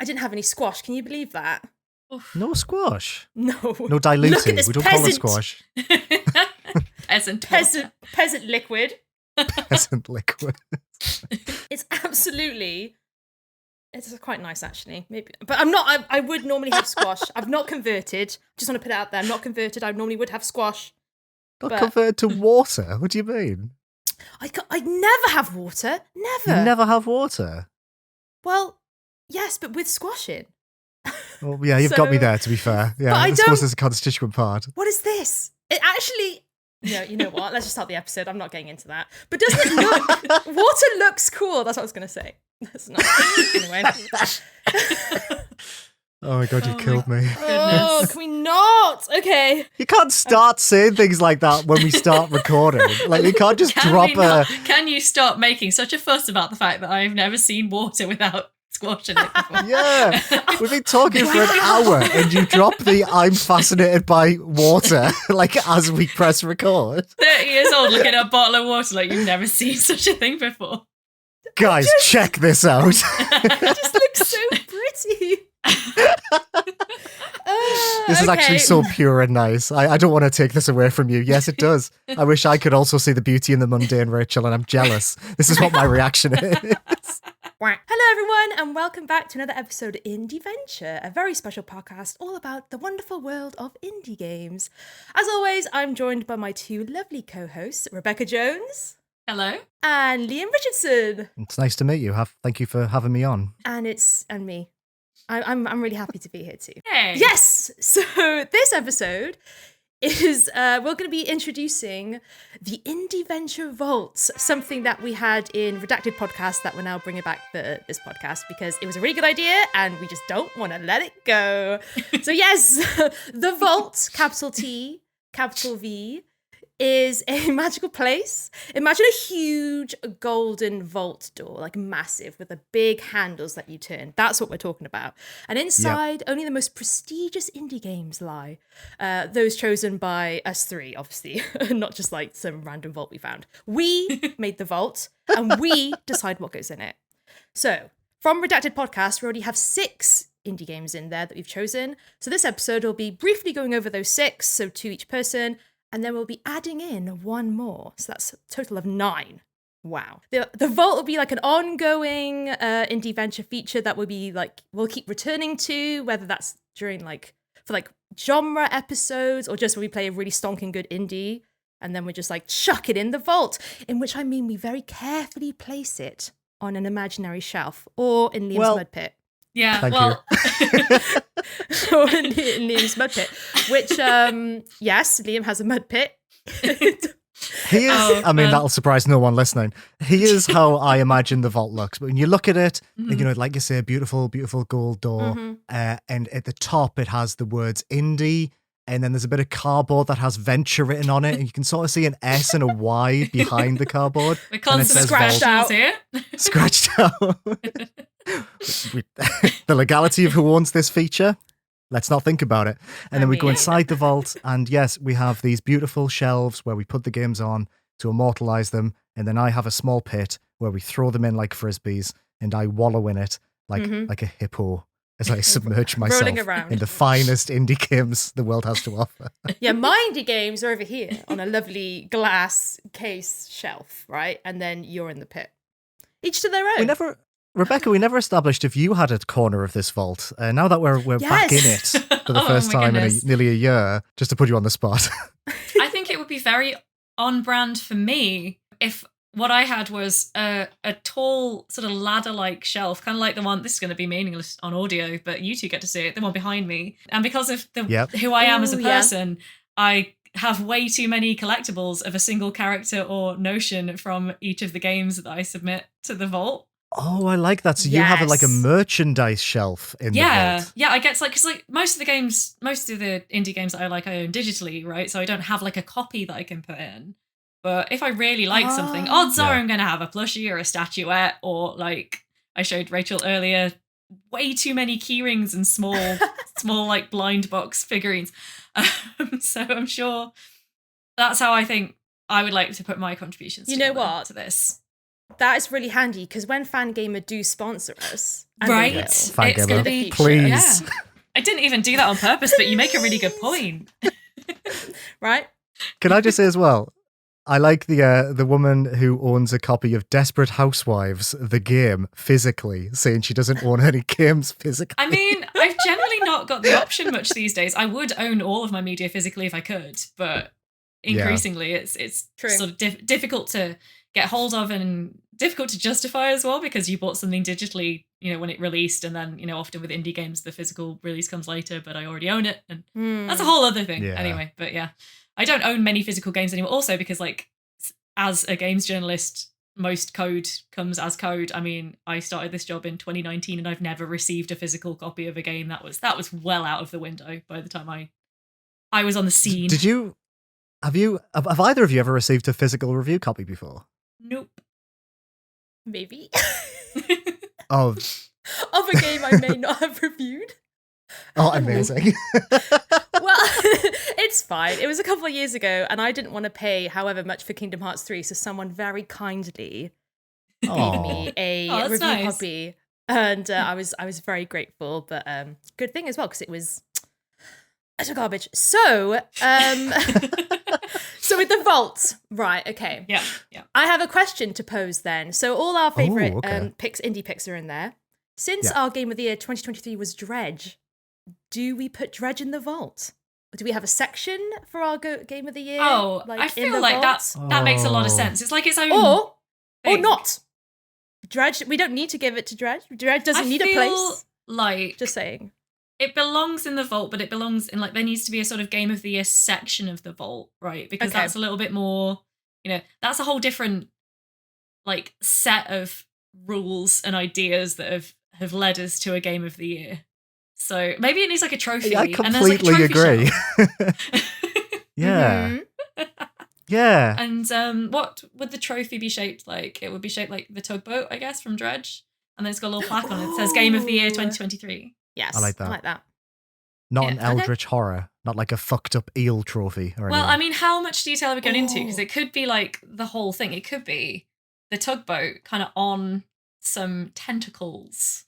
I didn't have any squash. Can you believe that? No squash. No. No diluting. Look at this We don't call it squash. Peasant liquid. Peasant liquid. It's quite nice actually. Maybe, but I'm not. I would normally have squash. I've not converted. Just want to put it out there. I'm not converted. I normally would have squash. Not converted to water. What do you mean? I never have water. Never. You never have water. Well, yes, but with squashing. Well, yeah, you've got me there. To be fair, yeah, I suppose it's a constituent part. What is this? It actually. No, you know what? Let's just start the episode. I'm not getting into that. But doesn't it look... Water looks cool. That's what I was going to say. That's not... Anyway. Oh my God, you killed me. Oh, can we not? Okay. You can't start saying things like that when we start recording. Like, you can't just Can you stop making such a fuss about the fact that I've never seen water without squashing it before? Yeah. We've been talking for an hour and you drop the I'm fascinated by water, like, as we press record. 30 years old looking at a bottle of water like you've never seen such a thing before. Guys, check this out. It just looks so pretty. This is actually so pure and nice. I don't want to take this away from you. Yes, it does. I wish I could also see the beauty in the mundane, Rachel, and I'm jealous. This is what my reaction is. Hello, everyone, and welcome back to another episode of Indieventure, a very special podcast all about the wonderful world of indie games. As always, I'm joined by my two lovely co-hosts, Rebecca Jones. Hello. And Liam Richardson. It's nice to meet you. Thank you for having me on. And me. I'm really happy to be here too. Hey. Yes. So this episode is we're going to be introducing the Indieventure Vault, something that we had in Redacted Podcast that we're now bringing back for this podcast because it was a really good idea and we just don't want to let it go. So yes, the Vault, capital T, capital V, is a magical place. Imagine a huge golden vault door, like massive, with the big handles that you turn. That's what we're talking about. And inside, only the most prestigious indie games lie. Those chosen by us three, obviously, not just like some random vault we found. We made the vault, and we decide what goes in it. So, from Redacted Podcast, we already have 6 indie games in there that we've chosen. So this episode will be briefly going over those 6, so 2 each person, and then we'll be adding in 1 more. So that's a total of 9. Wow. The vault will be like an ongoing indie venture feature that we'll keep returning to, whether that's during for genre episodes or just when we play a really stonking good indie. And then we just chuck it in the vault, in which I mean we very carefully place it on an imaginary shelf or in Liam's mud pit. Yeah, Thank you. Or in Liam's mud pit, which, yes, Liam has a mud pit. He is, that'll surprise no one listening. He is how I imagine the vault looks. But when you look at it, like you say, beautiful, beautiful gold door. And at the top, it has the words indie. And then there's a bit of cardboard that has venture written on it. And you can sort of see an S and a Y behind the cardboard. We're constantly scratched out here. Scratched out. The legality of who owns this feature, let's not think about it. And then we go inside the vault, and yes, we have these beautiful shelves where we put the games on to immortalize them, and then I have a small pit where we throw them in like frisbees, and I wallow in it like a hippo as I submerge myself in the finest indie games the world has to offer. Yeah, my indie games are over here on a lovely glass case shelf, right? And then you're in the pit. Each to their own. Rebecca, we never established if you had a corner of this vault. Now that we're back in it for the first time in nearly a year, just to put you on the spot. I think it would be very on brand for me if what I had was a tall sort of ladder-like shelf, kind of like the one, this is going to be meaningless on audio, but you two get to see it, the one behind me. And because of who I am as a person, I have way too many collectibles of a single character or notion from each of the games that I submit to the vault. Oh, I like that. So you have a merchandise shelf in the vault. Yeah, I get because most of the indie games that I own digitally, right? So I don't have a copy that I can put in. But if I really like something, odds are I'm going to have a plushie or a statuette, or I showed Rachel earlier, way too many key-rings and small blind box figurines. So I'm sure that's how I think I would like to put my contributions. You know what? To this. that is really handy because when Fangamer do sponsor us, and they Right. will, It's Fangamer, gonna be please. Yeah. I didn't even do that on purpose, but you make a really good point. right? Can I just say as well, I like the woman who owns a copy of Desperate Housewives, the game, physically, saying she doesn't own any games physically. I mean, I've generally not got the option much these days. I would own all of my media physically if I could, but increasingly it's True. sort of difficult to get hold of and difficult to justify as well because you bought something digitally, when it released, and then, often with indie games the physical release comes later, but I already own it, and that's a whole other thing. Yeah. Anyway, but yeah, I don't own many physical games anymore. Also because, like, as a games journalist, most code comes as code. I mean, I started this job in 2019 and I've never received a physical copy of a game. That was well out of the window by the time I was on the scene. Have either of you ever received a physical review copy before? Nope. Maybe. Oh, Of a game I may not have reviewed. Amazing. Well, it's fine. It was a couple of years ago, and I didn't want to pay however much for Kingdom Hearts 3, so someone very kindly gave me a that's review nice. copy, and I was very grateful. But good thing as well because it was utter garbage. So so with the vault, right? Okay. Yeah. I have a question to pose then. So all our favorite okay. indie picks are in there. Since Yeah. our game of the year 2023 was Dredge, do we put Dredge in the vault? Or do we have a section for our game of the year? Oh, like, I in feel the like vault? that makes a lot of Oh. sense. It's like its own Or thing. not. Dredge, we don't need to give it to Dredge. Dredge doesn't I need a feel place. like Just saying. it belongs in the vault, but it belongs in, like, there needs to be a sort of game of the year section of the vault, right? Because Okay. that's a little bit more, that's a whole different, like, set of rules and ideas that have led us to a game of the year. So maybe it needs like a trophy. I and there's, like, a completely trophy agree. shelf. Yeah. Mhm. Yeah. And what would the trophy be shaped like? It would be shaped like the tugboat, I guess, from Dredge. And then it's got a little plaque on it that says Game of the Year Ooh. 2023. Yes. I like that. Not an Yeah. eldritch horror, not like a fucked up eel trophy or Well, anything. I mean, how much detail are we going into? Because Oh. it could be like the whole thing. It could be the tugboat kind of on some tentacles,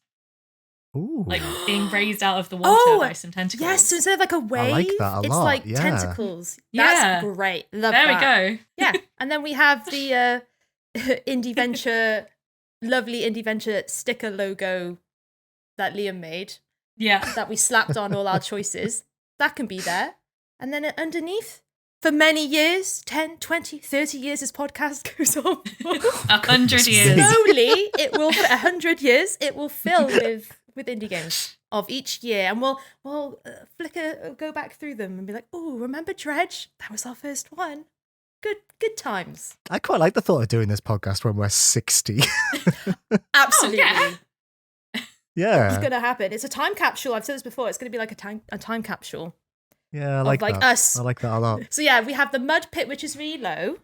Ooh. like being raised out of the water Oh, by some tentacles. Yes, so instead of like a wave, like that a it's lot, like yeah. tentacles. Yeah. That's great. Love There that. we go. Yeah, and then we have the Indieventure, lovely Indieventure sticker logo that Liam made Yeah. that we slapped on all our choices. That can be there. And then underneath, for many years, 10, 20, 30 years, this podcast goes on. 100 years. me. Slowly, it will, for 100 years, it will fill with indie games of each year. And we'll go back through them and be like, oh, remember Dredge? That was our first one. Good times. I quite like the thought of doing this podcast when we're 60. Absolutely. yeah. It's Yeah. going to happen. It's a time capsule. I've said this before. It's going to be like a time capsule Yeah, I of like like that. us. I like that a lot. So yeah, we have the mud pit, which is really low.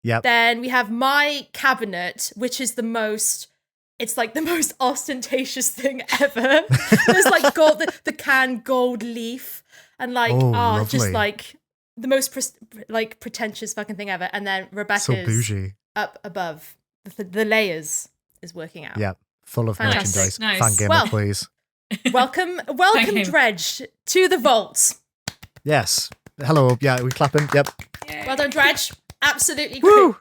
Yep. Then we have my cabinet, which is the most ostentatious thing ever. There's like gold, the can gold leaf, and like just lovely. like the most pretentious fucking thing ever. And then Rebecca's So bougie. up above. The layers is working out. Yep. Full of Fantastic. merchandise. Nice. Fangamer, Well- please. Welcome, you. Dredge, to the vault. Yes. Hello. Yeah, we clapping. Yep. Yay. Well done, Dredge. Absolutely great. Woo!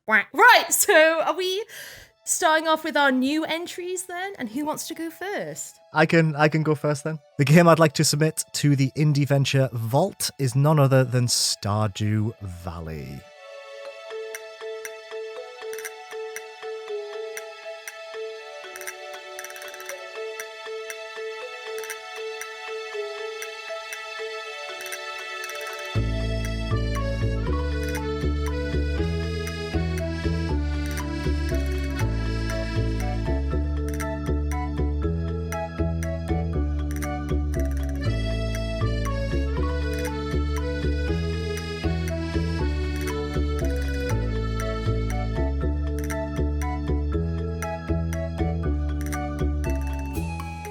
Right, so are we starting off with our new entries then? And who wants to go first? I can go first then. The game I'd like to submit to the Indieventure Vault is none other than Stardew Valley.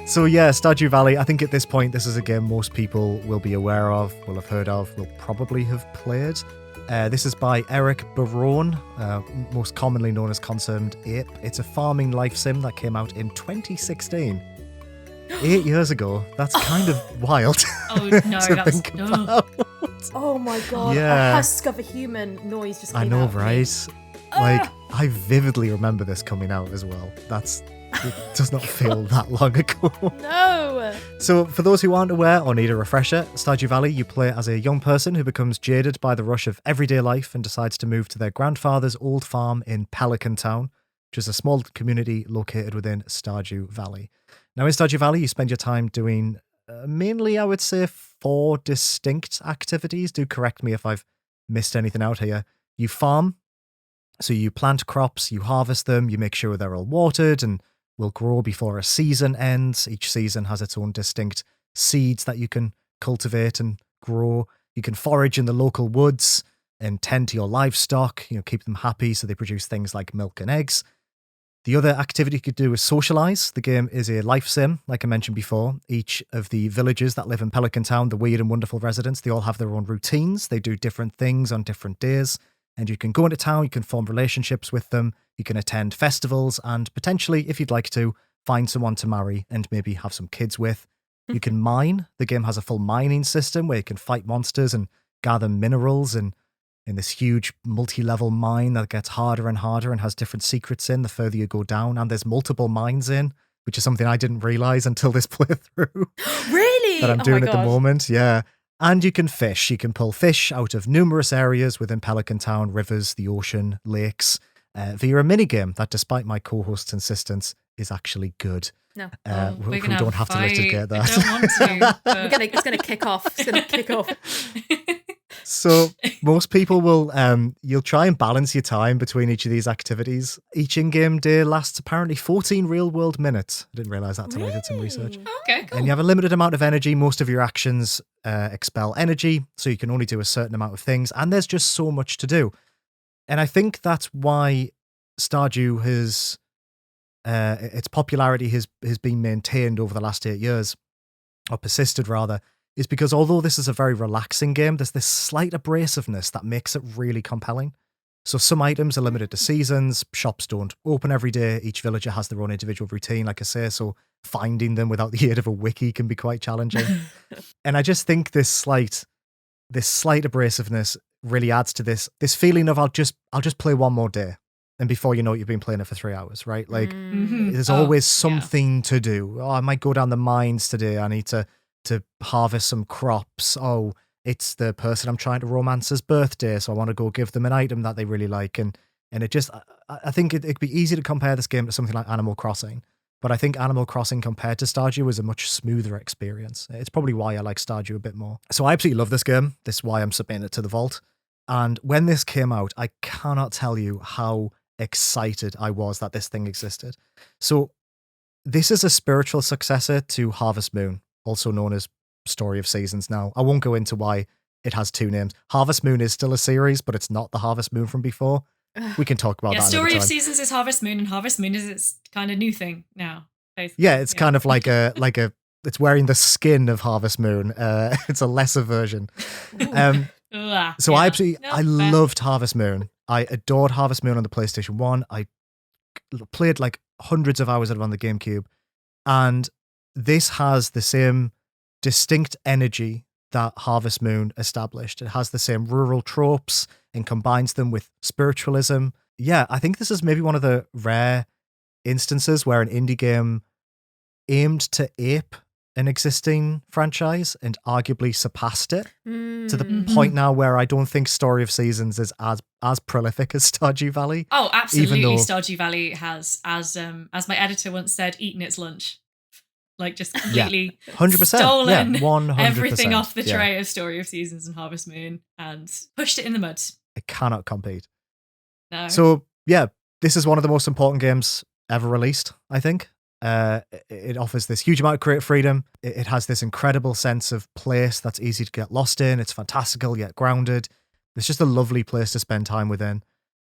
So yeah, Stardew Valley, I think at this point this is a game most people will be aware of, will have heard of, will probably have played. This is by Eric Barone, most commonly known as Concerned Ape. It's a farming life sim that came out in 2016. 8 years ago. That's kind of wild. Oh no, to that's think about. Oh my god, Yeah. a husk of a human noise just came I know, out of me. right? Like, I vividly remember this coming out as well. It does not feel that long ago. No! So, for those who aren't aware or need a refresher, Stardew Valley, you play as a young person who becomes jaded by the rush of everyday life and decides to move to their grandfather's old farm in Pelican Town, which is a small community located within Stardew Valley. Now, in Stardew Valley, you spend your time doing mainly, I would say, 4 distinct activities. Do correct me if I've missed anything out here. You farm, so you plant crops, you harvest them, you make sure they're all watered and will grow before a season ends. Each season has its own distinct seeds that you can cultivate and grow. You can forage in the local woods and tend to your livestock, keep them happy so they produce things like milk and eggs. The other activity you could do is socialize. The game is a life sim, like I mentioned before. Each of the villagers that live in Pelican Town, the weird and wonderful residents, they all have their own routines. They do different things on different days. And you can go into town, you can form relationships with them, you can attend festivals, and potentially, if you'd like to, find someone to marry and maybe have some kids with. You can mine. The game has a full mining system where you can fight monsters and gather minerals in this huge multi-level mine that gets harder and harder and has different secrets in the further you go down. And there's multiple mines in, which is something I didn't realize until this playthrough. Really? That I'm doing at the moment, yeah. And you can fish. You can pull fish out of numerous areas within Pelican Town, rivers, the ocean, lakes, via a minigame that, despite my co-host's insistence, is actually good. No. We don't have to litigate that. I don't want to. But... It's going to kick off. It's going to kick off. So most people will, you'll try and balance your time between each of these activities. Each in-game day lasts apparently 14 real-world minutes. I didn't realise that until I did some research. Okay, cool. And you have a limited amount of energy. Most of your actions expel energy, so you can only do a certain amount of things. And there's just so much to do. And I think that's why Stardew has, its popularity has been maintained over the last 8 years, or persisted rather, is because although this is a very relaxing game, there's this slight abrasiveness that makes it really compelling. So some items are limited to seasons, shops don't open every day, each villager has their own individual routine, like I say, so finding them without the aid of a wiki can be quite challenging. And I just think this slight abrasiveness really adds to this feeling of I'll just play one more day. And before you know it, you've been playing it for 3 hours, right? Like there's always something to do. Oh, I might go down the mines today. I need to harvest some crops. Oh, it's the person I'm trying to romance's birthday, so I want to go give them an item that they really like. And it just, I think it'd be easy to compare this game to something like Animal Crossing. But I think Animal Crossing compared to Stardew is a much smoother experience. It's probably why I like Stardew a bit more. So I absolutely love this game. This is why I'm submitting it to the vault. And when this came out, I cannot tell you how excited I was that this thing existed. So this is a spiritual successor to Harvest Moon, also known as Story of Seasons now. I won't go into why it has 2 names. Harvest Moon is still a series, but it's not the Harvest Moon from before. We can talk about that another time. Story of Seasons is Harvest Moon, and Harvest Moon is its kind of new thing now. Basically. Yeah, it's kind of like it's wearing the skin of Harvest Moon. It's a lesser version. So I loved Harvest Moon. I adored Harvest Moon on the PlayStation 1. I played like hundreds of hours of it on the GameCube. And this has the same distinct energy that Harvest Moon established. It has the same rural tropes and combines them with spiritualism. Yeah, I think this is maybe one of the rare instances where an indie game aimed to ape an existing franchise and arguably surpassed it to the point now where I don't think Story of Seasons is as prolific as Stardew Valley. Oh, absolutely. Stardew Valley has, as my editor once said, eaten its lunch. Like just completely 100%. stolen 100%. everything off the tray of Story of Seasons and Harvest Moon and pushed it in the mud. It cannot compete. No. So yeah, this is one of the most important games ever released, I think. It offers this huge amount of creative freedom. It has this incredible sense of place that's easy to get lost in. It's fantastical yet grounded. It's just a lovely place to spend time within.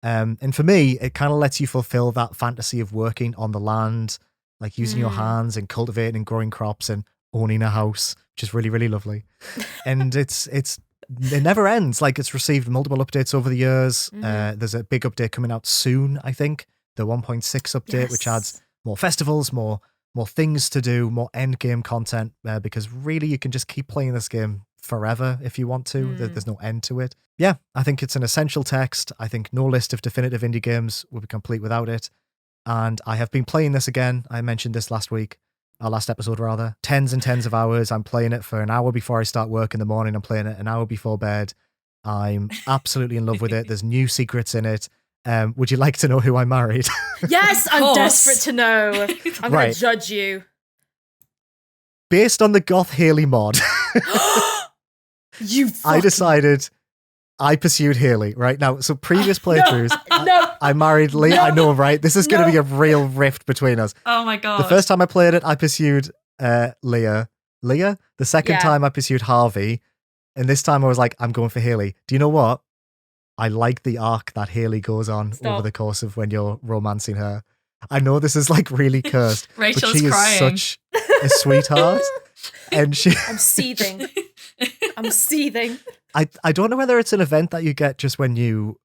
And for me, it kind of lets you fulfill that fantasy of working on the land, like using your hands and cultivating and growing crops and owning a house, which is really, really lovely. And it's it never ends. Like, it's received multiple updates over the years. There's a big update coming out soon, I think. The 1.6 update, which adds more festivals, more things to do, more end game content, because really you can just keep playing this game forever if you want to. There's no end to it. Yeah, I think it's an essential text. I think no list of definitive indie games would be complete without it. And I have been playing this again. I mentioned this last episode rather. Tens and tens of hours. I'm playing it for an hour before I start work in the morning. I'm playing it an hour before bed. I'm absolutely in love with it. There's new secrets in it. Would you like to know who I married? Yes, I'm desperate to know. I'm going to judge you. Based on the Goth Haley mod, I decided I pursued Haley right now. So previous playthroughs, I married Lee. I know, right? This is going to be a real rift between us. Oh my God. The first time I played it, I pursued Leah. The second time I pursued Harvey. And this time I was like, I'm going for Haley. Do you know what? I like the arc that Haley goes on over the course of when you're romancing her. I know this is like really cursed, Rachel's but she crying. is such a sweetheart. And I'm seething. I don't know whether it's an event that you get just when you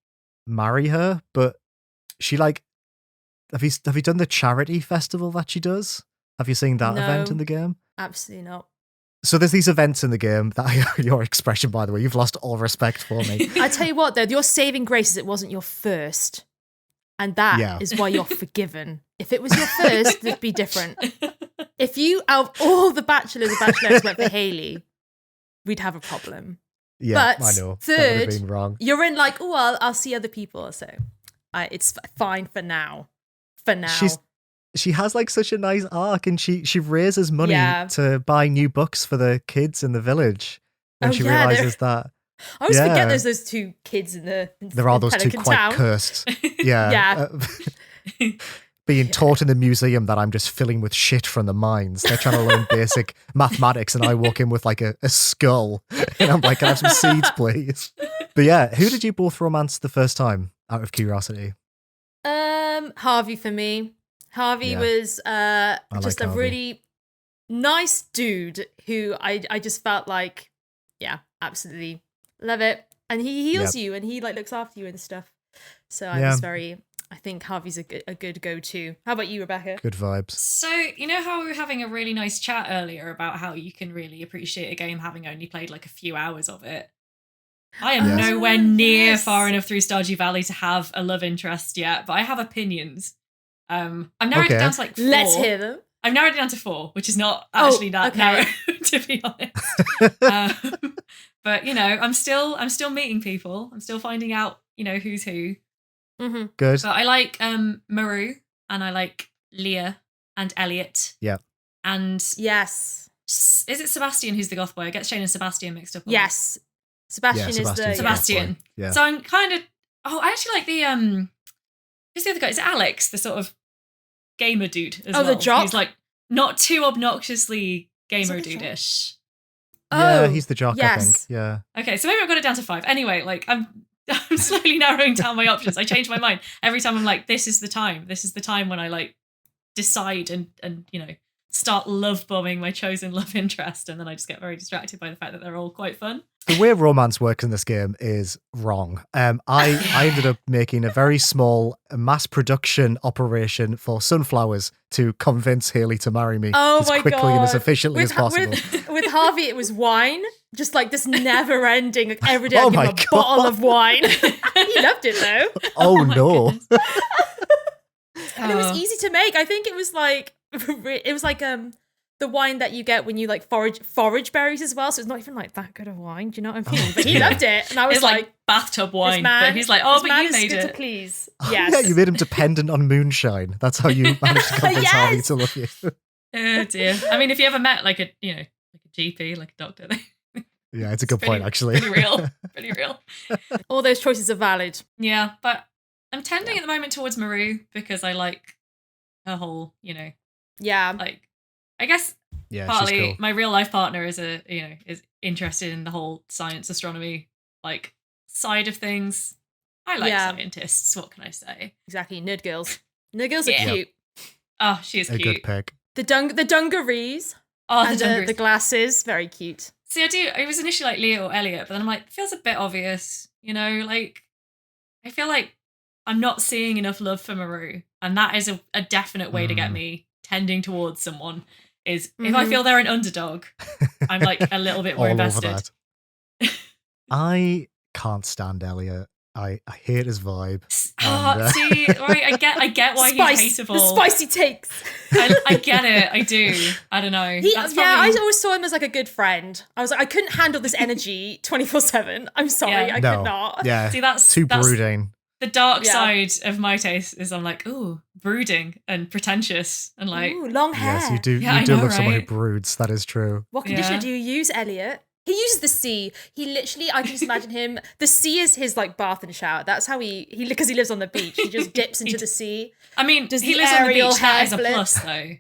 marry her, but she like, have you done the charity festival that she does? Have you seen that event in the game? Absolutely not. So there's these events in the game that your expression, by the way, you've lost all respect for me. I tell you what, though, your saving grace is it wasn't your first. And that is why you're forgiven. If it was your first, it'd be different. If you, out of all the bachelors and bachelorettes went for Haley, we'd have a problem. Yeah, but I know. Third, that would have been wrong. You're in like, I'll see other people. So it's fine for now. She has like such a nice arc, and she raises money to buy new books for the kids in the village when she realizes that. I always forget there's those two kids in the there are those two Pelican quite Town. cursed. Yeah. Being taught in the museum that I'm just filling with shit from the mines. They're trying to learn basic mathematics, and I walk in with like a skull, and I'm like, can I have some seeds, please? But yeah, who did you both romance the first time, out of curiosity? Harvey for me. Harvey was just a really nice dude who I just felt like, absolutely love it. And he heals you, and he like looks after you and stuff. So I was I think Harvey's a good go-to. How about you, Rebecca? Good vibes. So, you know how we were having a really nice chat earlier about how you can really appreciate a game having only played like a few hours of it? I am nowhere near far enough through Stardew Valley to have a love interest yet, but I have opinions. I've narrowed it down to like 4. Let's hear them. I've narrowed it down to 4, which is not actually that narrow, to be honest. But you know, I'm still meeting people. I'm still finding out, you know, who's who. Mm-hmm. Good. But I like Maru, and I like Leah and Elliot. Yeah. And yes, is it Sebastian who's the goth boy? I get Shane and Sebastian mixed up. Yes, Sebastian is the Sebastian. Yeah. So I'm kind of. Oh, I actually like the who's the other guy? Is it Alex, the sort of gamer dude as well? The jock. He's like not too obnoxiously gamer dude-ish. Yeah, he's the jock, yes. I think. Yeah. Okay, so maybe I've got it down to 5. Anyway, like I'm slowly narrowing down my options. I change my mind every time. I'm like, this is the time. This is the time when I like decide and you know start love bombing my chosen love interest, and then I just get very distracted by the fact that they're all quite fun. The way romance works in this game is wrong. I ended up making a very small mass production operation for sunflowers to convince Haley to marry me as quickly and as efficiently as possible. With Harvey, it was wine. Just like this never ending. Like every day I give him a bottle of wine. He loved it though. Oh no. And it was easy to make. I think it was like the wine that you get when you like forage berries as well. So it's not even like that good of wine. Do you know what I mean? But he loved it. And I was it's like bathtub wine. But he's like, but you made it. To please. Oh, yes. Yeah, you made him dependent on moonshine. That's how you managed to convince Harvey to love you. Oh dear. I mean, if you ever met like a GP, like a doctor. Yeah, it's a good point, actually. Pretty real. Pretty real. All those choices are valid. Yeah, but I'm tending at the moment towards Maru because I like her whole, you know. Yeah. Like, I guess partly cool. My real life partner is is interested in the whole science astronomy like side of things. I like scientists. What can I say? Exactly, nerd girls. Nerd girls are cute. Oh, she is cute. A good pick. The dungarees. Oh, and the glasses, very cute. See, I was initially like Leah or Elliot, but then I'm like, it feels a bit obvious, you know? Like, I feel like I'm not seeing enough love for Maru. And that is a definite way to get me tending towards someone, is if I feel they're an underdog, I'm like a little bit more All over invested. that. I can't stand Elliot. I hate his vibe. See, right, I get why he's hateable. The spicy takes. I get it. I do. I don't know. I always saw him as like a good friend. I was like, I couldn't handle this energy 24/7. I'm sorry, I could not. Yeah, see, that's too brooding. The dark side of my taste is I'm like, ooh, brooding and pretentious and like, ooh, long hair. Yes, you do. Yeah, you do know, look someone who right? broods. That is true. What conditioner do you use, Elliot? He uses the sea. He literally, I can just imagine him. The sea is his like bath and shower. That's how he because he lives on the beach. He just dips into the sea. I mean, Does he the lives on the aerial beach. That is a hair plus, though.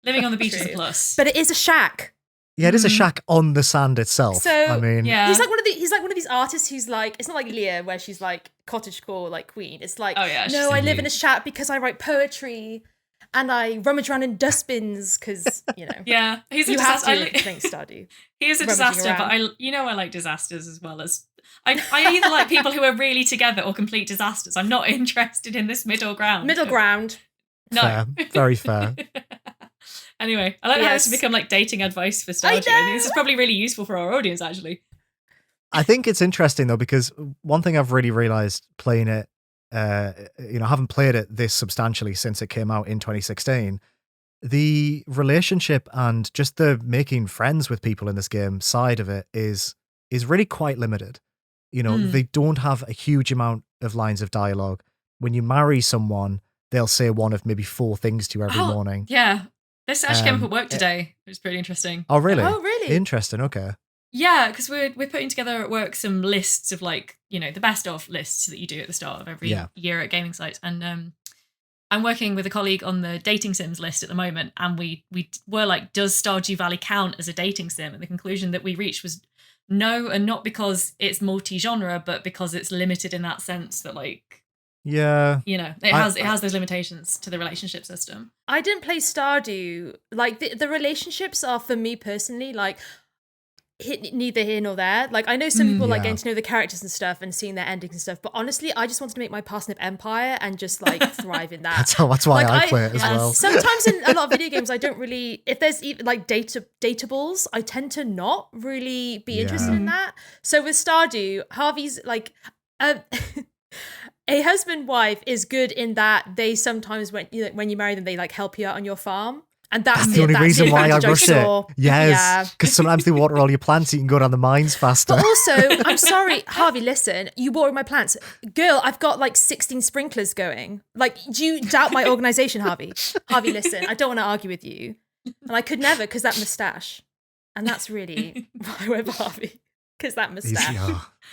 Living on the beach is a plus. But it is a shack. Yeah, it is a shack on the sand itself. So I mean, he's like one of these artists who's like, it's not like Leah where she's like cottagecore like queen. It's like, no, I live in a shack because I write poetry and I rummage around in dustbins because, you know. Yeah, he's a you disaster. have to think Stardew. He is a disaster, but I like disasters as well as I either like people who are really together or complete disasters. I'm not interested in this middle ground. No. Fair. Very fair. Anyway, I like how it's become like dating advice for Stardew. I think this is probably really useful for our audience, actually. I think it's interesting though, because one thing I've really realized playing it, I haven't played it this substantially since it came out in 2016. The relationship and just the making friends with people in this game side of it is really quite limited. You know, they don't have a huge amount of lines of dialogue. When you marry someone, they'll say one of maybe 4 things to you every morning. Yeah. This actually came up at work today, which is pretty interesting. Oh, really? Oh, really? Interesting. Okay. Yeah, because we're putting together at work some lists of like, you know, the best of lists that you do at the start of every year at gaming sites. And I'm working with a colleague on the dating sims list at the moment. And we were like, does Stardew Valley count as a dating sim? And the conclusion that we reached was no, and not because it's multi-genre, but because it's limited in that sense that like, yeah, you know, it has those limitations to the relationship system. I didn't play Stardew. Like the relationships are for me personally like neither here nor there. Like I know some people like getting to know the characters and stuff and seeing their endings and stuff, but honestly, I just wanted to make my parsnip empire and just like thrive in that. That's why I play it as well. Sometimes in a lot of video games, I don't really, if there's even like datables, I tend to not really be interested in that. So with Stardew, Harvey's like. A husband-wife is good in that they sometimes, when you marry them, they like help you out on your farm. And that's the only reason why I rush it. Yes, because yeah. sometimes they water all your plants, so you can go down the mines faster. But also, I'm sorry, Harvey, listen, you water my plants. Girl, I've got like 16 sprinklers going. Like, do you doubt my organization, Harvey? Harvey, listen, I don't want to argue with you. And I could never, because that moustache. And that's really why I went for Harvey, because that moustache.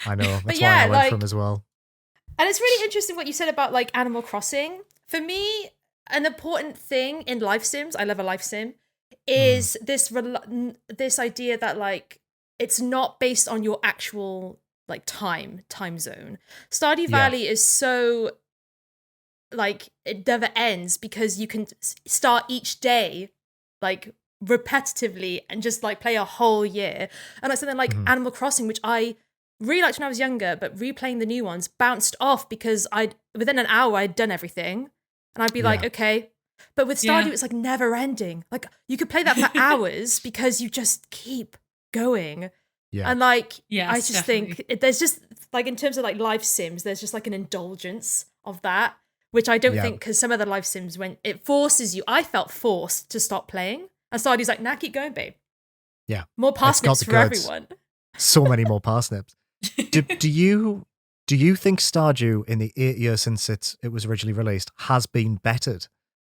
I know, that's why I went for him as well. And it's really interesting what you said about like Animal Crossing. For me, an important thing in life sims, I love a life sim, is this idea that like it's not based on your actual like time zone. Stardew Valley is so like it never ends because you can start each day like repetitively and just like play a whole year. And like something like Animal Crossing, which I really liked when I was younger, but replaying the new ones bounced off because within an hour I'd done everything, and I'd be like, okay. But with Stardew, it's like never ending. Like you could play that for hours because you just keep going. Yeah, and like I just think there's just like in terms of like life sims, there's just like an indulgence of that, which I don't think because some of the life sims when it forces you, I felt forced to stop playing, and Stardew's like, nah, keep going, babe. Yeah, more parsnips for everyone. So many more parsnips. Do you think Stardew in the 8 years since it was originally released has been bettered?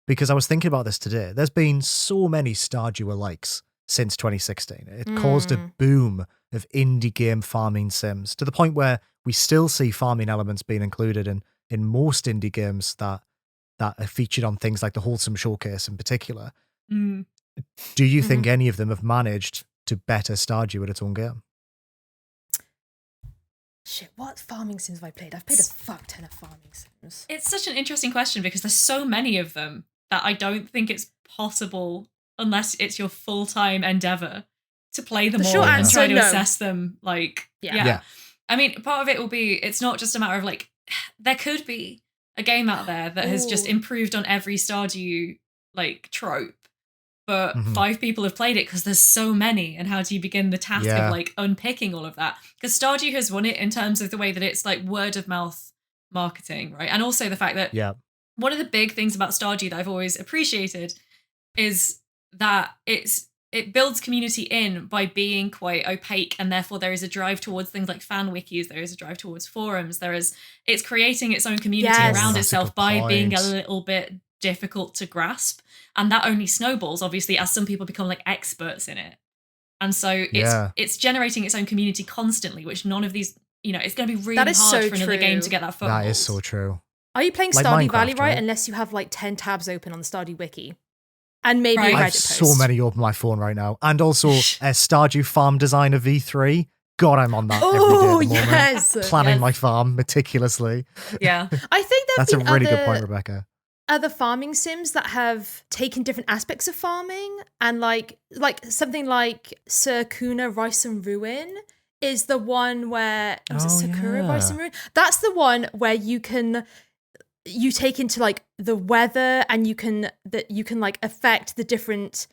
Because I was thinking about this today. There's been so many Stardew alikes since 2016. It caused a boom of indie game farming sims to the point where we still see farming elements being included in most indie games that are featured on things like the Wholesome Showcase in particular. Do you think any of them have managed to better Stardew at its own game? Shit, what farming sims have I played? I've played a fuck ton of farming sims. It's such an interesting question because there's so many of them that I don't think it's possible, unless it's your full-time endeavor, to play them The all short and try answer, to no. assess them. Like, Yeah. I mean, part of it will be, it's not just a matter of like, there could be a game out there that has just Ooh. improved on every Stardew like trope, but Mhm. 5 people have played it because there's so many. And how do you begin the task Yeah. of like unpicking all of that? Because Stardew has won it in terms of the way that it's like word of mouth marketing, right? And also the fact that Yeah. one of the big things about Stardew that I've always appreciated is that it builds community in by being quite opaque, and therefore there is a drive towards things like fan wikis, there is a drive towards forums, it's creating its own community Yes. around That's a itself good by being a point. little bit difficult to grasp, and that only snowballs obviously as some people become like experts in it. And so Yeah. it's generating its own community constantly, which none of these, it's going to be really That hard is so for another true. game to get that foothold. That is so true. Are you playing Like Stardew Minecraft, Valley, right? right? Unless you have like 10 tabs open on the Stardew wiki. And maybe Right. a I Reddit have post. so many open my phone right now. And also Stardew Farm Designer V3. God, I'm on that every day Oh, at the moment. yes. Planning Yes. my farm meticulously. Yeah. I think That's a there've been really good point, Rebecca. other farming sims that have taken different aspects of farming, and like something like Sakuna Rice and Ruin is the one where was it Oh, Sakura Rice yeah. and Ruin? That's the one where you take into like the weather, and you can like affect the different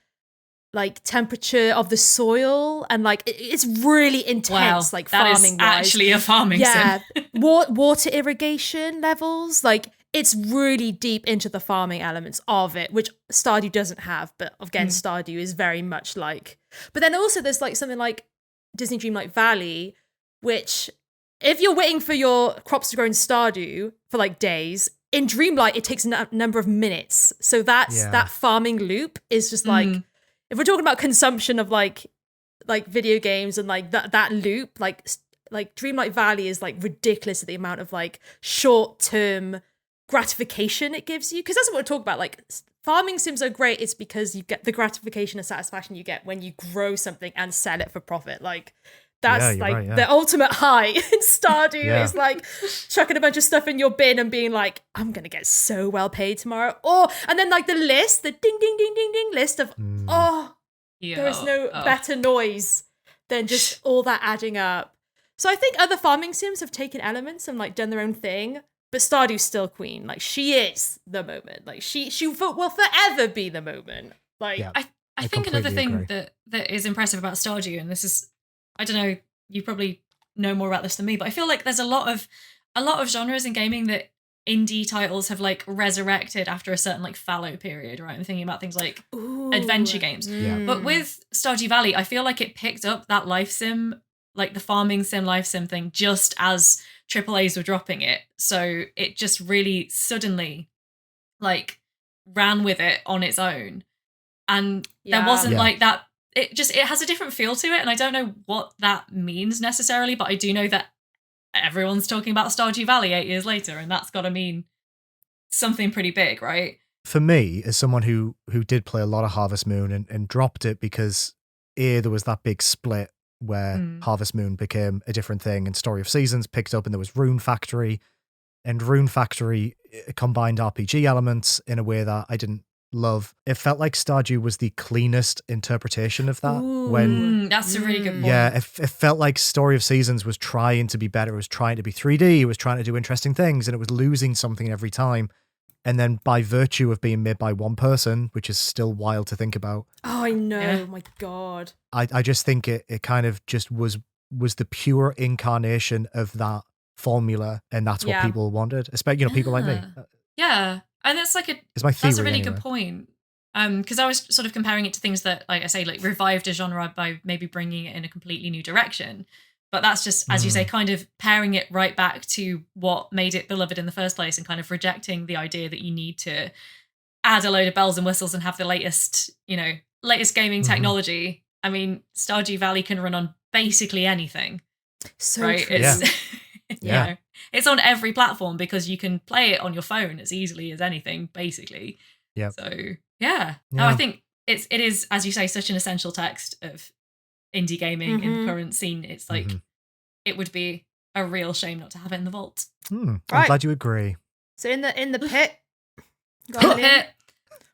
like temperature of the soil, and like it's really intense. Like that is farming wise. actually a farming Yeah, sim. water irrigation levels, like it's really deep into the farming elements of it, which Stardew doesn't have. But again, Stardew is very much like. But then also there's like something like Disney Dreamlight Valley, which if you're waiting for your crops to grow in Stardew for like days, in Dreamlight it takes a number of minutes. So that farming loop is just like, if we're talking about consumption of like video games and like that loop, like Dreamlight Valley is like ridiculous at the amount of like short-term gratification it gives you, because that's what we're talking about. Like farming sims are great, it's because you get the gratification and satisfaction you get when you grow something and sell it for profit. Like that's the ultimate high in Stardew is like chucking a bunch of stuff in your bin and being like, I'm gonna get so well paid tomorrow. And then like the ding ding ding ding ding list of there is no better noise than just all that adding up. So I think other farming sims have taken elements and like done their own thing, but Stardew's still queen. Like she is the moment. Like she will forever be the moment. Like I think another thing that is impressive about Stardew, and this is, I don't know, you probably know more about this than me, but I feel like there's a lot of genres in gaming that indie titles have like resurrected after a certain like fallow period, right? I'm thinking about things like adventure games. But with Stardew Valley, I feel like it picked up that life sim, like the farming sim, life sim thing, just as AAAs were dropping it. So it just really suddenly like ran with it on its own. And there wasn't like that. It has a different feel to it. And I don't know what that means necessarily, but I do know that everyone's talking about Stardew Valley 8 years later, and that's got to mean something pretty big, right? For me, as someone who did play a lot of Harvest Moon and dropped it because there was that big split where Harvest Moon became a different thing and Story of Seasons picked up, and there was Rune Factory, and Rune Factory combined RPG elements in a way that I didn't love. It felt like Stardew was the cleanest interpretation of that. That's a really good point. Yeah, it felt like Story of Seasons was trying to be better. It was trying to be 3D. It was trying to do interesting things, and it was losing something every time. And then by virtue of being made by one person, which is still wild to think about. Oh, I know. Yeah. My God. I just think it kind of just was the pure incarnation of that formula, and that's what people wanted. Especially, people like me. Yeah. And that's like it's my theory, that's a really good point. Because I was sort of comparing it to things that, like I say, like revived a genre by maybe bringing it in a completely new direction. But that's just, as you say, kind of pairing it right back to what made it beloved in the first place, and kind of rejecting the idea that you need to add a load of bells and whistles and have the latest gaming technology. I mean, Stardew Valley can run on basically anything. So right? true. It's, it's on every platform because you can play it on your phone as easily as anything, basically. Yeah. So no, I think it is, as you say, such an essential text of indie gaming in the current scene. It's like it would be a real shame not to have it in the vault. I'm glad you agree. So in the pit, pit.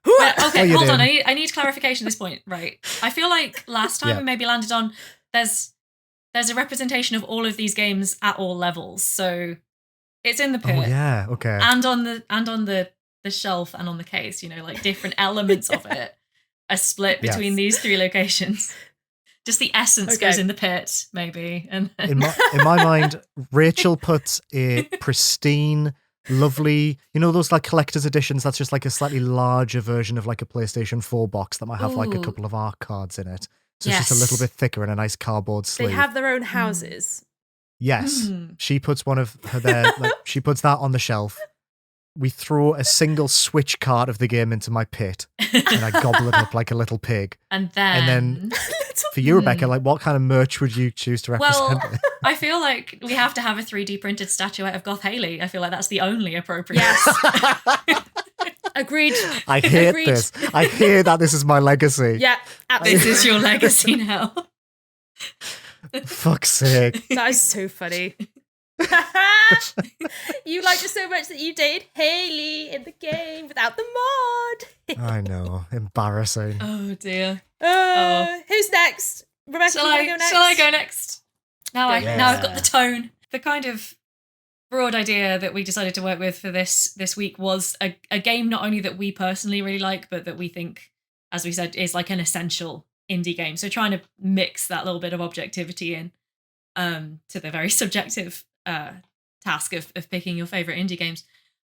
But, okay, you hold on. didn't. I need clarification at this point. Right. I feel like last time Yeah. we maybe landed on there's a representation of all of these games at all levels. So it's in the pit Oh yeah, okay. and on the shelf and on the case, like different elements of it are split between these three locations. Just the essence goes in the pit, maybe. And In my mind, Rachel puts a pristine, lovely, those like collector's editions. That's just like a slightly larger version of like a PlayStation 4 box that might have like a Ooh. couple of ARC cards in it. So it's just a little bit thicker and a nice cardboard sleeve. They have their own houses. Yes, she puts one of her there. She puts that on the shelf. We throw a single Switch card of the game into my pit, and I gobble it up like a little pig. And then for you, Rebecca, like what kind of merch would you choose to represent? Well, I feel like we have to have a 3D printed statuette of Goth Haley. I feel like that's the only appropriate. Yes. Agreed. I hate this. I hear that this is my legacy. Yeah, absolutely. This is your legacy now. Fuck's sake. That is so funny. You liked it so much that you dated Haley in the game without the mod. I know. Embarrassing. Oh dear. Who's next? Rebecca, Shall you wanna go next? I go next? Now I've got the Yeah. tone. The kind of broad idea that we decided to work with for this week was a game not only that we personally really like, but that we think, as we said, is like an essential indie game. So trying to mix that little bit of objectivity in to the very subjective task of picking your favorite indie games.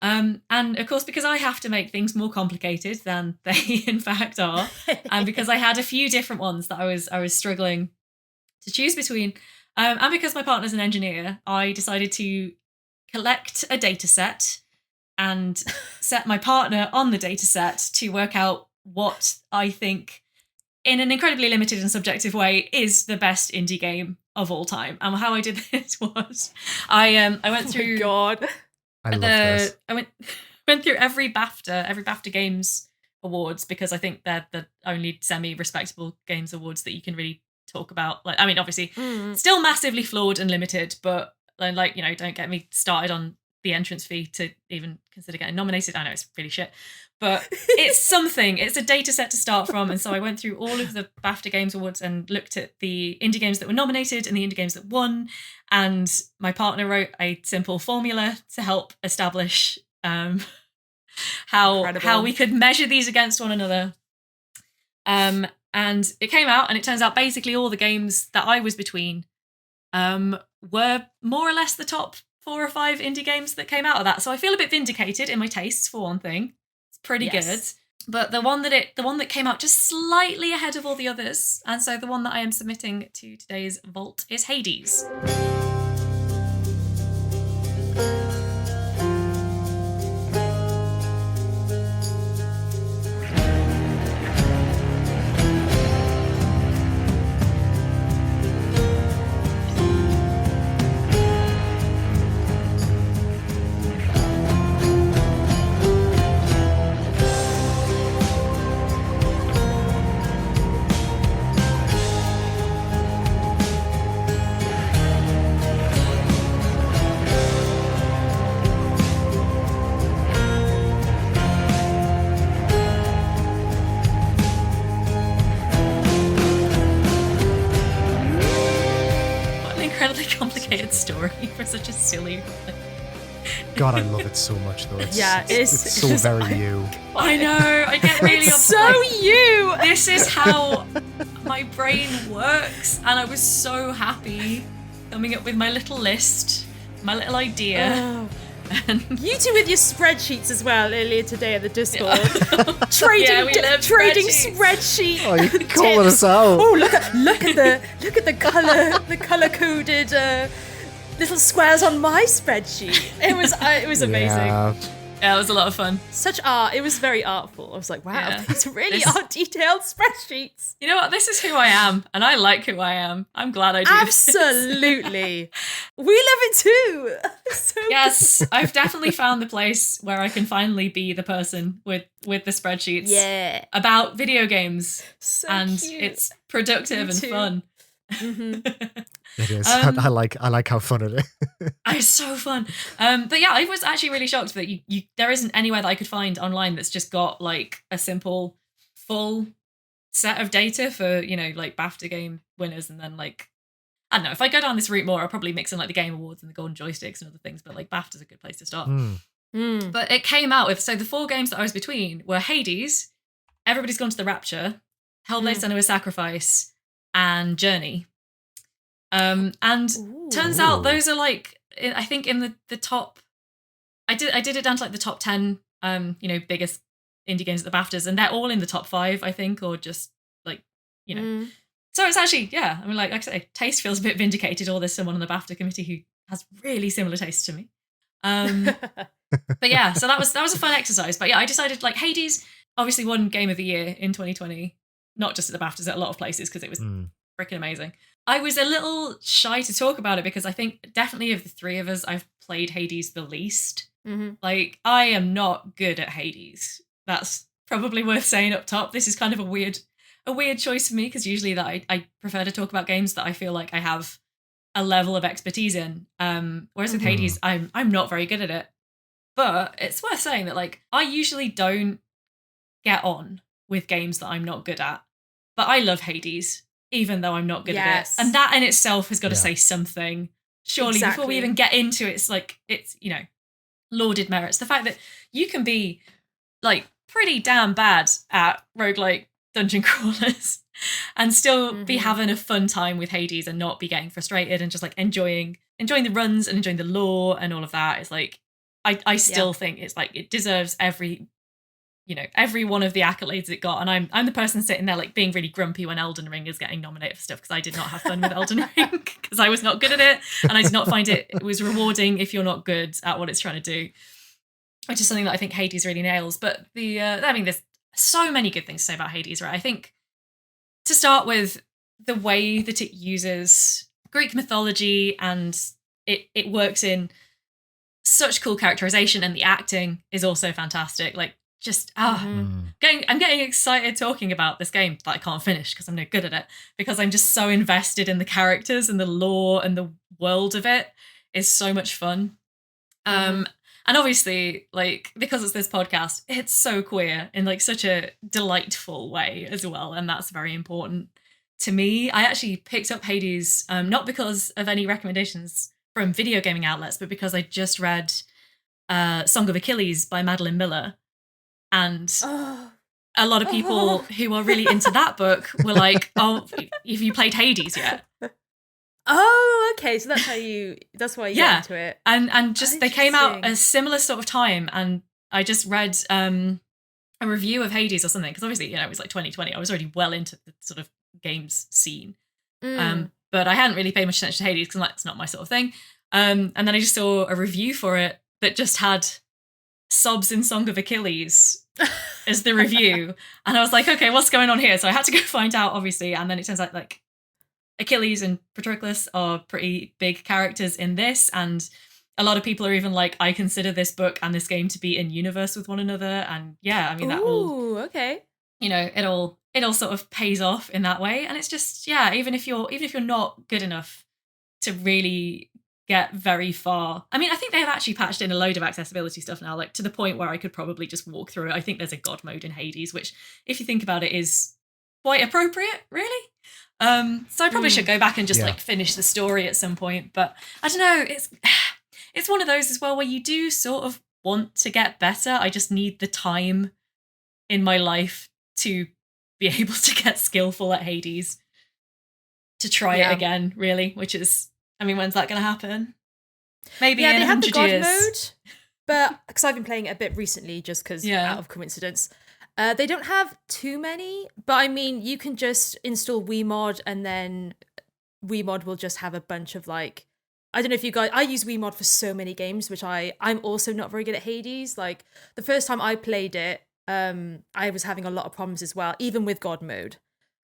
And of course, because I have to make things more complicated than they in fact are, and because I had a few different ones that I was struggling to choose between, and because my partner's an engineer, I decided to collect a data set and set my partner on the data set to work out what I think, in an incredibly limited and subjective way, is the best indie game of all time. And how I did this was I went through. Oh my God. I love this. I went through every BAFTA Games Awards, because I think they're the only semi-respectable games awards that you can really talk about. Like, I mean, obviously, still massively flawed and limited, but like, don't get me started on the entrance fee to even consider getting nominated. I know it's really shit, but it's something. It's a data set to start from. And so I went through all of the BAFTA Games Awards and looked at the indie games that were nominated and the indie games that won. And my partner wrote a simple formula to help establish how we could measure these against one another. And it came out, and it turns out basically all the games that I was between were more or less the top 4 or 5 indie games that came out of that. So I feel a bit vindicated in my tastes, for one thing. It's pretty good. But the one that came out just slightly ahead of all the others, and so the one that I am submitting to today's vault, is Hades. Complicated story for such a silly. God, I love it so much, though. It's so very you. I know. I get really It's upset. so you. This is how my brain works, and I was so happy coming up with my little list, my little idea. You two with your spreadsheets as well earlier today at the Discord. Yeah, we love trading spreadsheets. spreadsheet. Oh, you're calling us out. Oh, look at the color coded little squares on my spreadsheet. It was amazing. Yeah, it was a lot of fun. Such art. It was very artful. I was like, wow, Yeah. these really are detailed spreadsheets. You know what? This is who I am, and I like who I am. I'm glad I do this. Absolutely. We love it too. So Yes, I've definitely found the place where I can finally be the person with the spreadsheets. Yeah. About video games. So And cute. it's productive Me and too. fun. It is. I like how fun it is. It's so fun. But yeah, I was actually really shocked that you there isn't anywhere that I could find online that's just got like a simple full set of data for, like BAFTA game winners, and then like, I don't know, if I go down this route more, I'll probably mix in like the Game Awards and the Golden Joysticks and other things, but like BAFTA's a good place to start. But it came out with, so the 4 games that I was between were Hades, Everybody's Gone to the Rapture, Hellblade: Senua's Sacrifice, and Journey. And turns out those are like, I think in the top, I did it down to like the top 10 biggest indie games at the BAFTAs, and they're all in the top 5, I think, or just like, So it's actually, yeah, I mean, like I say, taste feels a bit vindicated, or there's someone on the BAFTA committee who has really similar tastes to me. But yeah, so that was a fun exercise. But yeah, I decided like Hades obviously won Game of the Year in 2020, not just at the BAFTAs, at a lot of places, because it was freaking amazing. I was a little shy to talk about it because I think definitely of the 3 of us, I've played Hades the least. Like, I am not good at Hades. That's probably worth saying up top. This is kind of a weird choice for me, because usually that I prefer to talk about games that I feel like I have a level of expertise in. Whereas with Hades, I'm not very good at it. But it's worth saying that like I usually don't get on with games that I'm not good at. But I love Hades, even though I'm not good at it. And that in itself has got to say something. Surely before we even get into it, it's like, it's, lauded merits. The fact that you can be like pretty damn bad at roguelike dungeon crawlers and still be having a fun time with Hades and not be getting frustrated and just like enjoying the runs and enjoying the lore and all of that. It's like, I still think it's like, it deserves every one of the accolades it got. And I'm the person sitting there like being really grumpy when Elden Ring is getting nominated for stuff, because I did not have fun with Elden Ring because I was not good at it, and I did not find it was rewarding if you're not good at what it's trying to do, which is something that I think Hades really nails. But there's so many good things to say about Hades, right? I think to start with, the way that it uses Greek mythology and it works in such cool characterization, and the acting is also fantastic. Like, just I'm getting excited talking about this game that I can't finish because I'm no good at it, because I'm just so invested in the characters and the lore, and the world of it is so much fun. And obviously, like, because it's this podcast, it's so queer in like such a delightful way as well, and that's very important to me. I actually picked up Hades not because of any recommendations from video gaming outlets, but because I just read Song of Achilles by Madeline Miller. And a lot of people who are really into that book were like, "Oh, have you played Hades yet?" Oh, okay. So that's why you got into it. And just they came out a similar sort of time, and I just read a review of Hades or something, because obviously, it was like 2020. I was already well into the sort of games scene. But I hadn't really paid much attention to Hades because that's not my sort of thing. And then I just saw a review for it that just had sobs in Song of Achilles as the review. And I was like, okay, what's going on here? So I had to go find out, obviously. And then it turns out like Achilles and Patroclus are pretty big characters in this. And a lot of people are even like, I consider this book and this game to be in universe with one another. And yeah, I mean, that all, okay. It all sort of pays off in that way. And it's just, yeah, even if you're not good enough to really get very far. I mean, I think they have actually patched in a load of accessibility stuff now, like to the point where I could probably just walk through it. I think there's a god mode in Hades, which, if you think about it, is quite appropriate, really. So I probably should go back and just like finish the story at some point. But I don't know, it's one of those as well where you do sort of want to get better. I just need the time in my life to be able to get skillful at Hades, to try it again, really, which is, I mean, when's that going to happen? Maybe in 100 years. Yeah, they have the God mode, but because I've been playing it a bit recently, just because out of coincidence. They don't have too many, but I mean, you can just install WeMod, and then WeMod will just have a bunch of like, I don't know if you guys, I use WeMod for so many games, which I'm also not very good at Hades. Like the first time I played it, I was having a lot of problems as well, even with God mode.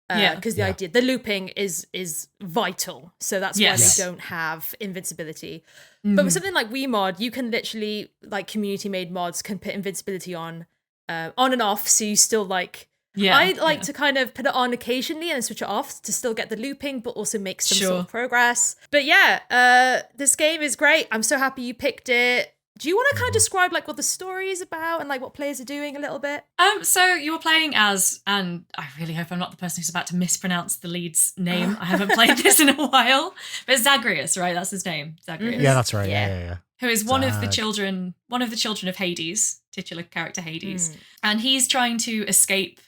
Because the idea, the looping is vital, so that's why they don't have invincibility. But with something like WeMod, you can literally, like, community made mods can put invincibility on and off, so you still like Yeah, I like to kind of put it on occasionally and switch it off to still get the looping, but also make some sort of progress. But yeah, this game is great. I'm so happy you picked it. Do you want to kind of describe like what the story is about and like what players are doing a little bit? So you were playing as, and I really hope I'm not the person who's about to mispronounce the lead's name. I haven't played this in a while, but Zagreus, right? That's his name, Zagreus. Yeah, that's right. Yeah. Who is one of the children of Hades, titular character Hades, and he's trying to escape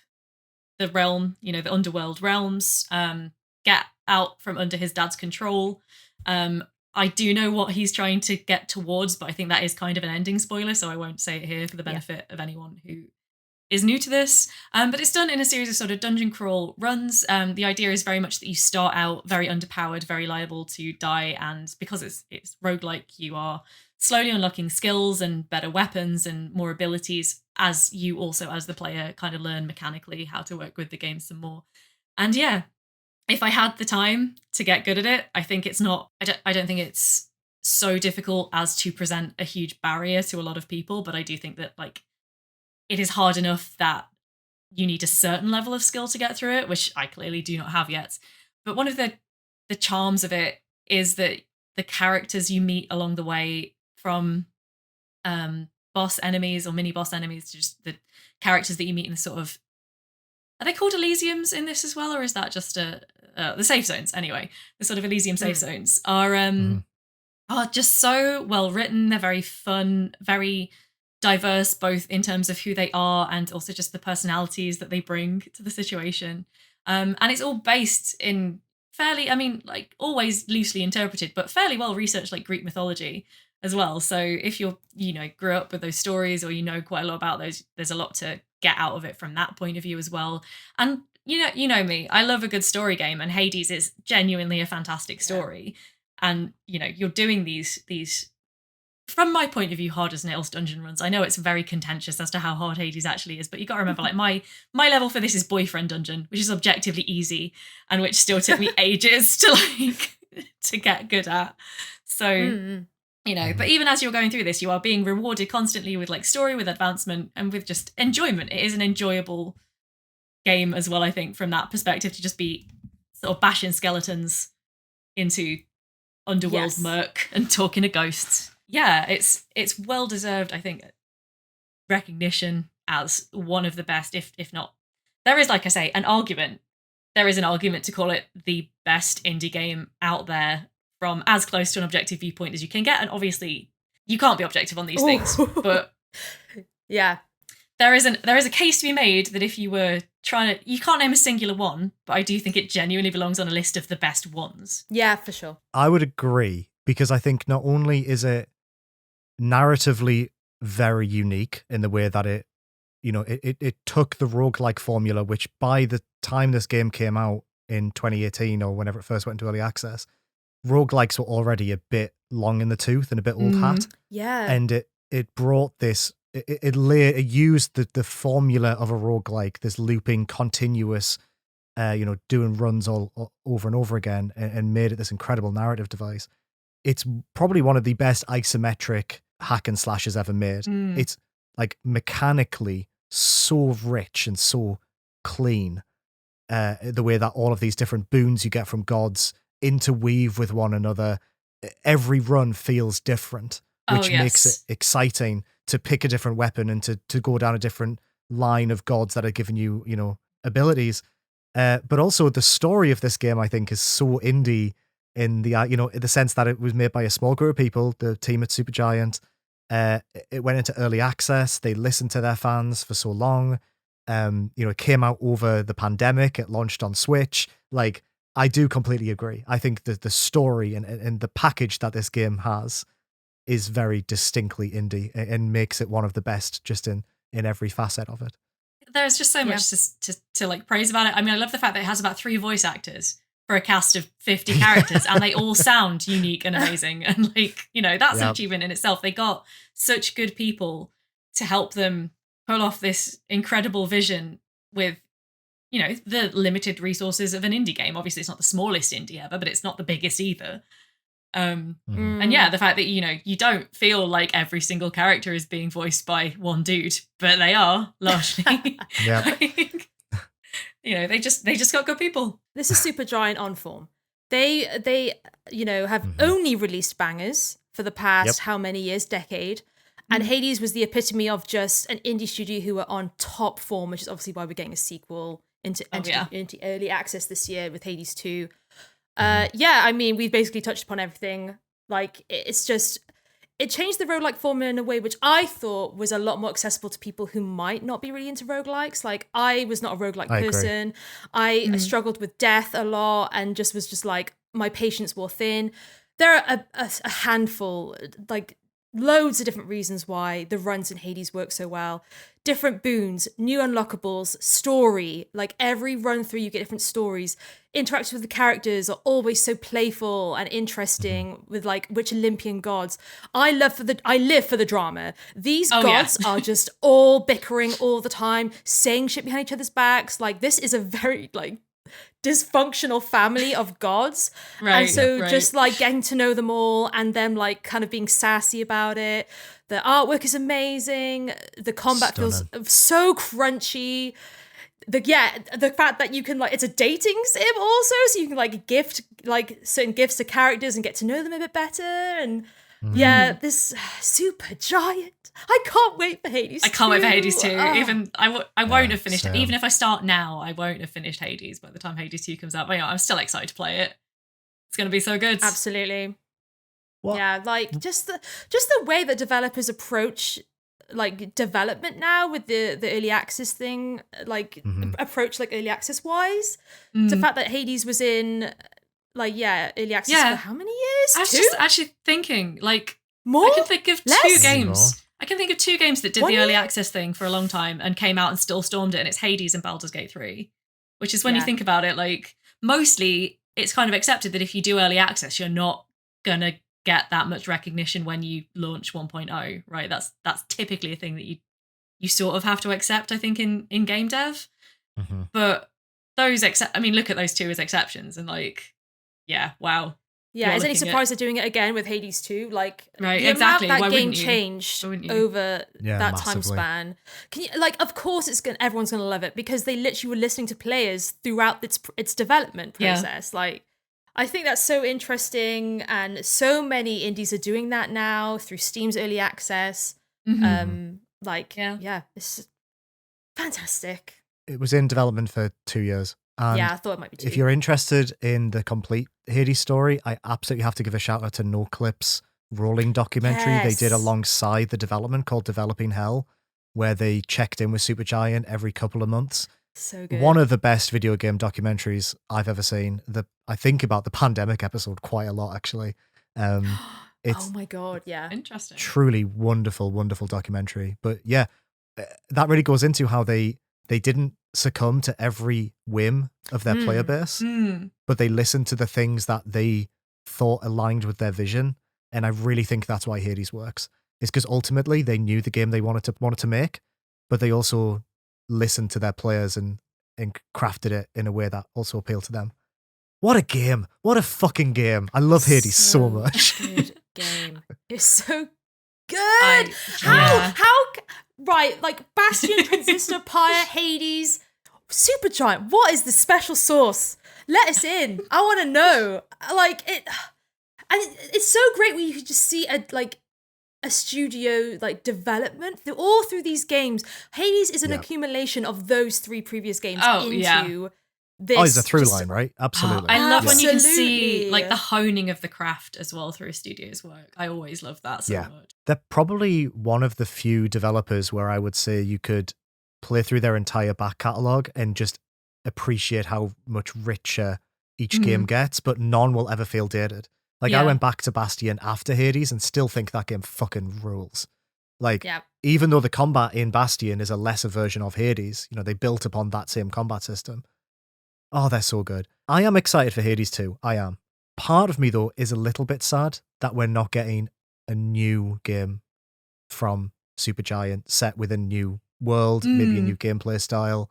the realm, the underworld realms, get out from under his dad's control. I do know what he's trying to get towards, but I think that is kind of an ending spoiler, so I won't say it here for the benefit of anyone who is new to this. But it's done in a series of sort of dungeon crawl runs. The idea is very much that you start out very underpowered, very liable to die, and because it's roguelike, you are slowly unlocking skills and better weapons and more abilities as you also, as the player, kind of learn mechanically how to work with the game some more. And yeah, if I had the time to get good at it, I think it's not, I don't think it's so difficult as to present a huge barrier to a lot of people, but I do think that like it is hard enough that you need a certain level of skill to get through it, which I clearly do not have yet. But one of the charms of it is that the characters you meet along the way, from boss enemies or mini boss enemies, just the characters that you meet in the sort of, are they called Elysiums in this as well, or is that just the safe zones? Anyway, the sort of Elysium safe zones are just so well written. They're very fun, very diverse, both in terms of who they are and also just the personalities that they bring to the situation. And it's all based in fairly, I mean, like always loosely interpreted, but fairly well researched, like Greek mythology as well. So if you're, grew up with those stories or quite a lot about those, there's a lot to get out of it from that point of view as well. And you know me, I love a good story game, and Hades is genuinely a fantastic story. And you're doing these from my point of view, hard as nails dungeon runs. I know it's very contentious as to how hard Hades actually is, but you got to remember, like my level for this is boyfriend dungeon, which is objectively easy and which still took me ages to get good at. So but even as you're going through this, you are being rewarded constantly with like story, with advancement, and with just enjoyment. It is an enjoyable game as well, I think, from that perspective, to just be sort of bashing skeletons into underworld murk and talking to ghosts. Yeah, it's well deserved, I think, recognition as one of the best, if not, there is, like I say, there is an argument to call it the best indie game out there from as close to an objective viewpoint as you can get. And obviously you can't be objective on these things, but yeah, there is a case to be made that if you were trying to, you can't name a singular one, but I do think it genuinely belongs on a list of the best ones. Yeah, for sure. I would agree, because I think not only is it narratively very unique in the way that it took the roguelike formula, which by the time this game came out in 2018 or whenever it first went into early access, roguelikes were already a bit long in the tooth and a bit old hat. Yeah. And it brought this, it used the formula of a roguelike, this looping, continuous, doing runs all over and over again, and made it this incredible narrative device. It's probably one of the best isometric hack and slashes ever made. It's like mechanically so rich and so clean, the way that all of these different boons you get from gods interweave with one another. Every run feels different, which makes it exciting to pick a different weapon and to go down a different line of gods that are giving you, abilities. But also the story of this game, I think, is so indie in the sense that it was made by a small group of people, the team at Supergiant. It went into early access. They listened to their fans for so long. It came out over the pandemic. It launched on Switch. Like, I do completely agree. I think that the story and the package that this game has is very distinctly indie and makes it one of the best just in every facet of it. There's just so much to like praise about it. I mean, I love the fact that it has about 3 voice actors for a cast of 50 characters and they all sound unique and amazing. And that's an achievement in itself. They got such good people to help them pull off this incredible vision with, the limited resources of an indie game. Obviously it's not the smallest indie ever, but it's not the biggest either. And the fact that, you don't feel like every single character is being voiced by one dude, but they are largely. Yeah. they just got good people. This is Supergiant on form. They have only released bangers for the past how many years, decade. And Hades was the epitome of just an indie studio who were on top form, which is obviously why we're getting a sequel into early access this year with Hades 2. I mean, we've basically touched upon everything. Like, it changed the roguelike formula in a way which I thought was a lot more accessible to people who might not be really into roguelikes. Like, I was not a roguelike person. I struggled with death a lot and was just like, my patience wore thin. There are a handful, like, loads of different reasons why the runs in Hades work so well. Different boons, new unlockables, story. Like, every run through you get different stories. Interactions with the characters are always so playful and interesting with like which Olympian gods. I live for the drama. These gods are just all bickering all the time, saying shit behind each other's backs. Like, this is a very like dysfunctional family of gods. And so just like getting to know them all and them like kind of being sassy about it. The artwork is amazing. The combat feels so crunchy. The fact that you can like, it's a dating sim also, so you can like gift like certain gifts to characters and get to know them a bit better. And this Supergiant. I can't wait for Hades 2. I can't wait for Hades 2. Even I won't have finished it. Even if I start now, I won't have finished Hades by the time Hades 2 comes out. But I'm still excited to play it. It's going to be so good. Absolutely. What? Yeah, like just the way that developers approach like development now with the early access thing, like approach like early access wise. The fact that Hades was in like early access for how many years? I was just actually thinking like more. I can think of Less? two games. More. I can think of two games that did the early access thing for a long time and came out and still stormed it, and it's Hades and Baldur's Gate 3. Which is when you think about it, like mostly it's kind of accepted that if you do early access, you're not gonna get that much recognition when you launch 1.0, right? That's typically a thing that you sort of have to accept, I think, in game dev. But those look at those two as exceptions, and like, wow. Yeah, is any surprise they're doing it again with Hades 2? Like, right, the exactly. amount that Why game wouldn't you? changed Why wouldn't you? over that massively. time span. Can you like? Of course, everyone's gonna love it because they literally were listening to players throughout its development process. Like, I think that's so interesting, and so many indies are doing that now through Steam's early access. It's fantastic. It was in development for 2 years. And I thought it might be 2. if you're interested in the complete Hades story, I absolutely have to give a shout out to No Clip's rolling documentary they did alongside the development called Developing Hell, where they checked in with Supergiant every couple of months. So good. One of the best video game documentaries I've ever seen. I think about the pandemic episode quite a lot, actually. It's oh my god, yeah. Interesting. Truly wonderful, wonderful documentary. But yeah, that really goes into how they didn't succumb to every whim of their player base, but they listened to the things that they thought aligned with their vision. And I really think that's why Hades works. It's because ultimately they knew the game they wanted to make, but they also listened to their players and crafted it in a way that also appealed to them. What a game. What a fucking game. I love Hades so much. Good game. It's so good. How right, like Bastion, Transistor, Pyre, Hades, Supergiant. What is the special sauce? Let us in. I want to know. Like it, and it's so great when you can just see a studio like development through these games. Hades is an accumulation of those 3 previous games into this. Oh, it's a through line, right? Absolutely. I love when you can see like the honing of the craft as well through a studio's work. I always love that so much. They're probably one of the few developers where I would say you could play through their entire back catalogue and just appreciate how much richer each game gets, but none will ever feel dated. Like, I went back to Bastion after Hades and still think that game fucking rules. Like, even though the combat in Bastion is a lesser version of Hades, they built upon that same combat system. Oh, they're so good. I am excited for Hades 2. I am. Part of me, though, is a little bit sad that we're not getting a new game from Supergiant set with a new world, maybe a new gameplay style.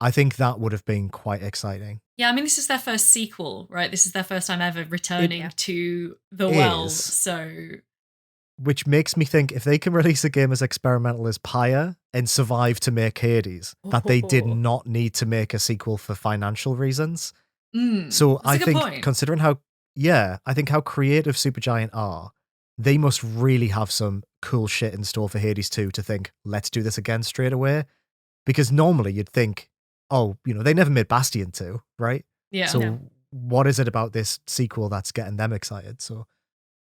I think that would have been quite exciting. Yeah, I mean, this is their first sequel, right? This is their first time ever returning to the world. So which makes me think if they can release a game as experimental as Pyre and survive to make Hades, that they did not need to make a sequel for financial reasons. So I think, considering how creative Supergiant are, they must really have some cool shit in store for Hades 2 to think, let's do this again straight away. Because normally you'd think, oh, they never made Bastion 2, right? Yeah. So what is it about this sequel that's getting them excited? So,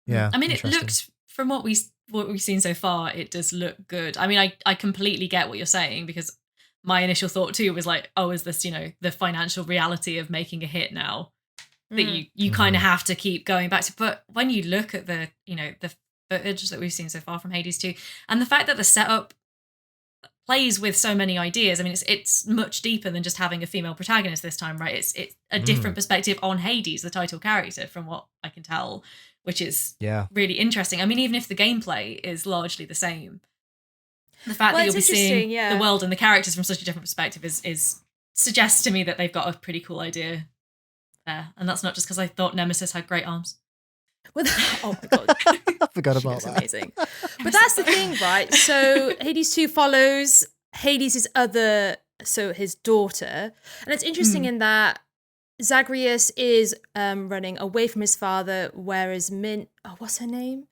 yeah. I mean, it looked, from what we've seen so far, it does look good. I mean, I completely get what you're saying, because my initial thought too was like, oh, is this, the financial reality of making a hit now that you kind of have to keep going back to. But when you look at the footage that we've seen so far from Hades 2, and the fact that the setup plays with so many ideas, I mean, it's much deeper than just having a female protagonist this time, right? It's a different perspective on Hades, the title character, from what I can tell, which is really interesting. I mean, even if the gameplay is largely the same, the fact that you'll be seeing the world and the characters from such a different perspective is suggests to me that they've got a pretty cool idea there. And that's not just because I thought Nemesis had great arms. Well, oh my god, I forgot about that. Amazing. But that's the thing, right? So Hades 2 follows Hades' his daughter, and it's interesting in that Zagreus is running away from his father, whereas what's her name?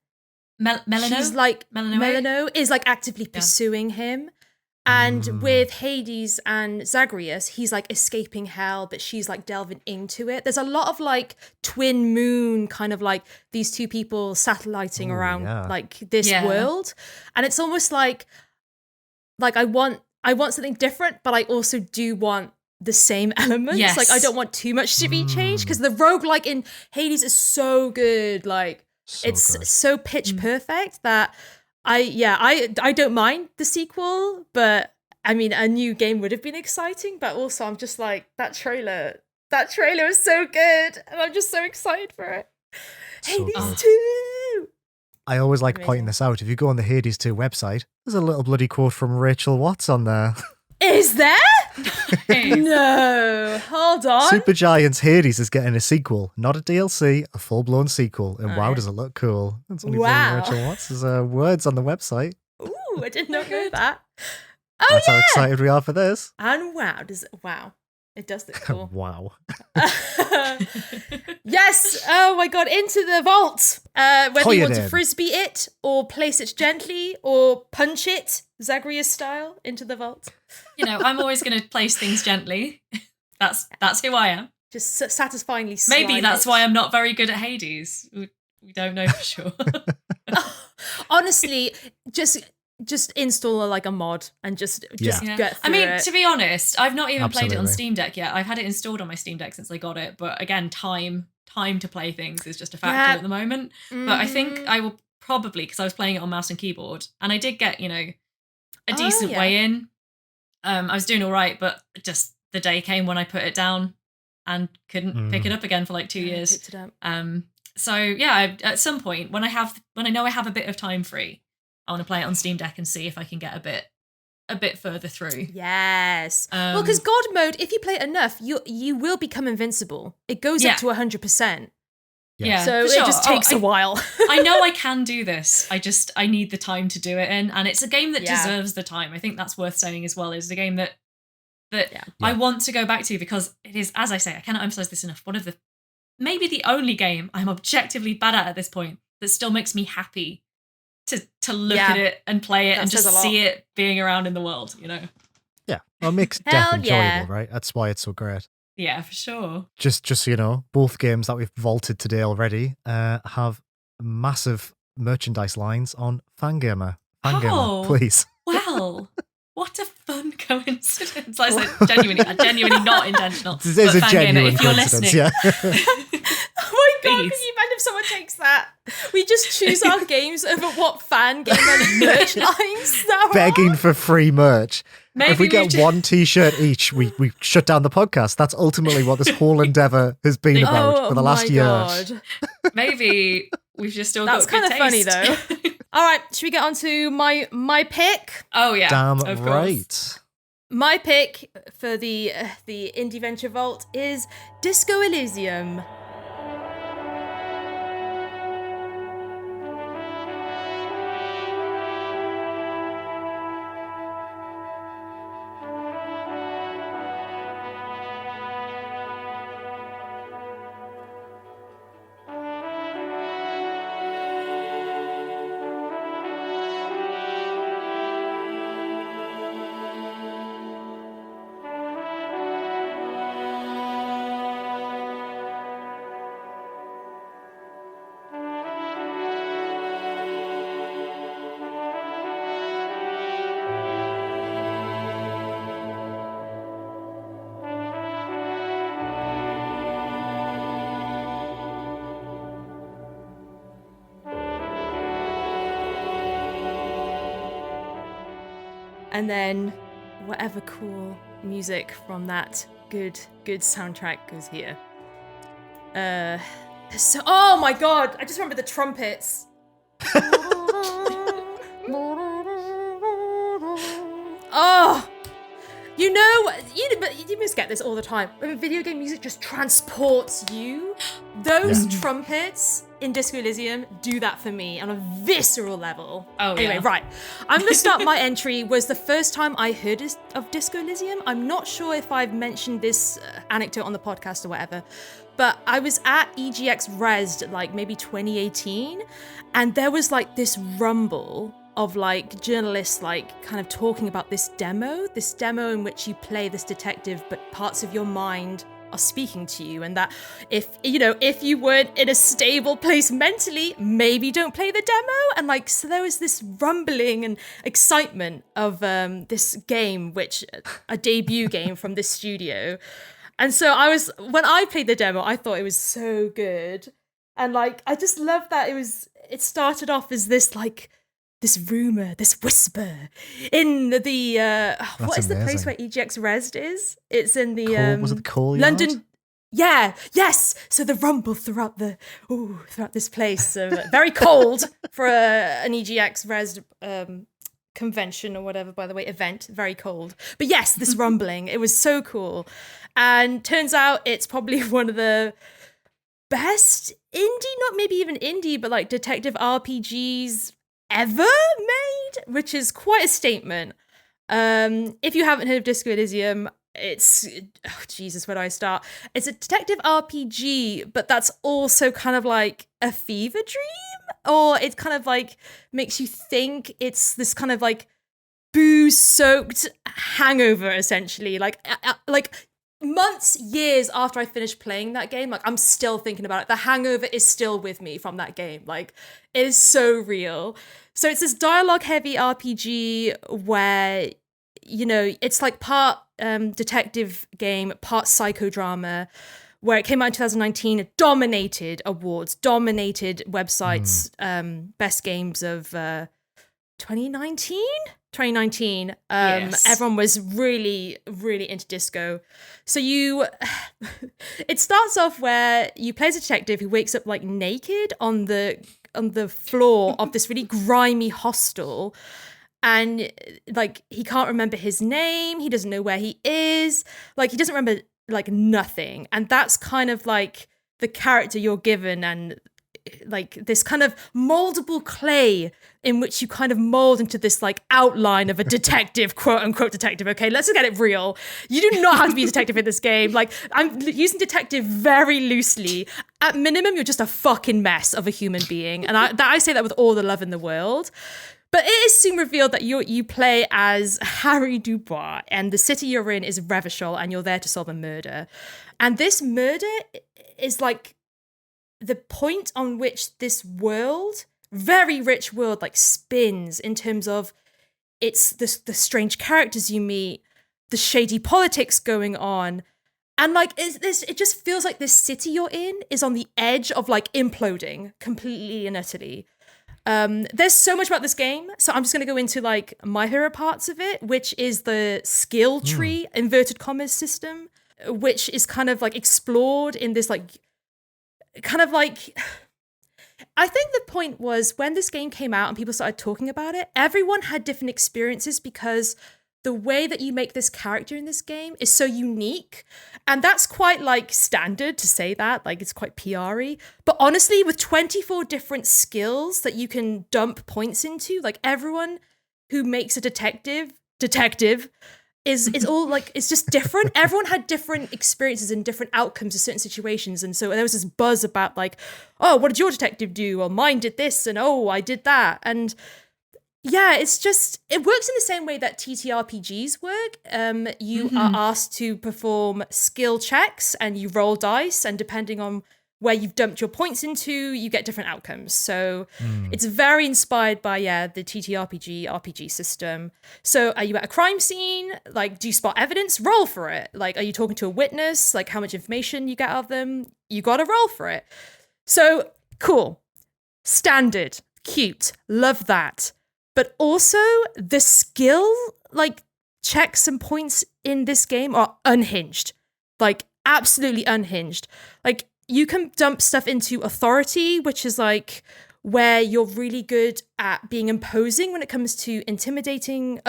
Melano? She's like Melano is like actively pursuing him. And with Hades and Zagreus, he's like escaping hell, but she's like delving into it. There's a lot of like twin moon kind of like these two people satelliting around like this world. And it's almost like I want something different, but I also do want the same elements. Yes. Like I don't want too much to be changed, because the roguelike in Hades is so good. Like so pitch perfect that I don't mind the sequel, but I mean, a new game would have been exciting, but also I'm just like, that trailer is so good, and I'm just so excited for it. So Hades 2! I always like pointing this out. If you go on the Hades 2 website, there's a little bloody quote from Rachel Watts on there. Is there? No, hold on. Supergiant's Hades is getting a sequel, not a DLC, a full-blown sequel. And wow, does it look cool. That's only Rachel Watts' words on the website. Ooh, I did not know that. Oh, that's how excited we are for this. And it does look cool. Wow. Yes. Oh my god, into the vault. Whether you want to frisbee it, or place it gently, or punch it, Zagreus style, into the vault. I'm always going to place things gently. That's who I am. Just satisfyingly slide Maybe that's why I'm not very good at Hades. We don't know for sure. Honestly, just install like a mod and just get through it. I mean, to be honest, I've not even played it on Steam Deck yet. I've had it installed on my Steam Deck since I got it, but again, time to play things is just a factor at the moment. But I think I will probably, because I was playing it on mouse and keyboard, and I did get a decent way in. I was doing all right, but just the day came when I put it down and couldn't pick it up again for like 2 years. Picked it up. So yeah, at some point when I know I have a bit of time free, I want to play it on Steam Deck and see if I can get a bit further through. Yes. Well, because God mode, if you play it enough, you will become invincible. It goes up to 100%. Yeah, so it just takes a while. I know I can do this. I need the time to do it in, and it's a game that deserves the time. I think that's worth saying as well. It's a game that I want to go back to, because it is, as I say, I cannot emphasize this enough, maybe the only game I'm objectively bad at this point that still makes me happy to look at it and play it and just see it being around in the world, Yeah, well, it makes death enjoyable, right? That's why it's so great. Yeah, for sure. Just so you know, both games that we've vaulted today already have massive merchandise lines on Fangamer. Fangamer, please. Well, what a fun coincidence. I said genuinely not intentional. This is a genuine if you're coincidence, listening. Oh my god, can you imagine if someone takes that? We just choose our games over what Fangamer merch lines that begging for free merch. Maybe if we get one t-shirt each, we shut down the podcast. That's ultimately what this whole endeavour has been about for the last year. Maybe we've just still That's got good kind of taste. funny though. All right, should we get on to my pick? Oh yeah, damn of right. Course. My pick for the Indieventure Vault is Disco Elysium. And then whatever cool music from that good soundtrack goes here. Oh my god, I just remember the trumpets. Oh, but you must get this all the time. When video game music just transports you, those trumpets in Disco Elysium do that for me on a visceral level. Oh, anyway, yeah. right. I'm going to start my entry. Was the first time I heard of Disco Elysium. I'm not sure if I've mentioned this anecdote on the podcast or whatever, but I was at EGX Rezzed like maybe 2018, and there was like this rumble of like journalists like kind of talking about this demo in which you play this detective, but parts of your mind are speaking to you, and that if you weren't in a stable place mentally, maybe don't play the demo. And like, so there was this rumbling and excitement of this game, which a debut game from this studio. And so when I played the demo, I thought it was so good. And like, I just love that it started off as this like, this rumor, this whisper in the what is the place where EGX Rezzed is? It's in the was it the coal yard? London. Yeah, yes. So the rumble throughout this place, very cold for an EGX Rezzed convention or whatever. By the way, event, very cold. But yes, this rumbling, it was so cool, and turns out it's probably one of the best indie, not maybe even indie, but like detective RPGs ever made, which is quite a statement. If you haven't heard of Disco Elysium, it's Jesus, where do I start? It's a detective RPG, but that's also kind of like a fever dream, or it kind of like makes you think it's this kind of like booze-soaked hangover, essentially. Like months, years after I finished playing that game, like I'm still thinking about it. The hangover is still with me from that game. Like, it is so real. So it's this dialogue-heavy RPG where, it's like part detective game, part psychodrama, where it came out in 2019, it dominated awards, dominated websites, best games of 2019. Yes. Everyone was really, really into disco. So it starts off where you play as a detective who wakes up like naked on the floor of this really grimy hostel, and like he can't remember his name, he doesn't know where he is, like he doesn't remember like nothing, and that's kind of like the character you're given, and like this kind of moldable clay in which you kind of mold into this like outline of a detective, quote unquote detective. Okay, let's just get it real. You do not have to be a detective in this game. Like, I'm using detective very loosely. At minimum, you're just a fucking mess of a human being. And I say that with all the love in the world. But it is soon revealed that you play as Harry Dubois, and the city you're in is Revachol, and you're there to solve a murder. And this murder is like the point on which this world, very rich world, like spins in terms of it's the strange characters you meet, the shady politics going on, and like it just feels like this city you're in is on the edge of like imploding completely and utterly. There's so much about this game, so I'm just going to go into like my favorite parts of it, which is the skill tree, inverted commas system, which is kind of like explored in this like kind of like, I think the point was when this game came out and people started talking about it, everyone had different experiences because the way that you make this character in this game is so unique. And that's quite like standard to say that, like it's quite PR-y. But honestly, with 24 different skills that you can dump points into, like everyone who makes a detective is all like, it's just different. Everyone had different experiences and different outcomes to certain situations. And so there was this buzz about like, oh, what did your detective do? Well, mine did this, and oh, I did that. And yeah, it's just, it works in the same way that TTRPGs work. You are asked to perform skill checks and you roll dice, and depending on where you've dumped your points into, you get different outcomes. So it's very inspired by, the TTRPG RPG system. So are you at a crime scene? Like, do you spot evidence? Roll for it. Like, are you talking to a witness? Like, how much information you get out of them? You got to roll for it. So cool. Standard. Cute. Love that. But also the skill like checks and points in this game are unhinged, like absolutely unhinged. Like you can dump stuff into authority, which is like where you're really good at being imposing when it comes to interrogating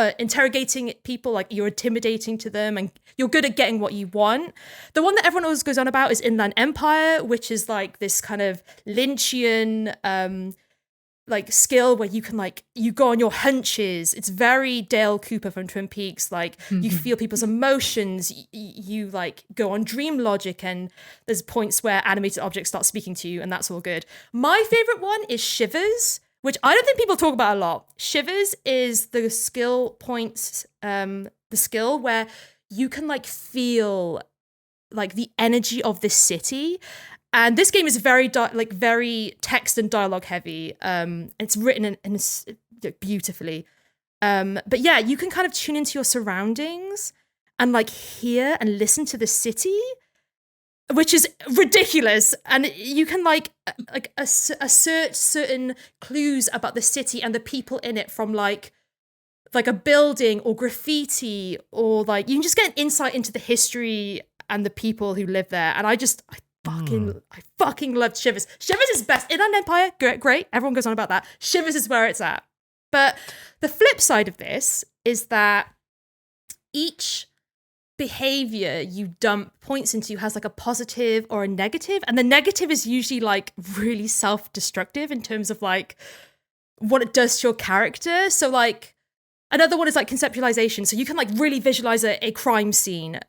people. Like you're intimidating to them and you're good at getting what you want. The one that everyone always goes on about is Inland Empire, which is like this kind of Lynchian like skill where you can like, you go on your hunches. It's very Dale Cooper from Twin Peaks. Like you feel people's emotions. You like go on dream logic, and there's points where animated objects start speaking to you, and that's all good. My favorite one is Shivers, which I don't think people talk about a lot. Shivers is the skill points, the skill where you can like feel like the energy of this city. And this game is very very text and dialogue heavy. It's written in beautifully. But yeah, you can kind of tune into your surroundings and like hear and listen to the city, which is ridiculous. And you can like assert certain clues about the city and the people in it from like a building or graffiti, or like you can just get an insight into the history and the people who live there. And I fucking loved Shivers. Shivers is best. Inland Empire, great. Everyone goes on about that. Shivers is where it's at. But the flip side of this is that each behavior you dump points into has like a positive or a negative. And the negative is usually like really self-destructive in terms of like what it does to your character. So like another one is like conceptualization. So you can like really visualize a crime scene.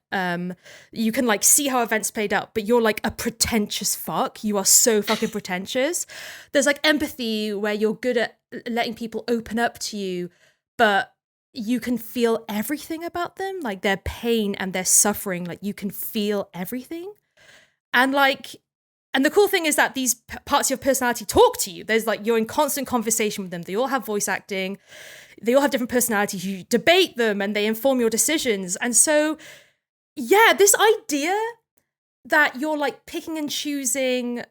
You can like see how events played out, but you're like a pretentious fuck. You are so fucking pretentious. There's like empathy where you're good at letting people open up to you, but you can feel everything about them, like their pain and their suffering. Like you can feel everything. And the cool thing is that these parts of your personality talk to you. There's like, you're in constant conversation with them. They all have voice acting. They all have different personalities. You debate them and they inform your decisions. And so, yeah, this idea that you're like picking and choosing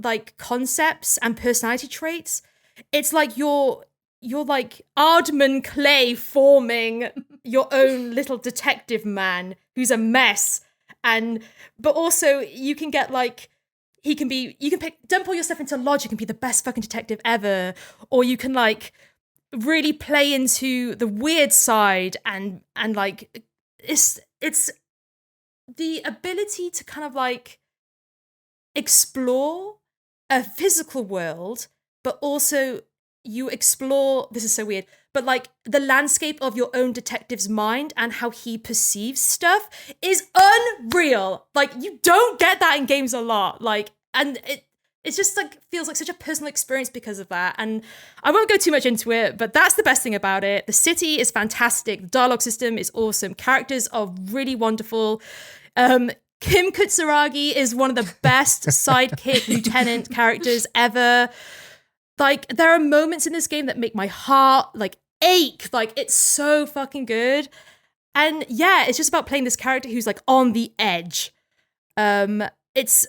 like concepts and personality traits, it's like you're like Ardman Clay forming your own little detective man who's a mess. But also you can get like, you can dump all your stuff into logic and be the best fucking detective ever. Or you can like really play into the weird side and like it's the ability to kind of like explore a physical world, but also you explore, this is so weird, but like the landscape of your own detective's mind and how he perceives stuff is unreal. Like you don't get that in games a lot. Like, and it's just like feels like such a personal experience because of that. And I won't go too much into it, but that's the best thing about it. The city is fantastic. The dialogue system is awesome. Characters are really wonderful. Kim Kutsuragi is one of the best sidekick lieutenant characters ever. Like, there are moments in this game that make my heart like ache. Like, it's so fucking good. And yeah, it's just about playing this character who's like on the edge. It's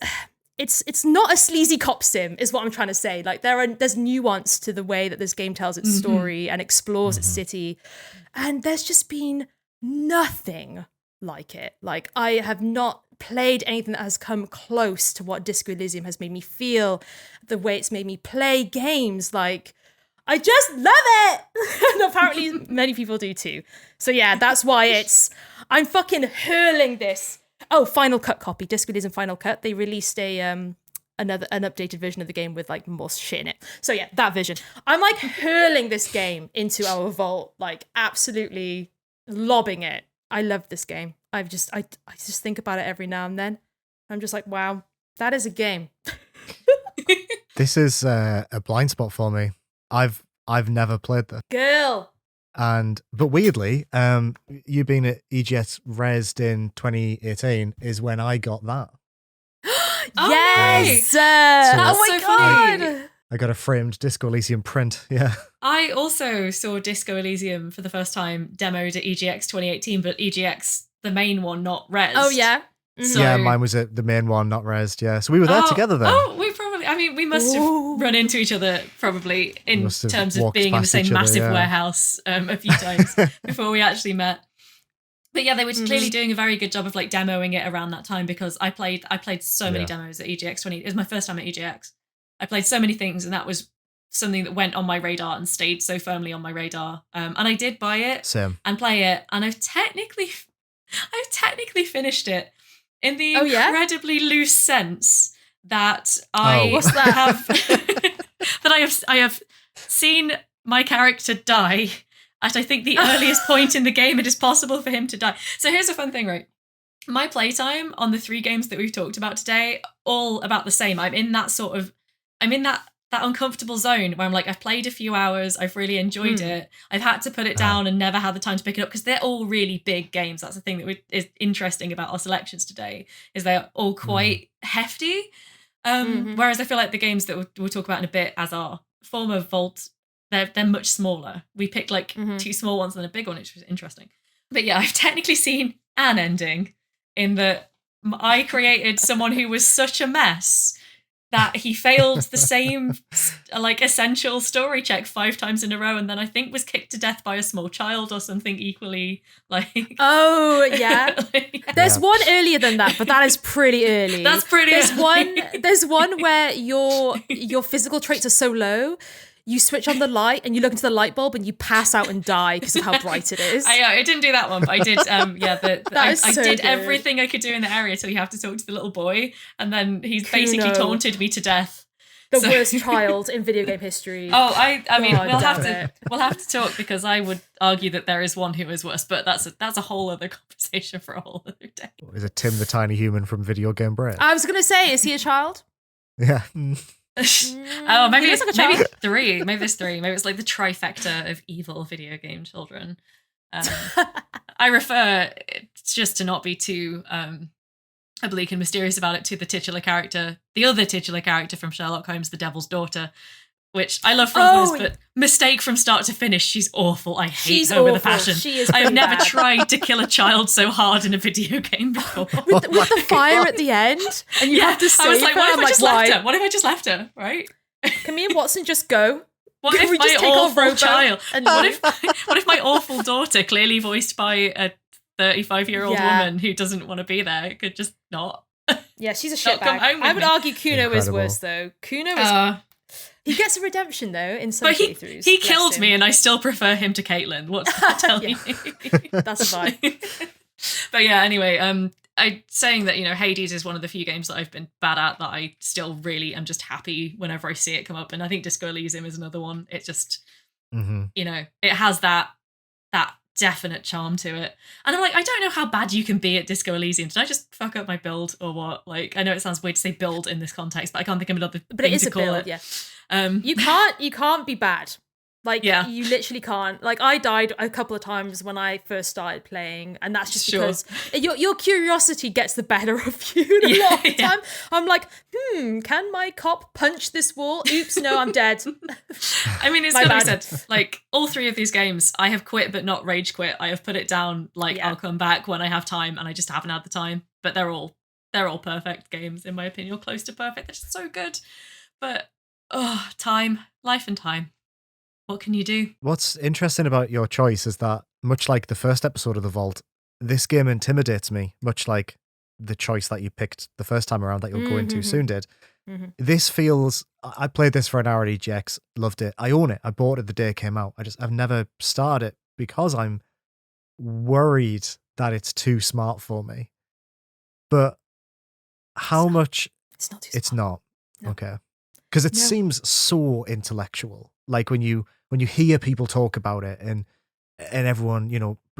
not a sleazy cop sim, is what I'm trying to say. Like, there's nuance to the way that this game tells its story and explores its city. And there's just been nothing like it. Like, I have not played anything that has come close to what Disco Elysium has made me feel, the way it's made me play games. Like, I just love it! And apparently many people do too. So yeah, that's why I'm fucking hurling this. Oh, Final Cut copy, Disco Elysium Final Cut. They released an updated version of the game with like more shit in it. So yeah, that version. I'm like hurling this game into our vault, like absolutely lobbing it. I love this game. I just think about it every now and then. I'm just like, wow, that is a game. This is a blind spot for me. I've never played that. Girl. But weirdly, you being at EGS Rezzed in 2018 is when I got that. Yes! So oh my so god! funny. I got a framed Disco Elysium print. Yeah. I also saw Disco Elysium for the first time demoed at EGX 2018, but EGX, the main one, not Rezzed. Oh yeah. So, yeah, mine was at the main one, not Rezzed. Yeah, so we were there together then. Oh, we probably I mean, we must Ooh. have run into each other probably in Must have terms of walked being in the past same each other, massive yeah. warehouse a few times before we actually met. But yeah, they were clearly doing a very good job of like demoing it around that time, because I played so many demos at EGX20. It was my first time at EGX. I played so many things, and that was something that went on my radar and stayed so firmly on my radar. And I did buy it Same. and play it, and I've technically finished it in the incredibly loose sense that I What's that? have that I have seen my character die at, I think, the earliest point in the game it is possible for him to die. So here's a fun thing, right? My playtime on the 3 games that we've talked about today, all about the same. I'm in that uncomfortable zone where I'm like, I've played a few hours, I've really enjoyed it. I've had to put it down and never had the time to pick it up, because they're all really big games. That's the thing that is interesting about our selections today, is they're all quite hefty. Whereas I feel like the games that we'll talk about in a bit as our former Vault, they're much smaller. We picked like 2 small ones and a big one, which was interesting. But yeah, I've technically seen an ending in that I created someone who was such a mess that he failed the same like essential story check 5 times in a row, and then I think was kicked to death by a small child or something equally like. Oh yeah, there's one earlier than that, but that is pretty early. That's pretty. There's one where your physical traits are so low, you switch on the light and you look into the light bulb and you pass out and die because of how bright it is. I didn't do that one, but I did. I did good. everything I could do in the area till you have to talk to the little boy, and then he's basically taunted me to death. The worst child in video game history. Oh, I mean, God, we'll have to talk, because I would argue that there is one who is worse, but that's a whole other conversation for a whole other day. Is it Tim the Tiny Human from Video Game Bread? I was gonna say, is he a child? Yeah. Oh, maybe it's like maybe 3. Maybe there's 3. Maybe it's like the trifecta of evil video game children. I refer, just to not be too oblique and mysterious about it, to the other titular character from Sherlock Holmes, the Devil's Daughter, which I love from but mistake from start to finish. She's awful. I hate her with a passion. She is. I have never bad. tried to kill a child so hard in a video game before. with the fire at the end, and you have to save I was like, her. what if I'm I just like, left her? What if I just left her? Right? Can me and Watson just go? What Can if we my just take our awful rowboat child? and What leave? if my awful daughter, clearly voiced by a 35-year-old woman who doesn't want to be there, could just not? Yeah, she's a Not come shitbag. home with I would me. argue Kuno is Incredible. worse though. Kuno is. He gets a redemption though in some But playthroughs. he Bless killed him. me, and I still prefer him to Caitlin. What's that telling me? That's fine. But yeah, anyway, I saying that, Hades is one of the few games that I've been bad at that I still really am just happy whenever I see it come up, and I think Disco Elysium is another one. It just, it has that definite charm to it, and I'm like, I don't know how bad you can be at Disco Elysium. Did I just fuck up my build or what? Like, I know it sounds weird to say build in this context, but I can't think of another thing to call it. Yeah. You can't be bad. Like, you literally can't. Like, I died a couple of times when I first started playing, and that's just because your curiosity gets the better of you a lot of the time. I'm like, can my cop punch this wall? Oops, no, I'm dead. I mean, it's gotta be said, like, all 3 of these games, I have quit but not rage quit. I have put it down, like, I'll come back when I have time, and I just haven't had the time. But they're all perfect games, in my opinion, or close to perfect. They're just so good. But, life and time. What can you do? What's interesting about your choice is that, much like the first episode of The Vault, this game intimidates me, much like the choice that you picked the first time around that you'll go into soon did. This feels... I played this for an hour at EGX, loved it. I own it. I bought it the day it came out. I've never started it because I'm worried that it's too smart for me. But how much... It's not too smart. It's not. No. Okay. Because it seems so intellectual. Like when you hear people talk about it and everyone,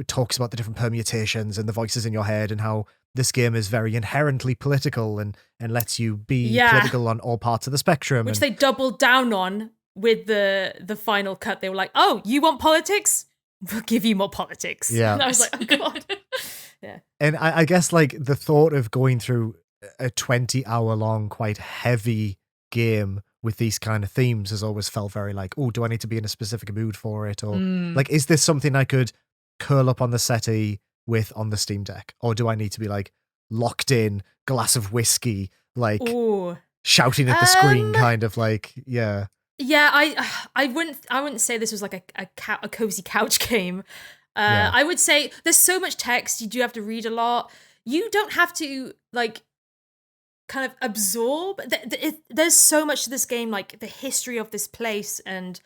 talks about the different permutations and the voices in your head and how this game is very inherently political and lets you be political on all parts of the spectrum. Which they doubled down on with the final cut. They were like, oh, you want politics? We'll give you more politics. Yeah. And I was like, oh God. Yeah. And I guess like the thought of going through a 20-hour long, quite heavy game with these kind of themes has always felt very like, oh, do I need to be in a specific mood for it? Or like, is this something I could curl up on the settee with on the Steam Deck? Or do I need to be like locked in, glass of whiskey, like shouting at the screen, kind of like, yeah. Yeah, I wouldn't say this was like a cozy couch game. I would say there's so much text, you do have to read a lot. You don't have to like kind of absorb. There's so much to this game, like the history of this place, and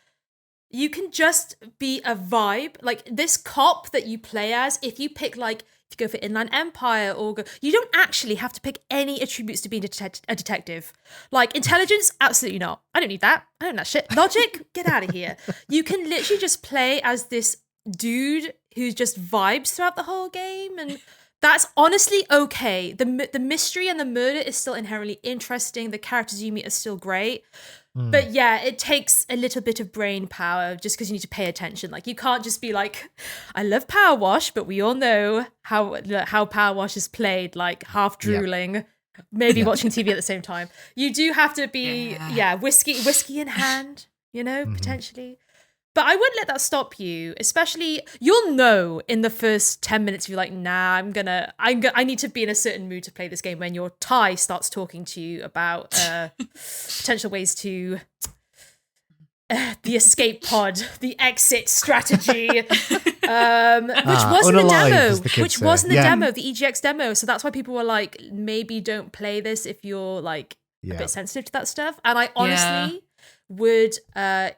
you can just be a vibe. Like this cop that you play as, if you pick like, if you go for Inland Empire you don't actually have to pick any attributes to being a detective. Like intelligence, absolutely not. I don't need that. I don't need that shit. Logic, get out of here. You can literally just play as this dude who just vibes throughout the whole game, and that's honestly okay. The mystery and the murder is still inherently interesting. The characters you meet are still great. But yeah, it takes a little bit of brain power just because you need to pay attention. Like you can't just be like, I love Power Wash, but we all know how Power Wash is played, like half drooling, maybe watching TV at the same time. You do have to be, whiskey in hand, potentially. But I wouldn't let that stop you, especially, you'll know in the first 10 minutes, you're like, nah, I need to be in a certain mood to play this game when your tie starts talking to you about potential ways to, the escape pod, the exit strategy, which wasn't the demo, the EGX demo. So that's why people were like, maybe don't play this if you're like a bit sensitive to that stuff. And I honestly... would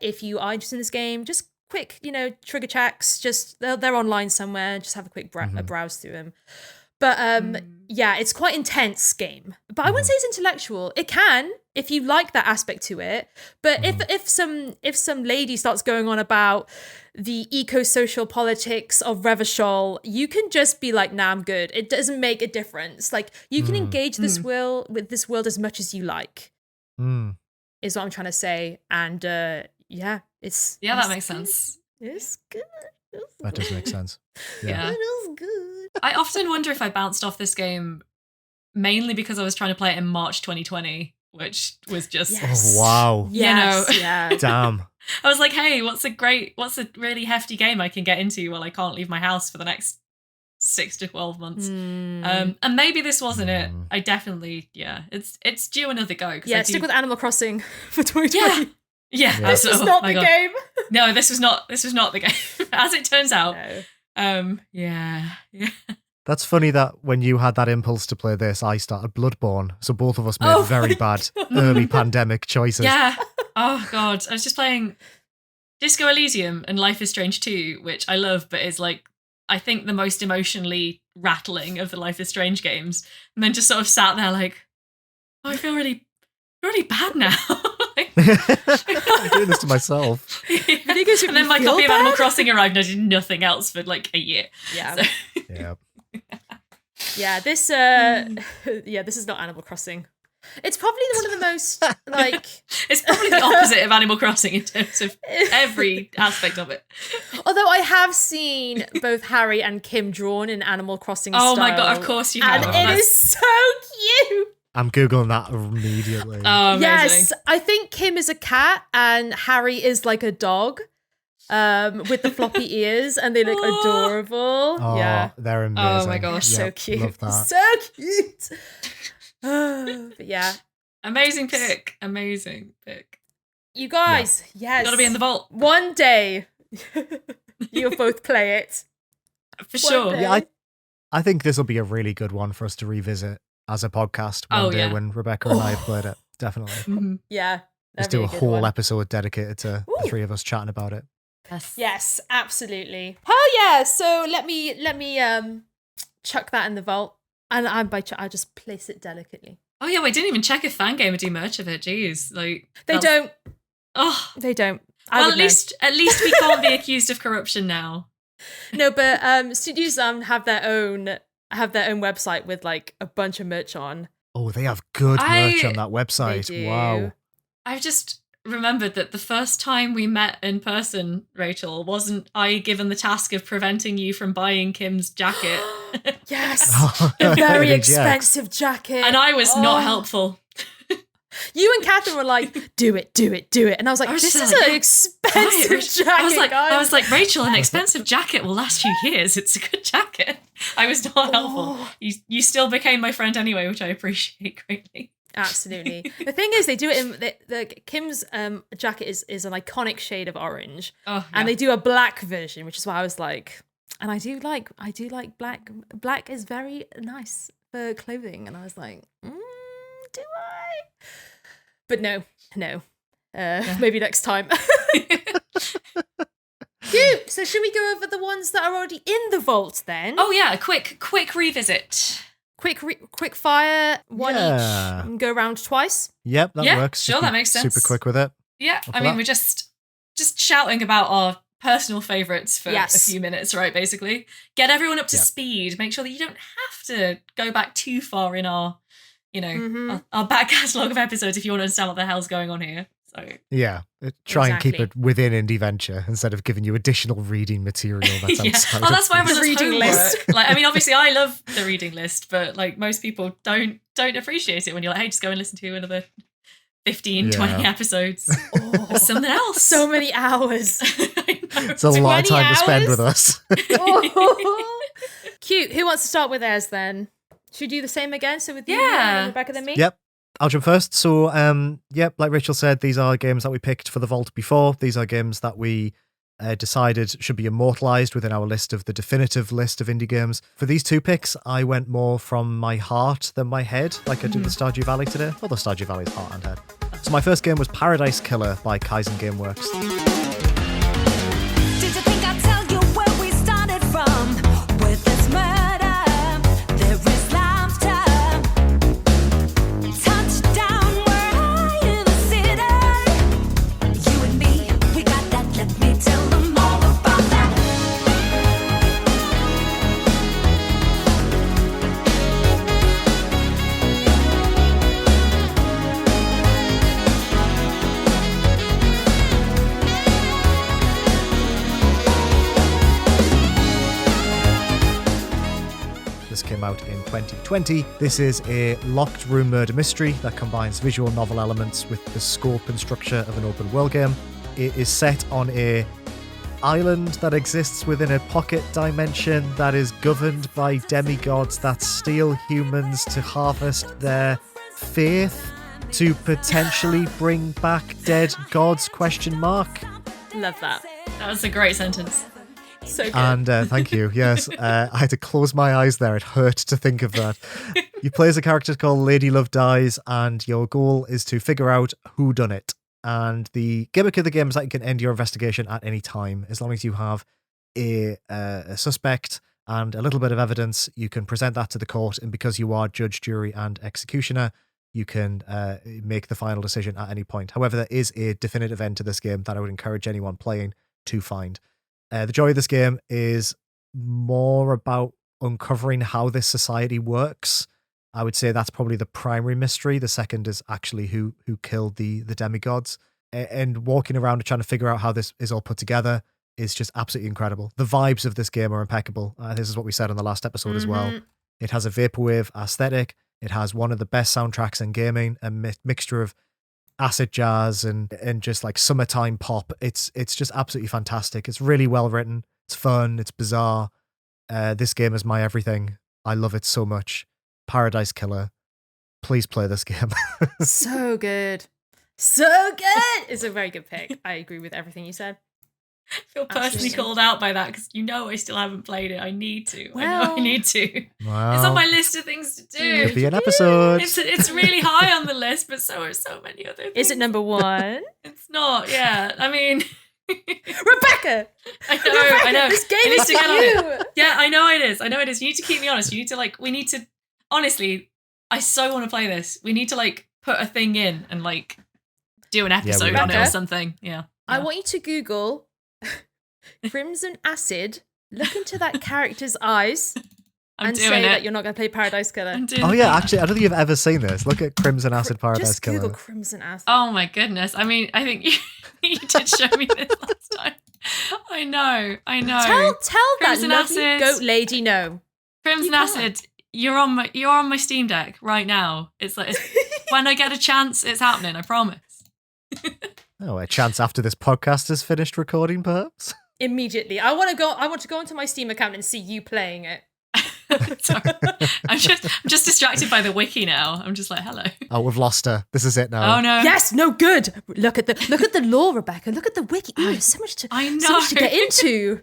if you are interested in this game, just quick trigger checks, just they're online somewhere, just have a quick browse through them. But it's quite intense game, but I wouldn't say it's intellectual. It can, if you like that aspect to it, but if some lady starts going on about the eco-social politics of Revachol, you can just be like, nah, I'm good. It doesn't make a difference. Like you can engage this world as much as you like. Is what I'm trying to say. And that makes sense. It's good. That does make sense. Yeah. It is good. I often wonder if I bounced off this game mainly because I was trying to play it in March 2020, which was just oh wow. Damn. I was like, hey, what's a really hefty game I can get into while I can't leave my house for the next 6 to 12 months. And maybe this wasn't it. I definitely, it's due another go. Stick with Animal Crossing for 2020. This was not the game. No, this was not the game. As it turns out. No. That's funny that when you had that impulse to play this, I started Bloodborne. So both of us made very bad early pandemic choices. Yeah. Oh God. I was just playing Disco Elysium and Life is Strange 2, which I love, but is like, I think the most emotionally rattling of the Life is Strange games. And then just sort of sat there like, I feel really bad now. I'm doing this to myself. And then my copy of Animal Crossing arrived and I did nothing else for like a year. Yeah. So. Yeah, this is not Animal Crossing. It's probably one of the most, like... It's probably the opposite of Animal Crossing in terms of every aspect of it. Although I have seen both Harry and Kim drawn in Animal Crossing style. Oh my God, of course you have. And it is so cute! I'm Googling that immediately. Oh, amazing. Yes, I think Kim is a cat and Harry is like a dog with the floppy ears, and they look adorable. Oh, yeah. They're amazing. Oh my gosh. So cute. Love that. So cute! But yeah, amazing pick. You guys, yes, gotta be in the vault one day. You'll both play it for sure. Yeah, I think this will be a really good one for us to revisit as a podcast one day when Rebecca and I have played it. Definitely. Mm-hmm. Yeah, let's do a whole episode dedicated to the three of us chatting about it. Yes, absolutely. Hell yeah! So let me chuck that in the vault. And I just place it delicately. Oh yeah, we didn't even check if Fangamer do merch of it. Jeez, like they don't. Oh, they don't. Well, at least we can't be accused of corruption now. No, but Studios have their own website with like a bunch of merch on. Oh, they have good merch on that website. They do. Wow. I've just remembered that the first time we met in person, Rachel, wasn't I given the task of preventing you from buying Kim's jacket? Yes, a very expensive jacket. And I was not helpful. You and Catherine were like, do it. And I was like, this is an expensive jacket, guys. I was like, Rachel, an expensive jacket will last you years. It's a good jacket. I was not helpful. You still became my friend anyway, which I appreciate greatly. Absolutely. The thing is, they do it in the Kim's jacket is an iconic shade of orange, and they do a black version, which is why I was like, and I do like black. Black is very nice for clothing, and I was like, do I? But no. Maybe next time. Cute. So should we go over the ones that are already in the vault then? Oh yeah, a quick revisit. Quick fire, one each, and go around twice. Yep, that works. Sure, that makes sense. Super quick with it. Yeah, I mean, we're just shouting about our personal favourites for a few minutes, right, basically. Get everyone up to speed. Make sure that you don't have to go back too far in our back catalogue of episodes if you want to understand what the hell's going on here. So yeah, try and keep it within Indieventure instead of giving you additional reading material that's outside. Oh, that's why everyone's reading list. Like, I mean, obviously, I love the reading list, but like most people don't appreciate it when you're like, hey, just go and listen to another 15, 20 episodes of something else. So many hours. I know. It's a lot of time to spend with us. Cute. Who wants to start with theirs then? Should we do the same again? So with you, Rebecca, than me? Yep. I'll jump first. So, like Rachel said, these are games that we picked for the vault before. These are games that we decided should be immortalized within our list of the definitive list of indie games. For these two picks, I went more from my heart than my head, like I did with Stardew Valley today. Although Stardew Valley is heart and head. So my first game was Paradise Killer by Kaizen Gameworks. Did you think I'd tell you where we started from? With this murder, there is laughter. Touchdown, we're high in the city. You and me, we got that. Let me tell them all about that. This came out in 2020. This is a locked room murder mystery that combines visual novel elements with the scope and structure of an open world game. It is set on a island that exists within a pocket dimension that is governed by demigods that steal humans to harvest their faith to potentially bring back dead gods, ? Love that. That was a great sentence. So good. And thank you. Yes, I had to close my eyes there. It hurt to think of that. You play as a character called Lady Love Dies, and your goal is to figure out who done it. And the gimmick of the game is that you can end your investigation at any time. As long as you have a suspect and a little bit of evidence, you can present that to the court. And because you are judge, jury, and executioner, you can make the final decision at any point. However, there is a definitive end to this game that I would encourage anyone playing to find. The joy of this game is more about uncovering how this society works. I would say that's probably the primary mystery. The second is actually who killed the demigods. And walking around and trying to figure out how this is all put together is just absolutely incredible. The vibes of this game are impeccable. This is what we said on the last episode as well. It has a vaporwave aesthetic. It has one of the best soundtracks in gaming, a mixture of acid jazz and just like summertime pop. It's just absolutely fantastic. It's really well written. It's fun. It's bizarre. This game is my everything. I love it so much. Paradise Killer. Please play this game. So good. So good. It's a very good pick. I agree with everything you said. I feel personally called out by that because I still haven't played it. I need to. Well, I know I need to. Wow. It's on my list of things to do. Could be an episode. It's really high on the list, but so are so many other things. Is it number one? It's not. Yeah, I mean, Rebecca. I know. This game is for you. Yeah, I know it is. You need to keep me honest. You need to we need to. Honestly, I so want to play this. We need to put a thing in and do an episode on it or something. Yeah. I want you to Google Crimson Acid, look into that character's eyes, and say that you're not going to play Paradise Killer. Oh yeah, actually, I don't think you've ever seen this. Look at Crimson Acid Paradise Killer. Just Google Crimson Acid. Oh my goodness. I mean, I think you did show me this last time. I know. Tell Crimson that lovely Acid. goat lady no. Crimson Acid, you're on my Steam Deck right now. It's when I get a chance, it's happening, I promise. Oh, a chance after this podcast is finished recording, perhaps? Immediately. I want to go into my Steam account and see you playing it. Sorry. I'm just distracted by the wiki now. I'm just like, hello. Oh, we've lost her. This is it now. Oh no. Yes, no good. Look at the lore, Rebecca. Look at the wiki. Ooh, there's so much to get into.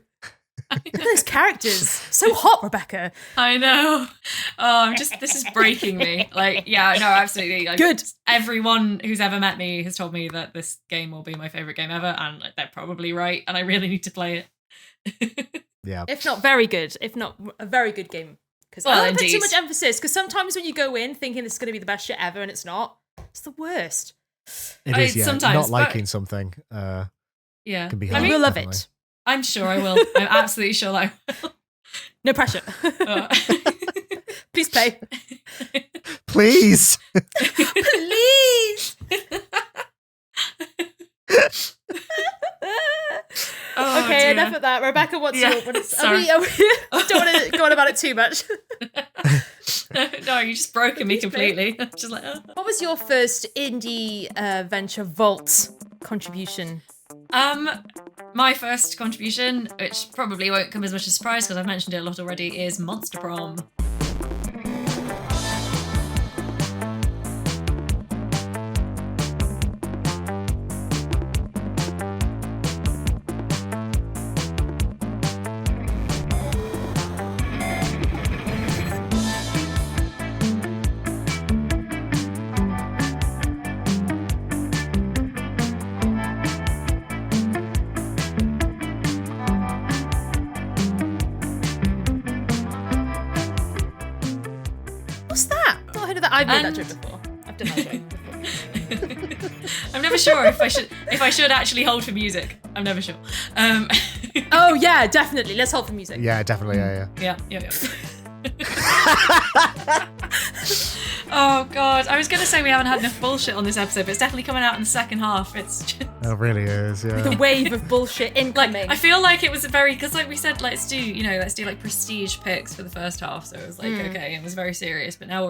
Look at those characters. So hot, Rebecca. I know. Oh, this is breaking me. Like, yeah, no, absolutely. Like, Good. Everyone who's ever met me has told me that this game will be my favorite game ever, and like, they're probably right, and I really need to play it. Yeah. If not very good. If not a very good game. Because I don't put too much emphasis, because sometimes when you go in thinking this is going to be the best shit ever and it's not, it's the worst. It is, yeah. Sometimes, Not liking something yeah. can be But hard. you will love definitely. it. I'm sure I will. I'm absolutely sure that I will. No pressure. Oh. Please play. Please. Please. Oh, Okay, dear. enough of that. Rebecca, what's Yeah, your... What is, sorry. don't want to go on about it too much. No, you just broken me Please, completely. Just like, oh. What was your first Indieventure Vault contribution? My first contribution, which probably won't come as much as a surprise because I've mentioned it a lot already, is Monster Prom. What's that? I've not heard of that. I've made that And- joke before. I've done that joke before. I'm never sure if I should actually hold for music. I'm never sure. Oh yeah, definitely. Let's hold for music. Yeah, definitely. Yeah. Yeah. Oh god, I was gonna say we haven't had enough bullshit on this episode, but it's definitely coming out in the second half. It's just, It really is. Yeah. The wave of bullshit incoming. I feel like it was a very, because like we said, let's do like prestige picks for the first half. So it was like okay, it was very serious. But now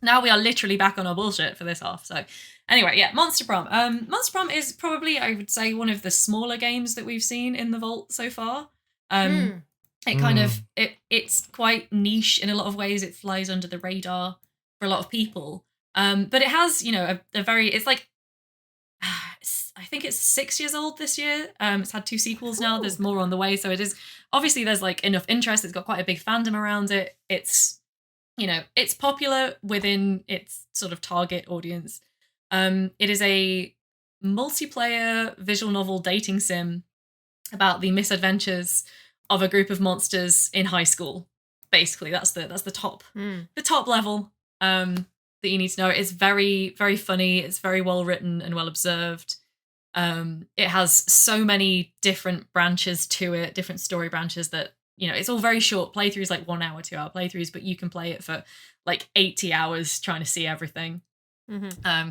now we are literally back on our bullshit for this half. So anyway, yeah, Monster Prom. Monster Prom is probably, I would say, one of the smaller games that we've seen in the vault so far. It kind of it's quite niche in a lot of ways. It flies under the radar for a lot of people. But it has, a very, it's like, I think it's 6 years old this year. It's had 2 sequels now. There's more on the way. So it is, obviously there's like enough interest. It's got quite a big fandom around it. It's, it's popular within its sort of target audience. It is a multiplayer visual novel dating sim about the misadventures of a group of monsters in high school. Basically, that's the top level that you need to know. It's very, very funny. It's very well written and well observed. It has so many different branches to it, different story branches that, it's all very short playthroughs, like 1 hour, 2 hour playthroughs, but you can play it for like 80 hours trying to see everything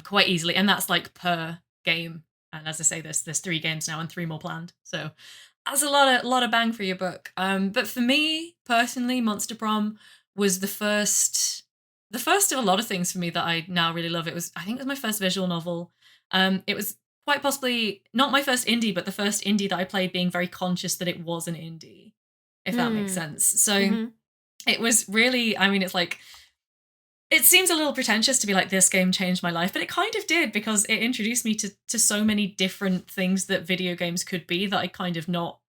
quite easily. And that's like per game. And as I say, there's 3 games now and 3 more planned. So that's a lot of bang for your buck. But for me personally, Monster Prom was the first of a lot of things for me that I now really love. I think it was my first visual novel. It was quite possibly not my first indie, but the first indie that I played being very conscious that it was an indie, if that makes sense. So it was really, it's like, it seems a little pretentious to be like, this game changed my life, but it kind of did, because it introduced me to so many different things that video games could be that I kind of not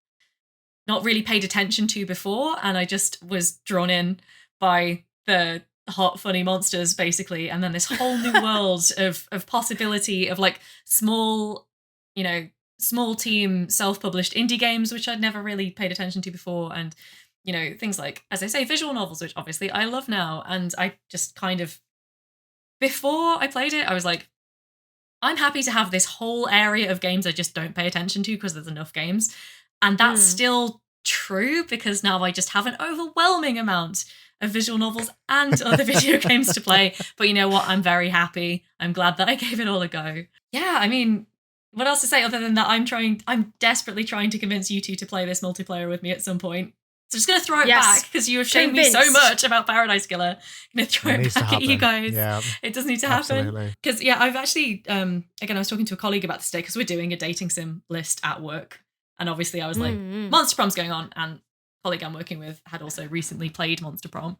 really paid attention to before. And I just was drawn in by the hot, funny monsters, basically. And then this whole new world of possibility of like small team self-published indie games, which I'd never really paid attention to before. And things like, as I say, visual novels, which obviously I love now. And I just kind of, before I played it, I was like, I'm happy to have this whole area of games I just don't pay attention to because there's enough games. And that's still true, because now I just have an overwhelming amount of visual novels and other video games to play. But you know what? I'm very happy. I'm glad that I gave it all a go. Yeah, what else to say other than that I'm desperately trying to convince you two to play this multiplayer with me at some point. So I'm just going to throw it back, because you have shown me so much about Paradise Killer. I'm going to throw it back at you guys. Yeah, it does need to happen. Because, I've actually, again, I was talking to a colleague about this today, because we're doing a dating sim list at work. And obviously I was like, Monster Prom's going on. And colleague I'm working with had also recently played Monster Prom.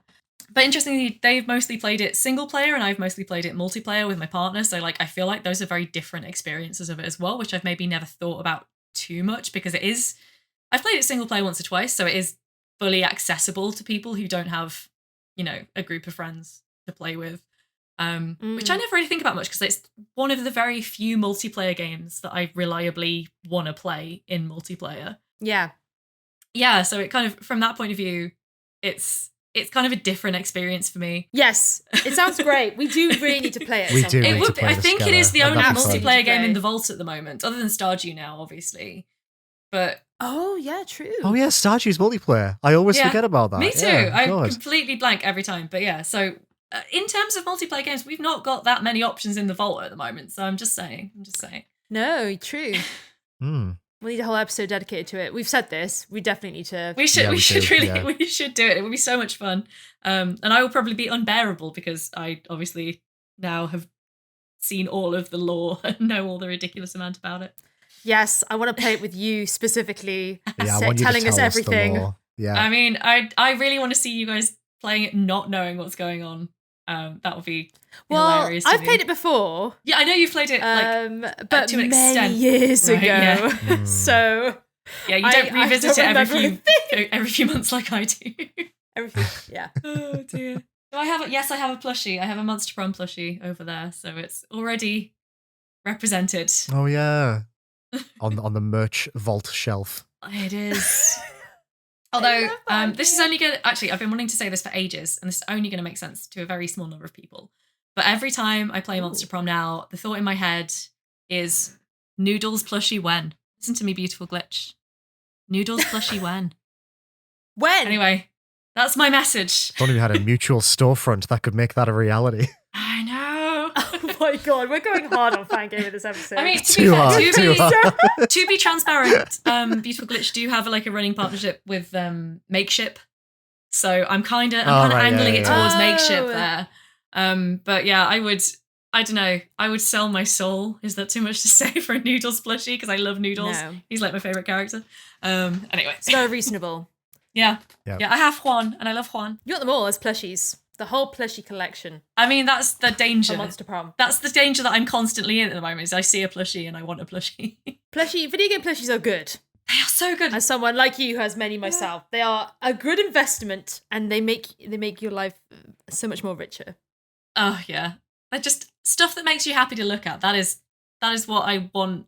But interestingly, they've mostly played it single player and I've mostly played it multiplayer with my partner. So like I feel like those are very different experiences of it as well, which I've maybe never thought about too much because I've played it single player once or twice, so it is fully accessible to people who don't have, a group of friends to play with. Which I never really think about much because it's one of the very few multiplayer games that I reliably want to play in multiplayer. Yeah. Yeah, so it kind of, from that point of view, it's kind of a different experience for me. Yes, it sounds great. We do really need to play it. We do sometime. need to play I this think it together. is the That'd only be fun. multiplayer game Play. in the vault at the moment, other than Stardew now, obviously. But Oh yeah, true. Oh yeah, Stardew's multiplayer. I always Yeah. forget about that. me too. Yeah, I God. completely blank every time. But yeah, so in terms of multiplayer games, we've not got that many options in the vault at the moment. So I'm just saying. No, true. Hmm. We need a whole episode dedicated to it. We've said this. We definitely need to. We should. Yeah, we we should do, really. yeah. We should do it. It would be so much fun. And I will probably be unbearable because I obviously now have seen all of the lore and know all the ridiculous amount about it. Yes, I want to play it with you specifically. Yeah, I want you to telling tell us the everything. lore. Yeah. I mean, I really want to see you guys playing it, not knowing what's going on. That would be Well, hilarious. to I've me. played it before, Yeah, I know you've played it. Like, but to an many extent. years Right, ago. yeah. Mm. So yeah, you don't I revisit don't it remember every few months like I do. everything, yeah. Oh dear. So I have a plushie. I have a Monster Prom plushie over there, so it's already represented. Oh yeah. on the merch vault shelf. It is. Although love that this is only gonna actually, I've been wanting to say this for ages, and this is only gonna make sense to a very small number of people. But every time I play Monster Prom now, the thought in my head is Noodles plushie when. Listen to me, beautiful glitch. Noodles plushie when. When? Anyway, that's my message. If only we had a mutual storefront that could make that a reality. I know. Oh my god, we're going hard on Fangame with this episode. I mean, to Too be fair, hard, too hard. to be transparent, Beautiful Glitch do have a running partnership with Makeship, so I'm kind of right, angling yeah, it yeah. towards Oh. Makeship there. But yeah, I don't know, I would sell my soul. Is that too much to say for a Noodles plushie? Because I love Noodles. No. He's like my favorite character. Anyway, It's very reasonable. yeah, Yep. yeah, I have Juan, and I love Juan. You got them all as plushies. The whole plushie collection I mean, that's the danger. for Monster Prom. That's the danger that I'm constantly in at the moment. Is I see a plushie and I want a plushie. Video game plushies are good. They are so good. As someone like you who has many myself, they are a good investment and they make your life so much more richer. Oh yeah, they're just stuff that makes you happy to look at. That is what I want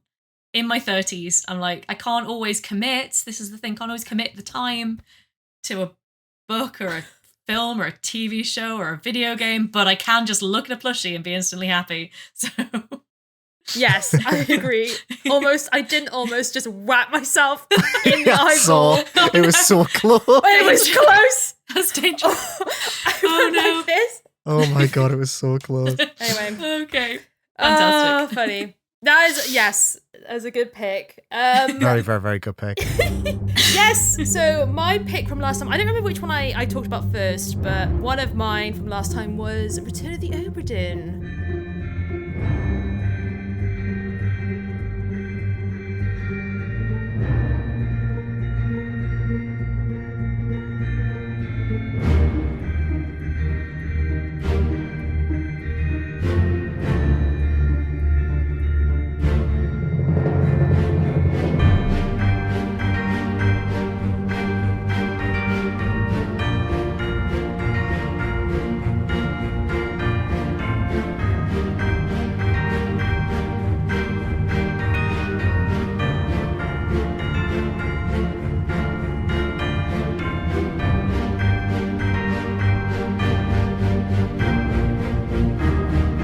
in my 30s. I'm like, I can't always commit. This is the thing. Can't always commit the time to a book or a film or a TV show or a video game, but I can just look at a plushie and be instantly happy. So Yes, I agree. I didn't almost just whack myself in the I saw. eyeball. It was so close. It was close. that's dangerous. I Oh, went no. like this. Oh my god, it was so close. Anyway. Okay, Oh, fantastic. funny. That was a good pick. Very, very, very good pick. Yes, so my pick from last time, I don't remember which one I talked about first, but one of mine from last time was Return of the Obra Dinn.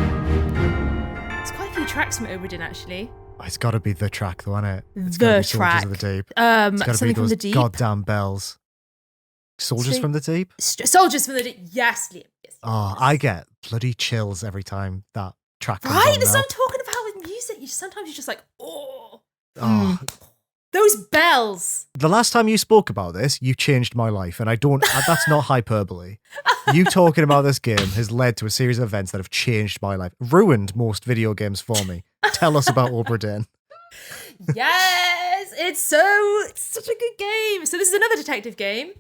There's quite a few tracks from Obra Dinn actually. Oh, it's got to be the track, though, isn't it? It's The gotta be track. Soldiers of the Deep. It's got to be Something from those the Deep. goddamn bells. Soldiers Sing- from the Deep? Soldiers from the Deep. Yes, Liam. Yes, Oh, yes. I get bloody chills every time that track comes Right, on that's now. what I'm talking about with music. Sometimes you're just like, oh, Oh, those bells. the last time you spoke about this, you changed my life, and I don't. That's not hyperbole. You talking about this game has led to a series of events that have changed my life, ruined most video games for me. Tell us about Obra Dinn. Yes, it's such a good game. So this is another detective game.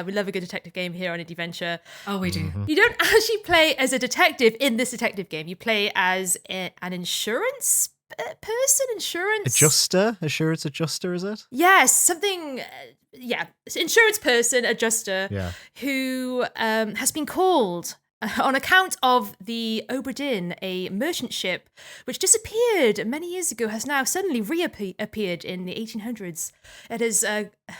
We love a good detective game here on Indieventure. Oh, we do. You don't actually play as a detective in this detective game. You play as an insurance person, assurance adjuster, is it? Yes, something. It's insurance person, adjuster, who has been called on account of the Obra Dinn, a merchant ship which disappeared many years ago, has now suddenly reappeared in the 1800s. It has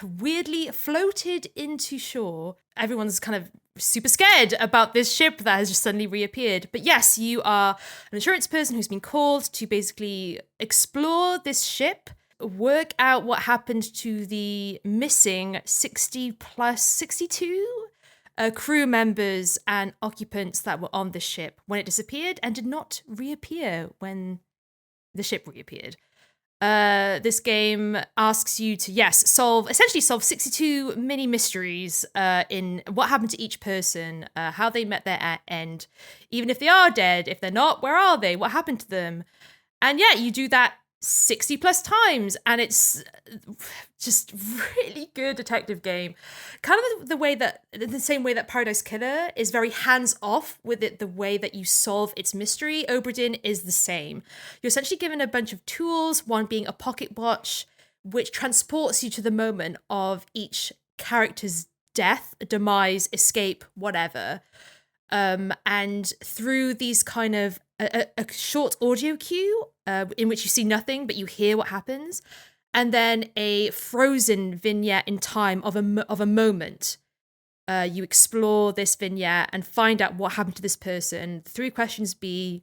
weirdly floated into shore. Everyone's kind of super scared about this ship that has just suddenly reappeared. But yes, you are an insurance person who's been called to basically explore this ship, work out what happened to the missing 60 plus 62 crew members and occupants that were on the ship when it disappeared and did not reappear when the ship reappeared. This game asks you to, solve 62 mini mysteries in what happened to each person, how they met their end, even if they are dead, if they're not, where are they, what happened to them? And you do that 60 plus times, and it's just really good detective game. Kind of the same way that Paradise Killer is very hands off with it, the way that you solve its mystery. Obra Dinn is the same. You're essentially given a bunch of tools, one being a pocket watch, which transports you to the moment of each character's death, demise, escape, whatever. And through these kind of a short audio cue in which you see nothing, but you hear what happens, and then a frozen vignette in time of a moment. You explore this vignette and find out what happened to this person. The three questions being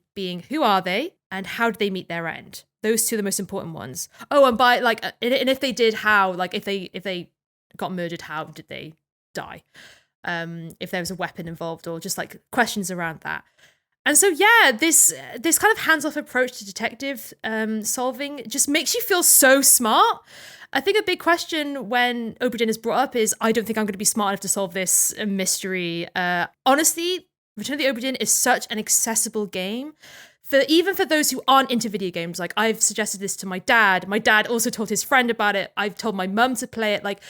who are they and how did they meet their end? Those two are the most important ones. Oh, and and if they did, how? Like if they got murdered, how did they die? If there was a weapon involved, or just like questions around that. And so, this kind of hands-off approach to detective solving just makes you feel so smart. I think a big question when Obra Dinn is brought up is, I don't think I'm going to be smart enough to solve this mystery. Honestly, Return of the Obra Dinn is such an accessible game. Even for those who aren't into video games. Like, I've suggested this to my dad. My dad also told his friend about it. I've told my mum to play it. Like,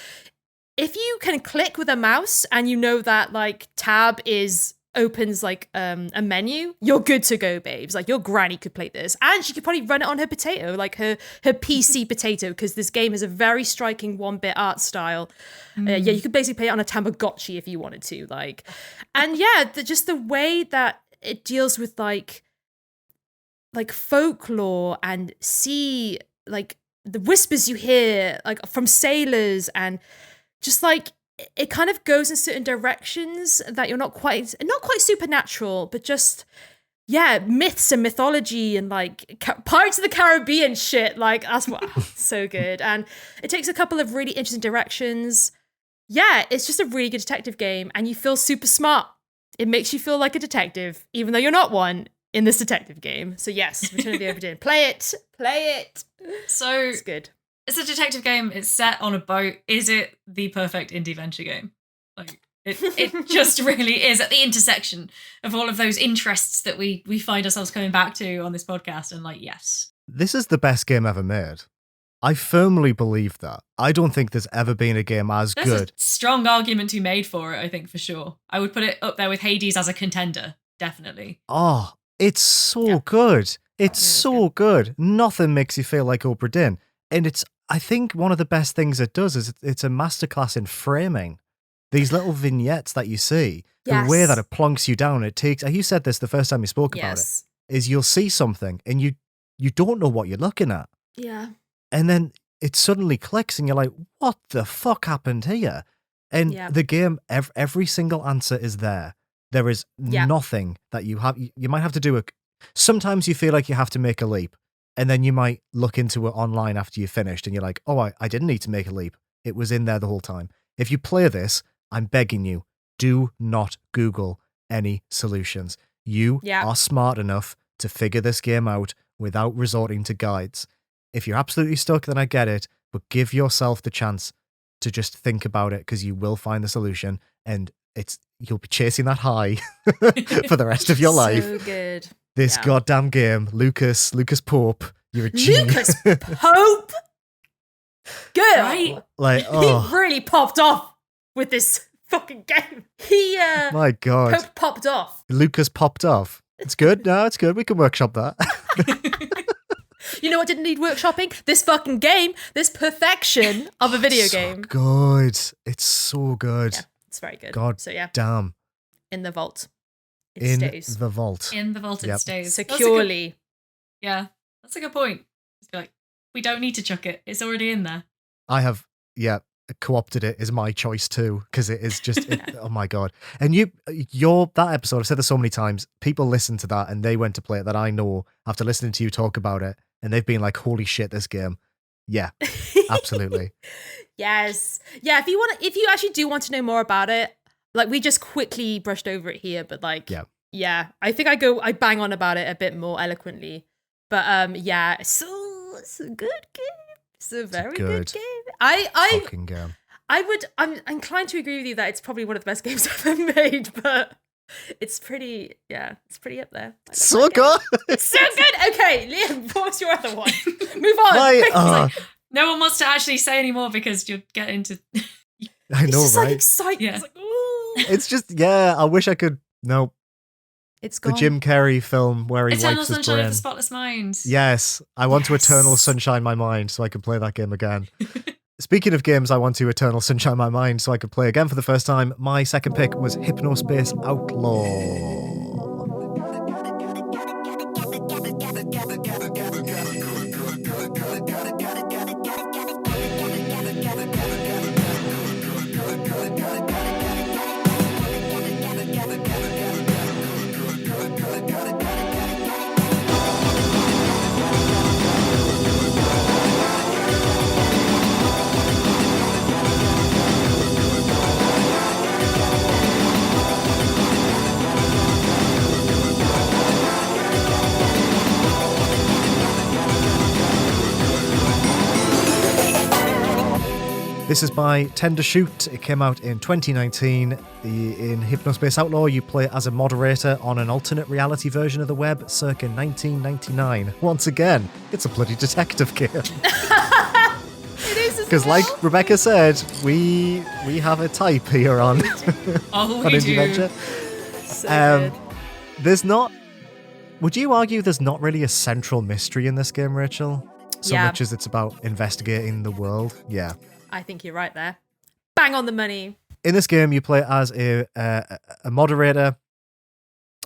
if you can click with a mouse and you know that, like, tab opens like a menu, you're good to go, babes. Like, your granny could play this, and she could probably run it on her potato, like her PC potato, because this game has a very striking 1-bit art style. You could basically play it on a Tamagotchi if you wanted to, like. And just the way that it deals with like folklore and sea, like the whispers you hear like from sailors, and just like it kind of goes in certain directions that you're not quite supernatural, but just myths and mythology and like Pirates of the Caribbean shit. Like, that's what so good. And it takes a couple of really interesting directions. It's just a really good detective game, and you feel super smart. It makes you feel like a detective, even though you're not one in this detective game. So yes, Return of the Obra Dinn. Play it. So it's good. It's a detective game. It's set on a boat. Is it the perfect indie-venture game? Like, it just really is at the intersection of all of those interests that we find ourselves coming back to on this podcast. And like, yes. This is the best game ever made. I firmly believe that. I don't think there's ever been a game as There's good. A strong argument to be made for it, I think, for sure. I would put it up there with Hades as a contender, definitely. Oh, it's so good. It's so good. Nothing makes you feel like Obra Dinn. And I think one of the best things it does is it's a masterclass in framing. These little vignettes that you see, the way that it plonks you down, it takes, you said this the first time you spoke about it, is you'll see something and you don't know what you're looking at. Yeah. And then it suddenly clicks and you're like, what the fuck happened here? And the game, every single answer is there. There is nothing that you have. You might have to do sometimes you feel like you have to make a leap. And then you might look into it online after you've finished and you're like, oh, I didn't need to make a leap. It was in there the whole time. If you play this, I'm begging you, do not Google any solutions. You are smart enough to figure this game out without resorting to guides. If you're absolutely stuck, then I get it. But give yourself the chance to just think about it, because you will find the solution, and you'll be chasing that high for the rest of your life. So good. This goddamn game, Lucas Pope, you're a genius. Lucas Pope? Good. Right? Like, He really popped off with this fucking game. He My God. popped off. Lucas popped off. It's good. No, it's good. We can workshop that. You know what didn't need workshopping? This fucking game. This perfection of a video So game. good. It's so good. Yeah, it's very good. God So yeah, damn. in the vault. It In stays. the vault. In the vault it Yep. stays. That's a good- Securely. yeah, that's a good point. Just be like, we don't need to chuck it. It's already in there. I have, co-opted it is my choice too, because it is just, oh my God. And that episode, I've said this so many times, people listen to that and they went to play it that I know after listening to you talk about it, and they've been like, holy shit, this game. Yeah, absolutely. Yes. Yeah, if you actually do want to know more about it, like we just quickly brushed over it here, but like yeah, I think I bang on about it a bit more eloquently. But yeah, it's a good game. It's a very good game. Fucking game. I'm inclined to agree with you that it's probably one of the best games I've ever made, but it's pretty up there. I love So that game. good. It's so good. Okay, Liam, what was your other one? Move on. My, No one wants to actually say any more because you'll get into. I know, it's just right? like exciting. Yeah. It's like, ooh. It's just, I wish I could. No, It's the gone. Jim Carrey film where he Eternal wipes his Sunshine brain. of the Spotless Mind. Yes, I want to Yes. Eternal Sunshine my mind so I can play that game again. Speaking of games, I want to Eternal Sunshine my mind so I could play again for the first time. My second pick was Hypnospace Outlaw. This is by Tender Shoot. It came out in 2019. In Hypnospace Outlaw, you play as a moderator on an alternate reality version of the web circa 1999. Once again, it's a bloody detective game. It is as Because well. like Rebecca said, we have a type here on, Oh, on we do. Indieventure. So Um, good. There's not... Would you argue there's not really a central mystery in this game, Rachel? So Yeah. much as it's about investigating the world? Yeah. I think you're right there. Bang on the money. In this game, you play as a moderator,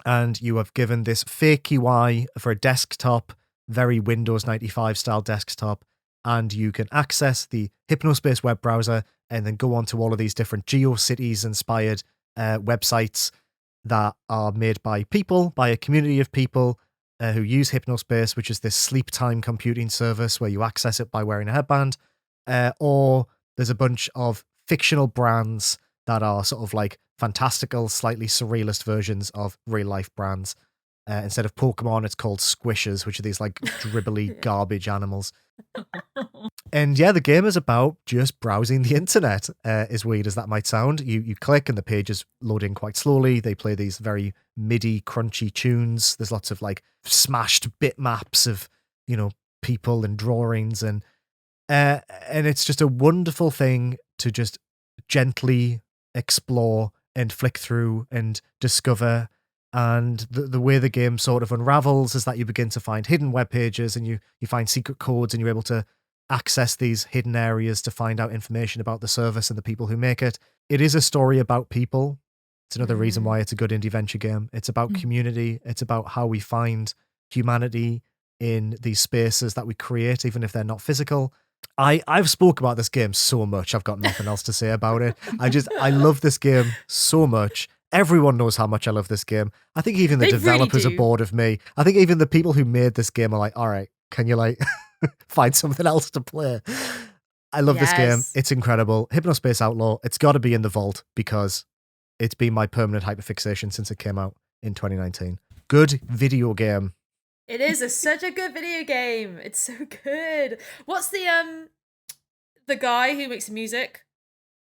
and you have given this fake UI for a desktop, very Windows 95 style desktop, and you can access the Hypnospace web browser and then go on to all of these different GeoCities inspired websites that are made by people, by a community of people who use Hypnospace, which is this sleep time computing service where you access it by wearing a headband. Or there's a bunch of fictional brands that are sort of like fantastical, slightly surrealist versions of real life brands. Instead of Pokemon, it's called Squishers, which are these like dribbly garbage animals. And yeah, the game is about just browsing the internet, as weird as that might sound. You click and the page is loading quite slowly. They play these very MIDI crunchy tunes. There's lots of like smashed bitmaps of, people and drawings and it's just a wonderful thing to just gently explore and flick through and discover. And the way the game sort of unravels is that you begin to find hidden web pages and you find secret codes and you're able to access these hidden areas to find out information about the service and the people who make it. It is a story about people. It's another reason why it's a good indie venture game. It's about community. It's about how we find humanity in these spaces that we create, even if they're not physical. I've spoke about this game so much. I've got nothing else to say about it. I love this game so much. Everyone knows how much I love this game. I think even the They really developers do. are bored of me. I think even the people who made this game are like, all right, can you like find something else to play? I love this game. Yes. It's incredible. Hypnospace Outlaw. It's got to be in the vault because it's been my permanent hyperfixation since it came out in 2019. Good video game. It is such a good video game. It's so good. What's the guy who makes the music?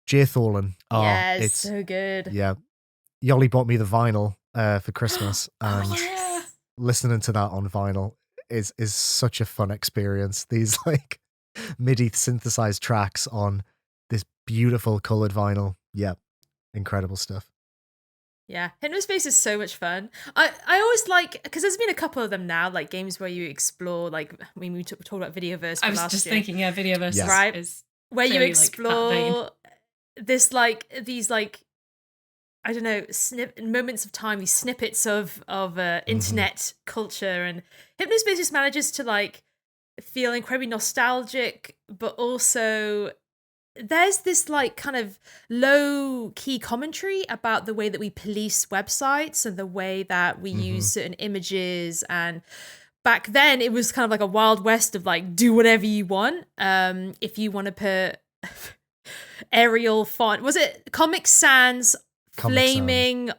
Jay Tholen. Oh, yes, it's so good. yeah. Yoli bought me the vinyl for Christmas, and Oh, yeah. listening to that on vinyl is such a fun experience. These like MIDI synthesized tracks on this beautiful colored vinyl. Yeah, Incredible stuff. Yeah, Hypnospace is so much fun. I always like, because there's been a couple of them now, like games where you explore, like we talked about Videoverse. I was just thinking, yeah, Videoverse Yes. Right. is where you clearly, like, that vein. explore this these I don't know, moments of time, these snippets of internet culture, and Hypnospace just manages to like feel incredibly nostalgic, but also there's this like kind of low key commentary about the way that we police websites and the way that we use certain images. And back then it was kind of like a wild west of like, do whatever you want. If you want to put Arial font, was it Comic Sans Comic flaming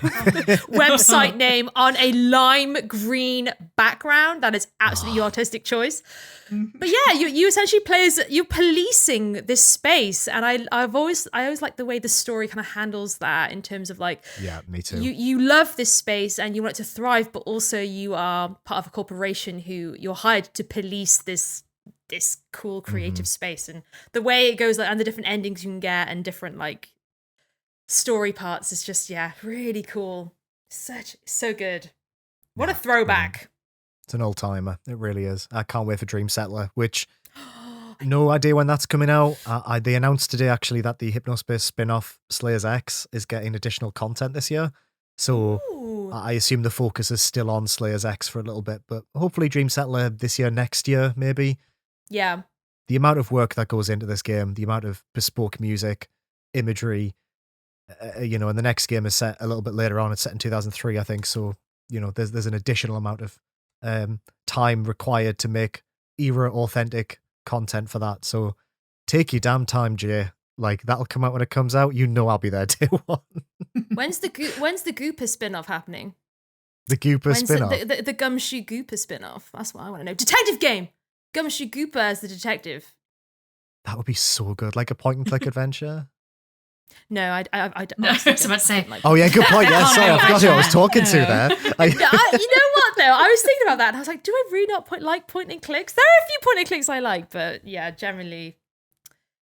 website name on a lime green background, that is absolutely your artistic choice. But yeah, you essentially you're policing this space, and I always like the way the story kind of handles that in terms of like, Yeah, me too. you love this space and you want it to thrive, but also you are part of a corporation who you're hired to police this cool creative space, and the way it goes, like, and the different endings you can get and different like story parts is just, yeah, really cool. So good. What a throwback. It's an old timer. It really is. I can't wait for Dream Settler, which no idea when that's coming out. They announced today actually that the Hypnospace spin-off Slayers X is getting additional content this year. So Ooh. I assume the focus is still on Slayers X for a little bit, but hopefully Dream Settler this year, next year, maybe. Yeah. The amount of work that goes into this game, the amount of bespoke music, imagery, and the next game is set a little bit later on. It's set in 2003, I think. So, there's an additional amount of time required to make era authentic content for that. So take your damn time, Jay. Like, that'll come out when it comes out. I'll be there day one. When's the Gooper spin-off happening? The Gooper spin-off. The Gumshoe Gooper spin-off. That's what I want to know. Detective game. Gumshoe Gooper as the detective. That would be so good. Like a point-and-click adventure. No, I No, I was about to say. Oh, yeah, good point. Yeah, sorry. I forgot who I was talking to there. You know what, though? I was thinking about that, and I was like, do I really not like point-and-clicks? There are a few point-and-clicks I like, but yeah, generally.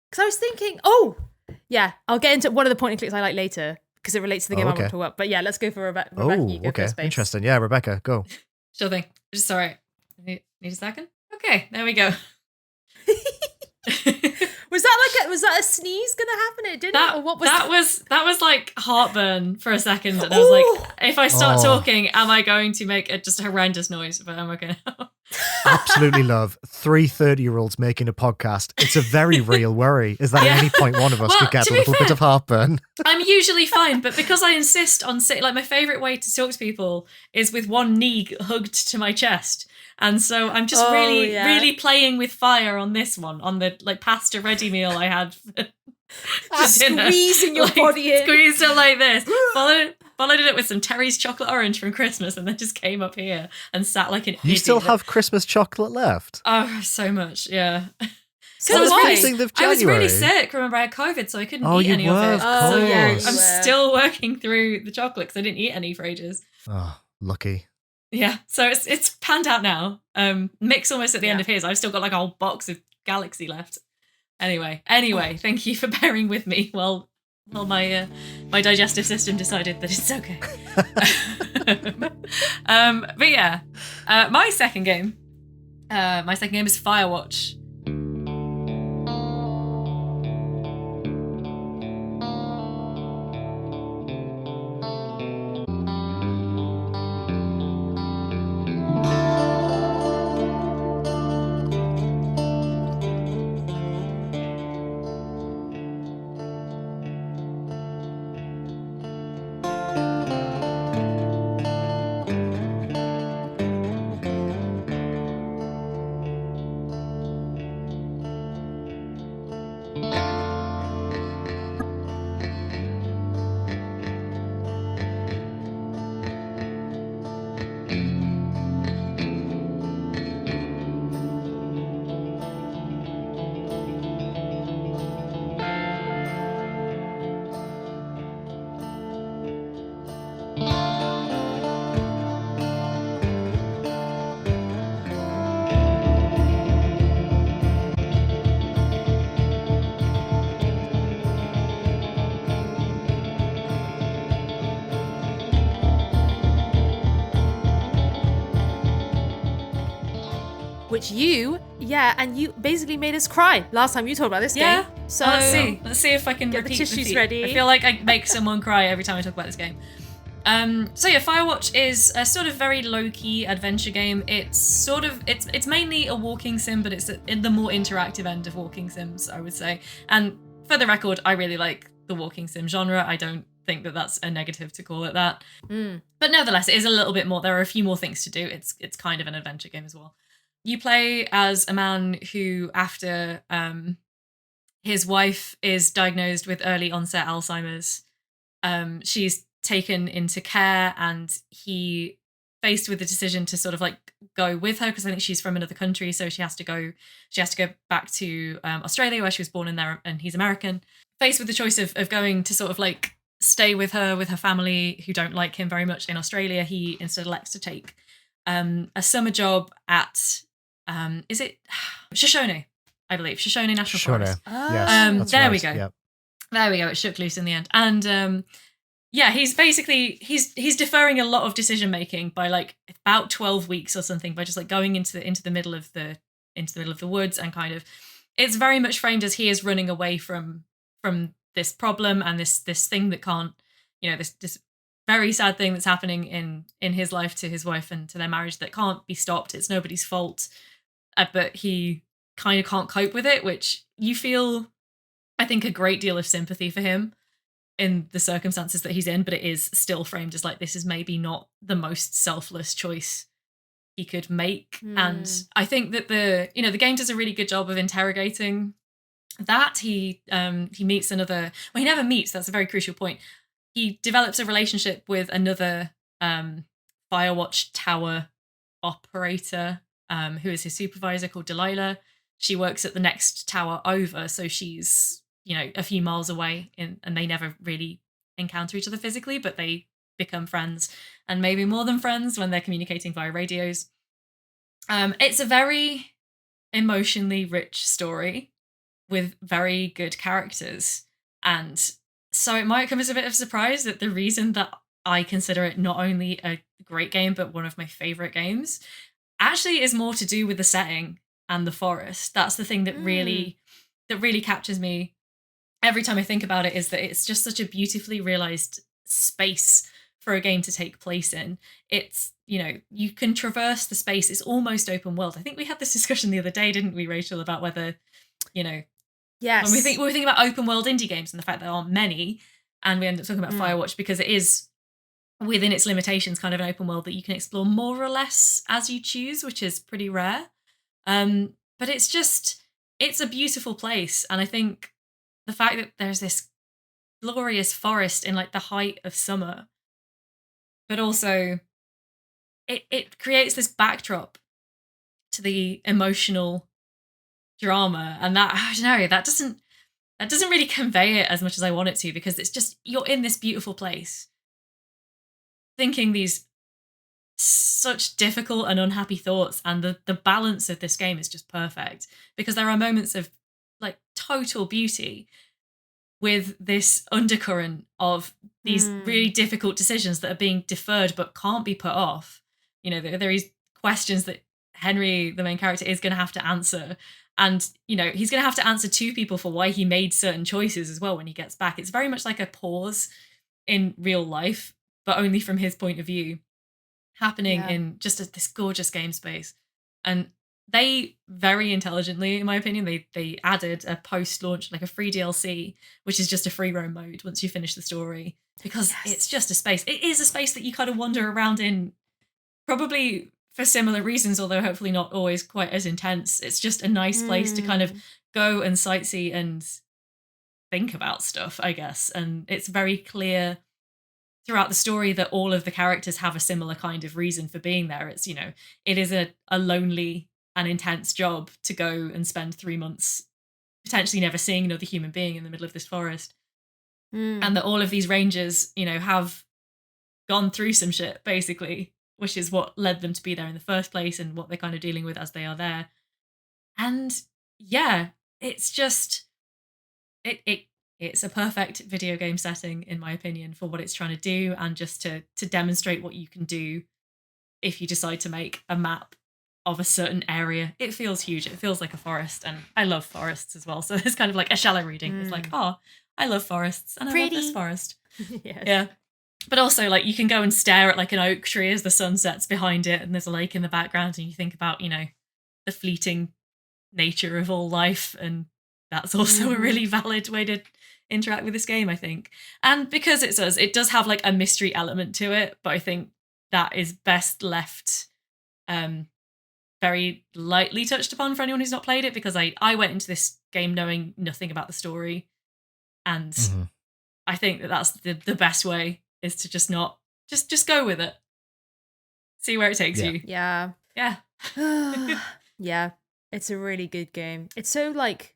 Because I was thinking, I'll get into one of the point-and-clicks I like later, because it relates to the game I want to talk about. But yeah, let's go for Rebecca. You go okay. first, babes. Interesting. Yeah, Rebecca, go. Sure thing. Just sorry. Need a second? Okay, there we go. Was that a sneeze gonna happen? It didn't. Or what was that was like heartburn for a second, and I was like, if I start talking, am I going to make just a horrendous noise? But I'm okay now. Absolutely love 3 30-year-olds making a podcast. It's a very real worry, is that at any point one of us could get a little bit of heartburn. I'm usually fine, but because I insist on sitting, like, my favourite way to talk to people is with one knee hugged to my chest. And so I'm just really playing with fire on this one, on the like pasta ready meal I had for dinner. Squeezing your body in. Squeezed it like this. Followed it with some Terry's chocolate orange from Christmas, and then just came up here and sat like an idiot. You still have Christmas chocolate left? Oh, so much, yeah. So I was why? really sick. Remember, I had COVID, so I couldn't eat any of it. So yeah, I'm still working through the chocolate because I didn't eat any for ages. Oh, lucky. Yeah, so it's panned out now. Mick's almost at the end of his. I've still got like a whole box of Galaxy left. Anyway, thank you for bearing with me while my digestive system decided that it's okay. But yeah, my second game is Firewatch. which you basically made us cry last time you talked about this game. So let's see if I can get the repeat tissues feat. ready. I feel like I make someone cry every time I talk about this game. Firewatch is a sort of very low-key adventure game. It's mainly a walking sim, but it's in the more interactive end of walking sims, I would say. And for the record, I really like the walking sim genre. I don't think that that's a negative to call it that. But nevertheless, it is a little bit more. There are a few more things to do. It's kind of an adventure game as well. You play as a man who, after his wife is diagnosed with early onset Alzheimer's, she's taken into care, and he faced with the decision to sort of like go with her, because I think she's from another country, so she has to go back to Australia, where she was born in there, and he's American. Faced with the choice of going to sort of like stay with her family who don't like him very much in Australia, he instead elects to take a summer job at is it Shoshone, I believe, Shoshone National Forest. Yes, there right. we go. Yep. There we go. It shook loose in the end. And he's basically he's deferring a lot of decision making by like about 12 weeks or something, by just like going into the middle of the woods, and kind of it's very much framed as he is running away from this problem and this thing that can't, this very sad thing that's happening in his life to his wife and to their marriage that can't be stopped. It's nobody's fault, but he kind of can't cope with it, which you feel, I think, a great deal of sympathy for him in the circumstances that he's in, but it is still framed as like, this is maybe not the most selfless choice he could make. And I think that the game does a really good job of interrogating that. He meets another, well, he never meets, that's a very crucial point. He develops a relationship with another Firewatch tower operator who is his supervisor, called Delilah. She works at the next tower over, so she's a few miles away, and they never really encounter each other physically, but they become friends, and maybe more than friends when they're communicating via radios. It's a very emotionally rich story with very good characters, and so it might come as a bit of a surprise that the reason that I consider it not only a great game but one of my favorite games actually is more to do with the setting and the forest. That's the thing that really captures me every time I think about it, is that it's just such a beautifully realized space for a game to take place in. It's, you can traverse the space. It's almost open world. I think we had this discussion the other day, didn't we, Rachel, about whether, yes, when we think about open world indie games and the fact there aren't many, and we end up talking about Firewatch because it is, within its limitations, kind of an open world that you can explore more or less as you choose, which is pretty rare. But it's a beautiful place. And I think the fact that there's this glorious forest in like the height of summer, but also it creates this backdrop to the emotional drama, and that, I don't know, that doesn't really convey it as much as I want it to, because it's just, you're in this beautiful place thinking these such difficult and unhappy thoughts, and the balance of this game is just perfect, because there are moments of like total beauty with this undercurrent of these really difficult decisions that are being deferred but can't be put off. There are these questions that Henry, the main character, is going to have to answer, and he's going to have to answer to people for why he made certain choices as well when he gets back. It's very much like a pause in real life, but only from his point of view, happening in just this gorgeous game space. And they very intelligently, in my opinion, they added a post-launch, like a free DLC, which is just a free roam mode once you finish the story, because it's just a space. It is a space that you kind of wander around in, probably for similar reasons, although hopefully not always quite as intense. It's just a nice place to kind of go and sightsee and think about stuff, I guess. And it's very clear throughout the story that all of the characters have a similar kind of reason for being there. It's, it is a lonely and intense job to go and spend 3 months potentially never seeing another human being in the middle of this forest. And that all of these rangers, have gone through some shit, basically, which is what led them to be there in the first place, and what they're kind of dealing with as they are there. And yeah, it's just, it's a perfect video game setting, in my opinion, for what it's trying to do, and just to demonstrate what you can do if you decide to make a map of a certain area. It feels huge. It feels like a forest, and I love forests as well. So it's kind of like a shallow reading. It's like, oh, I love forests, and I love this forest. Yes. Yeah. But also, like, you can go and stare at like an oak tree as the sun sets behind it, and there's a lake in the background, and you think about, you know, the fleeting nature of all life, and that's also a really valid way to interact with this game, I think. And because it does have like a mystery element to it, but I think that is best left very lightly touched upon for anyone who's not played it, because I went into this game knowing nothing about the story, and I think that's the best way is to just not just go with it, see where it takes you. Yeah. Yeah, it's a really good game. It's so like,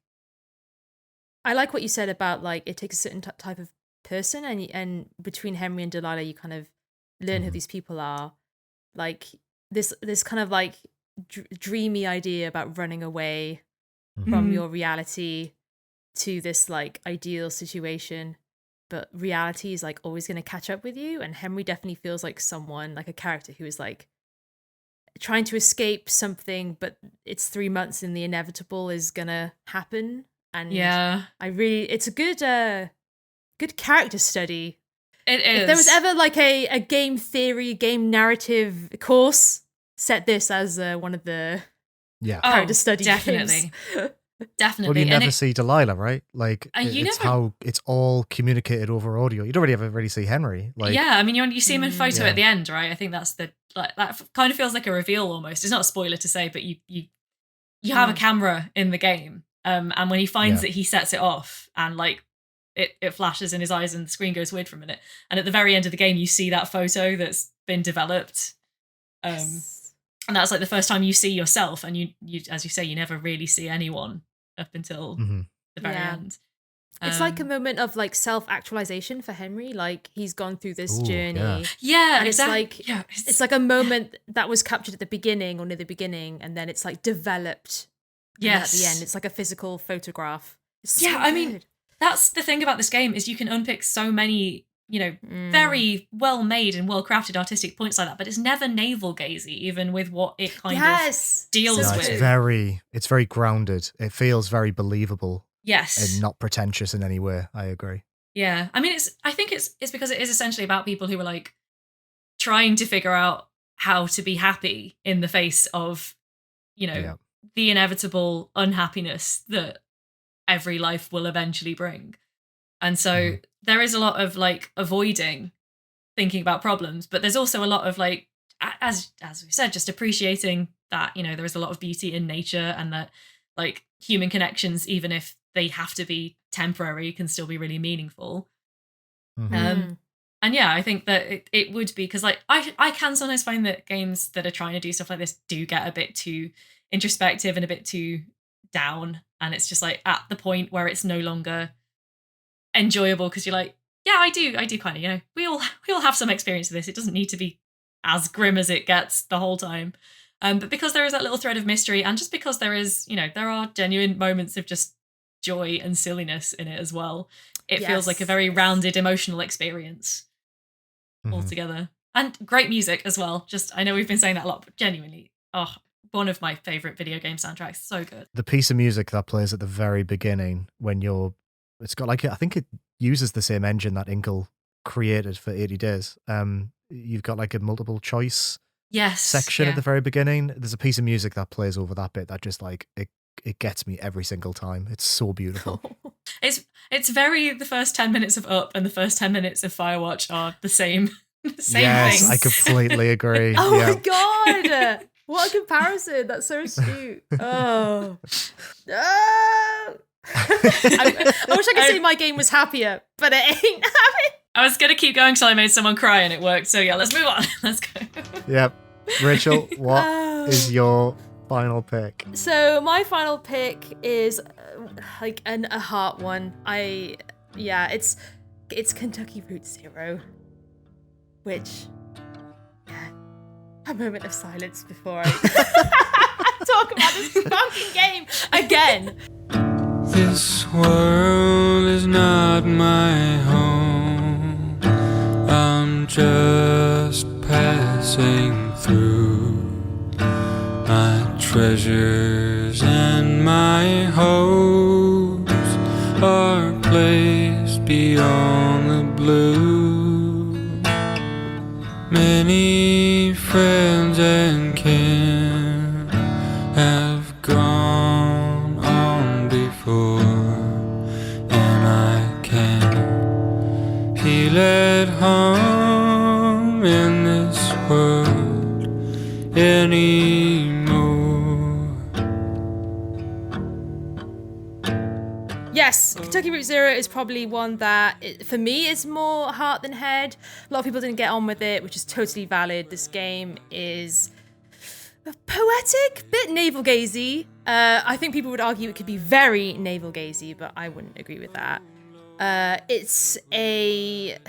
I like what you said about like it takes a certain type of person, and between Henry and Delilah you kind of learn who these people are. Like this kind of like dreamy idea about running away from your reality to this like ideal situation, but reality is like always going to catch up with you. And Henry definitely feels like someone, like a character who is like trying to escape something, but it's 3 months and the inevitable is gonna happen. And it's a good character study. It is. If there was ever like a game theory, game narrative course, set this as one of the character study definitely. games. Definitely. Well, you never see Delilah, right? Like, it's never... how it's all communicated over audio. You don't really ever really see Henry. Like, yeah, I mean, you see him in photo at the end, right? I think that's that kind of feels like a reveal almost. It's not a spoiler to say, but you have a camera in the game, and when he finds it, he sets it off, and like it flashes in his eyes, and the screen goes weird for a minute. And at the very end of the game, you see that photo that's been developed. And that's like the first time you see yourself, and you as you say, you never really see anyone up until the very end. It's like a moment of like self-actualization for Henry. Like he's gone through this journey. And exactly. It's like a moment that was captured at the beginning or near the beginning, and then it's like developed. At the end, it's like a physical photograph. It's so I mean, that's the thing about this game is you can unpick so many, you know, very well made and well crafted artistic points like that, but it's never navel gazing, even with what it kind of deals with. It's very grounded. It feels very believable. Yes. And not pretentious in any way. I agree. Yeah. I mean, I think it's because it is essentially about people who are like trying to figure out how to be happy in the face of, you know, the inevitable unhappiness that every life will eventually bring. And so there is a lot of like avoiding thinking about problems, but there's also a lot of like, as we said, just appreciating that, you know, there is a lot of beauty in nature, and that like human connections, even if they have to be temporary, can still be really meaningful. And yeah, I think that it would be, because like I can sometimes find that games that are trying to do stuff like this do get a bit too introspective and a bit too down, and it's just like at the point where it's no longer enjoyable, because you're like, yeah, I do kind of, you know, we all have some experience of this. It doesn't need to be as grim as it gets the whole time. But because there is that little thread of mystery, and just because there is, you know, there are genuine moments of just joy and silliness in it as well, it feels like a very rounded emotional experience altogether. And great music as well. Just, I know we've been saying that a lot, but genuinely, one of my favorite video game soundtracks. So good. The piece of music that plays at the very beginning when it's got like, I think it uses the same engine that Inkle created for 80 Days. You've got like a multiple choice section at the very beginning. There's a piece of music that plays over that bit that just like it gets me every single time. It's so beautiful. It's very, the first 10 minutes of Up and the first 10 minutes of Firewatch are the same thing. Yes, I completely agree. My god, what a comparison. That's so astute. I wish I could say my game was happier, but it ain't happy. I was going to keep going till I made someone cry, and it worked. So yeah, let's move on. Let's go. Yep. Rachel, what is your final pick? So my final pick is like a heart one. It's Kentucky Route Zero, which a moment of silence before I talk about this fucking game again. This world is not my home. I'm just passing through. My treasures and my hopes are placed beyond the blue. Many friends and kin have gone on before, and I can't feel at home in this world anymore. Yes, Kentucky Route Zero is probably one that, for me, is more heart than head. A lot of people didn't get on with it, which is totally valid. This game is poetic, bit navel-gazy. I think people would argue it could be very navel-gazy, but I wouldn't agree with that. It's a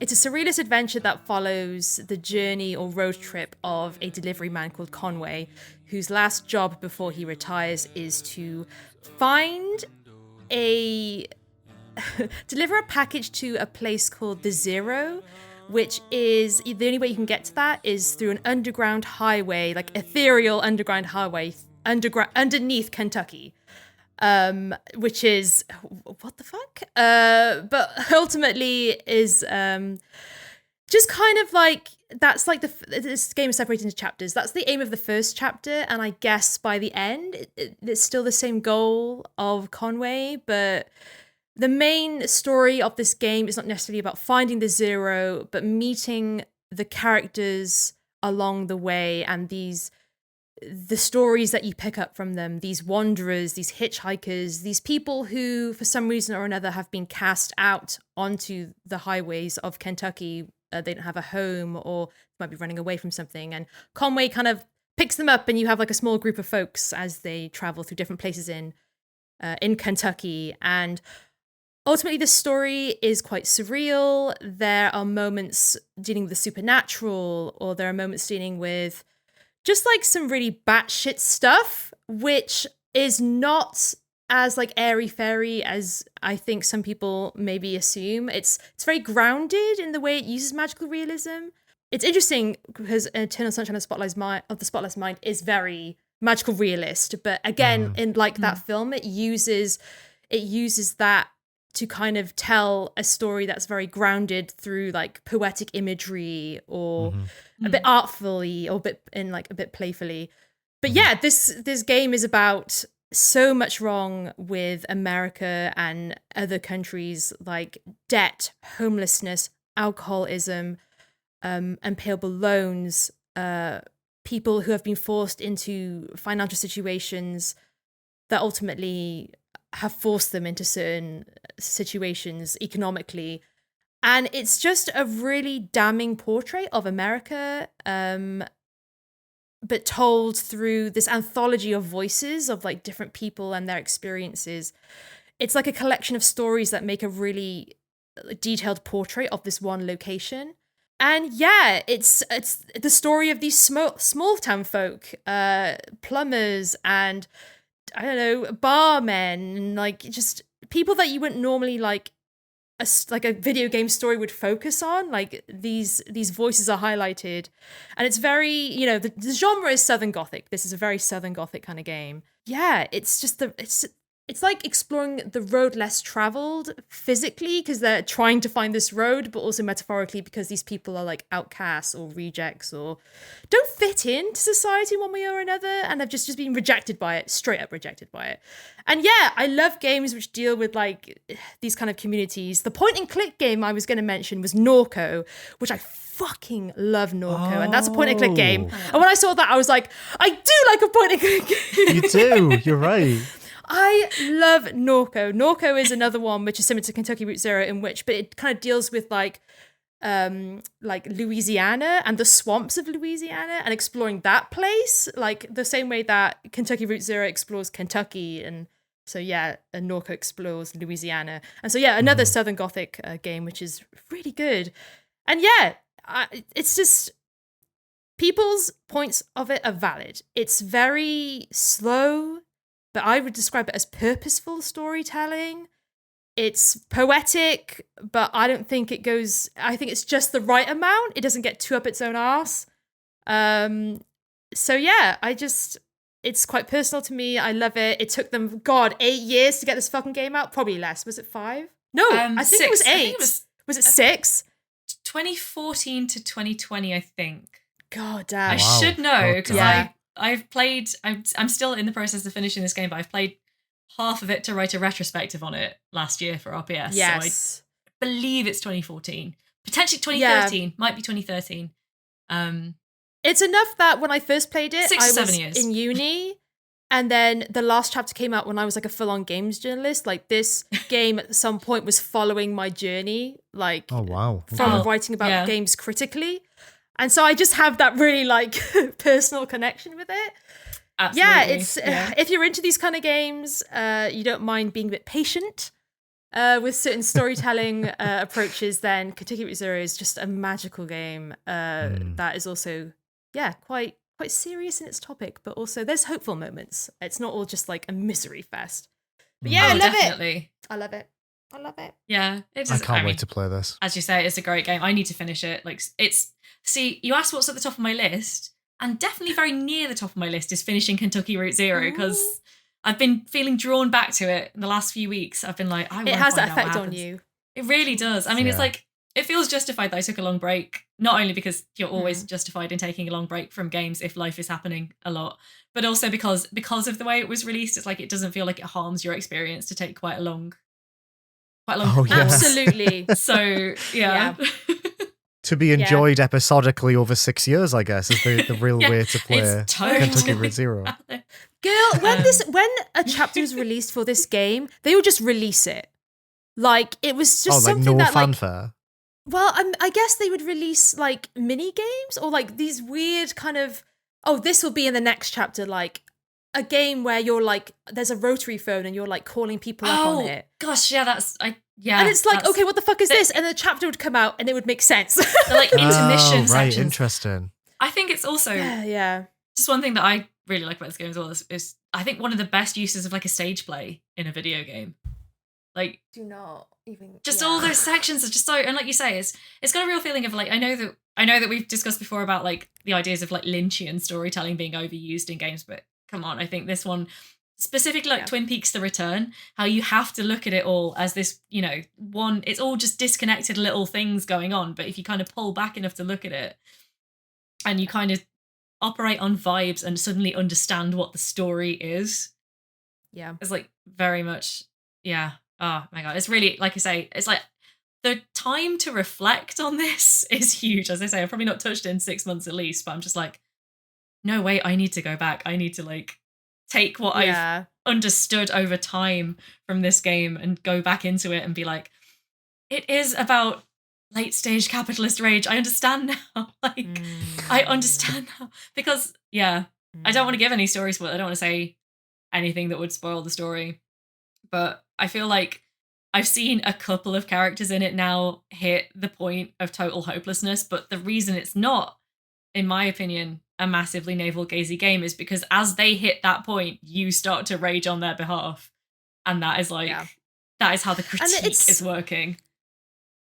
surrealist adventure that follows the journey or road trip of a delivery man called Conway, whose last job before he retires is to deliver a package to a place called the Zero, which is the only way you can get to that is through an underground highway, like ethereal underground highway underneath Kentucky. Which is what the fuck? But ultimately is just kind of like that's like this game is separated into chapters. That's the aim of the first chapter, and I guess by the end, it's still the same goal of Conway. But the main story of this game is not necessarily about finding the Zero, but meeting the characters along the way and the stories that you pick up from them, these wanderers, these hitchhikers, these people who, for some reason or another, have been cast out onto the highways of Kentucky. They don't have a home or might be running away from something. And Conway kind of picks them up, and you have like a small group of folks as they travel through different places in Kentucky. And ultimately, the story is quite surreal. There are moments dealing with the supernatural, or there are moments dealing with just like some really batshit stuff, which is not as like airy-fairy as I think some people maybe assume. It's very grounded in the way it uses magical realism. It's interesting because Eternal Sunshine of the Spotless Mind is very magical realist, but again, in like that film, it uses that to kind of tell a story that's very grounded through like poetic imagery or a bit artfully or a bit playfully. But yeah, this game is about so much wrong with America and other countries, like debt, homelessness, alcoholism, unpayable loans, people who have been forced into financial situations that ultimately have forced them into certain situations economically. And it's just a really damning portrait of America, but told through this anthology of voices of like different people and their experiences. It's like a collection of stories that make a really detailed portrait of this one location. And yeah, it's the story of these small town folk, plumbers and I don't know, barmen, and like just people that you wouldn't normally like a video game story would focus on. Like these voices are highlighted, and it's very, you know, the genre is Southern Gothic. This is a very Southern Gothic kind of game. Yeah, it's just it's like exploring the road less traveled physically because they're trying to find this road, but also metaphorically because these people are like outcasts or rejects or don't fit into society one way or another, and have just been rejected by it, straight up rejected by it. And yeah, I love games which deal with like these kind of communities. The point and click game I was going to mention was Norco, which I fucking love Norco, and that's a point and click game. And when I saw that, I was like, I do like a point and click game. You do, you're right. I love Norco. Norco is another one which is similar to Kentucky Route Zero, but it kind of deals with like Louisiana and the swamps of Louisiana and exploring that place, like the same way that Kentucky Route Zero explores Kentucky, and so yeah, and Norco explores Louisiana, and so yeah, another Southern Gothic game which is really good. And yeah, it's just people's points of it are valid. It's very slow, but I would describe it as purposeful storytelling. It's poetic, but I don't think it goes... I think it's just the right amount. It doesn't get too up its own arse. So yeah, I just... It's quite personal to me. I love it. It took them, God, 8 years to get this fucking game out. Probably less. Was it 5? No, I think it was 8. I think it was it 6? 2014 to 2020, I think. God damn. I should know because Yeah. I've played. I'm still in the process of finishing this game, but I've played half of it to write a retrospective on it last year for RPS. Yes. So I believe it's 2014, potentially 2013. Might be 2013. It's enough that when I first played it, 6 I or 7 was years. in uni, and then the last chapter came out when I was like a full-on games journalist. Like this game at some point was following my journey, like Oh, wow. from Oh, writing about yeah. games critically. And so I just have that really like personal connection with it. Absolutely. Yeah, it's if you're into these kind of games, you don't mind being a bit patient with certain storytelling approaches, then Kentucky Route Zero is just a magical game that is also, quite serious in its topic, but also there's hopeful moments. It's not all just like a misery fest. But yeah, I love definitely. it. I love it. I love it. Yeah, it I is. can't mean, wait to play this. as you say, it's a great game. I need to finish it. Like, it's. See, you asked what's at the top of my list, and definitely very near the top of my list is finishing Kentucky Route Zero because I've been feeling drawn back to it in the last few weeks. I've been like, It has that effect on you. It really does. I mean, it's Yeah. like, it feels justified that I took a long break, not only because you're always justified in taking a long break from games if life is happening a lot, but also because of the way it was released. It's like, it doesn't feel like it harms your experience to take quite a long Oh, yeah. pause. Absolutely. So, yeah. To be enjoyed episodically over 6 years, I guess, is the real way to play It's totally Kentucky Route Zero. Girl, when a chapter was released for this game, they would just release it. Like it was just Like something no that like, fanfare. well, I guess they would release like mini games or like these weird kind of, this will be in the next chapter, like a game where you're like there's a rotary phone and you're like calling people up on it. Gosh, yeah, And it's like, that's- okay, what the fuck is this? And the chapter would come out and it would make sense. they're like intermission Oh, right, sections. interesting. I think it's also yeah. just one thing that I really like about this game as well is I think one of the best uses of like a stage play in a video game. Like Do not even just all those sections are just so, and like you say, it's got a real feeling of like I know that we've discussed before about like the ideas of like Lynchian storytelling being overused in games, but come on, I think this one specifically like Twin Peaks: The Return, how you have to look at it all as this, one, it's all just disconnected little things going on, but if you kind of pull back enough to look at it and you kind of operate on vibes and suddenly understand what the story is, it's like very much, oh my god, it's really, like I say, it's like the time to reflect on this is huge. As I say, I've probably not touched it in 6 months at least, but I'm just like, no, wait, I need to go back. I need to like take what I've understood over time from this game and go back into it and be like, it is about late stage capitalist rage. I understand now. I understand now. Because, I don't want to give any story spoil. I don't want to say anything that would spoil the story. But I feel like I've seen a couple of characters in it now hit the point of total hopelessness. But the reason it's not, in my opinion, a massively navel-gazy game is because as they hit that point, you start to rage on their behalf. And that is like, that is how the critique is working.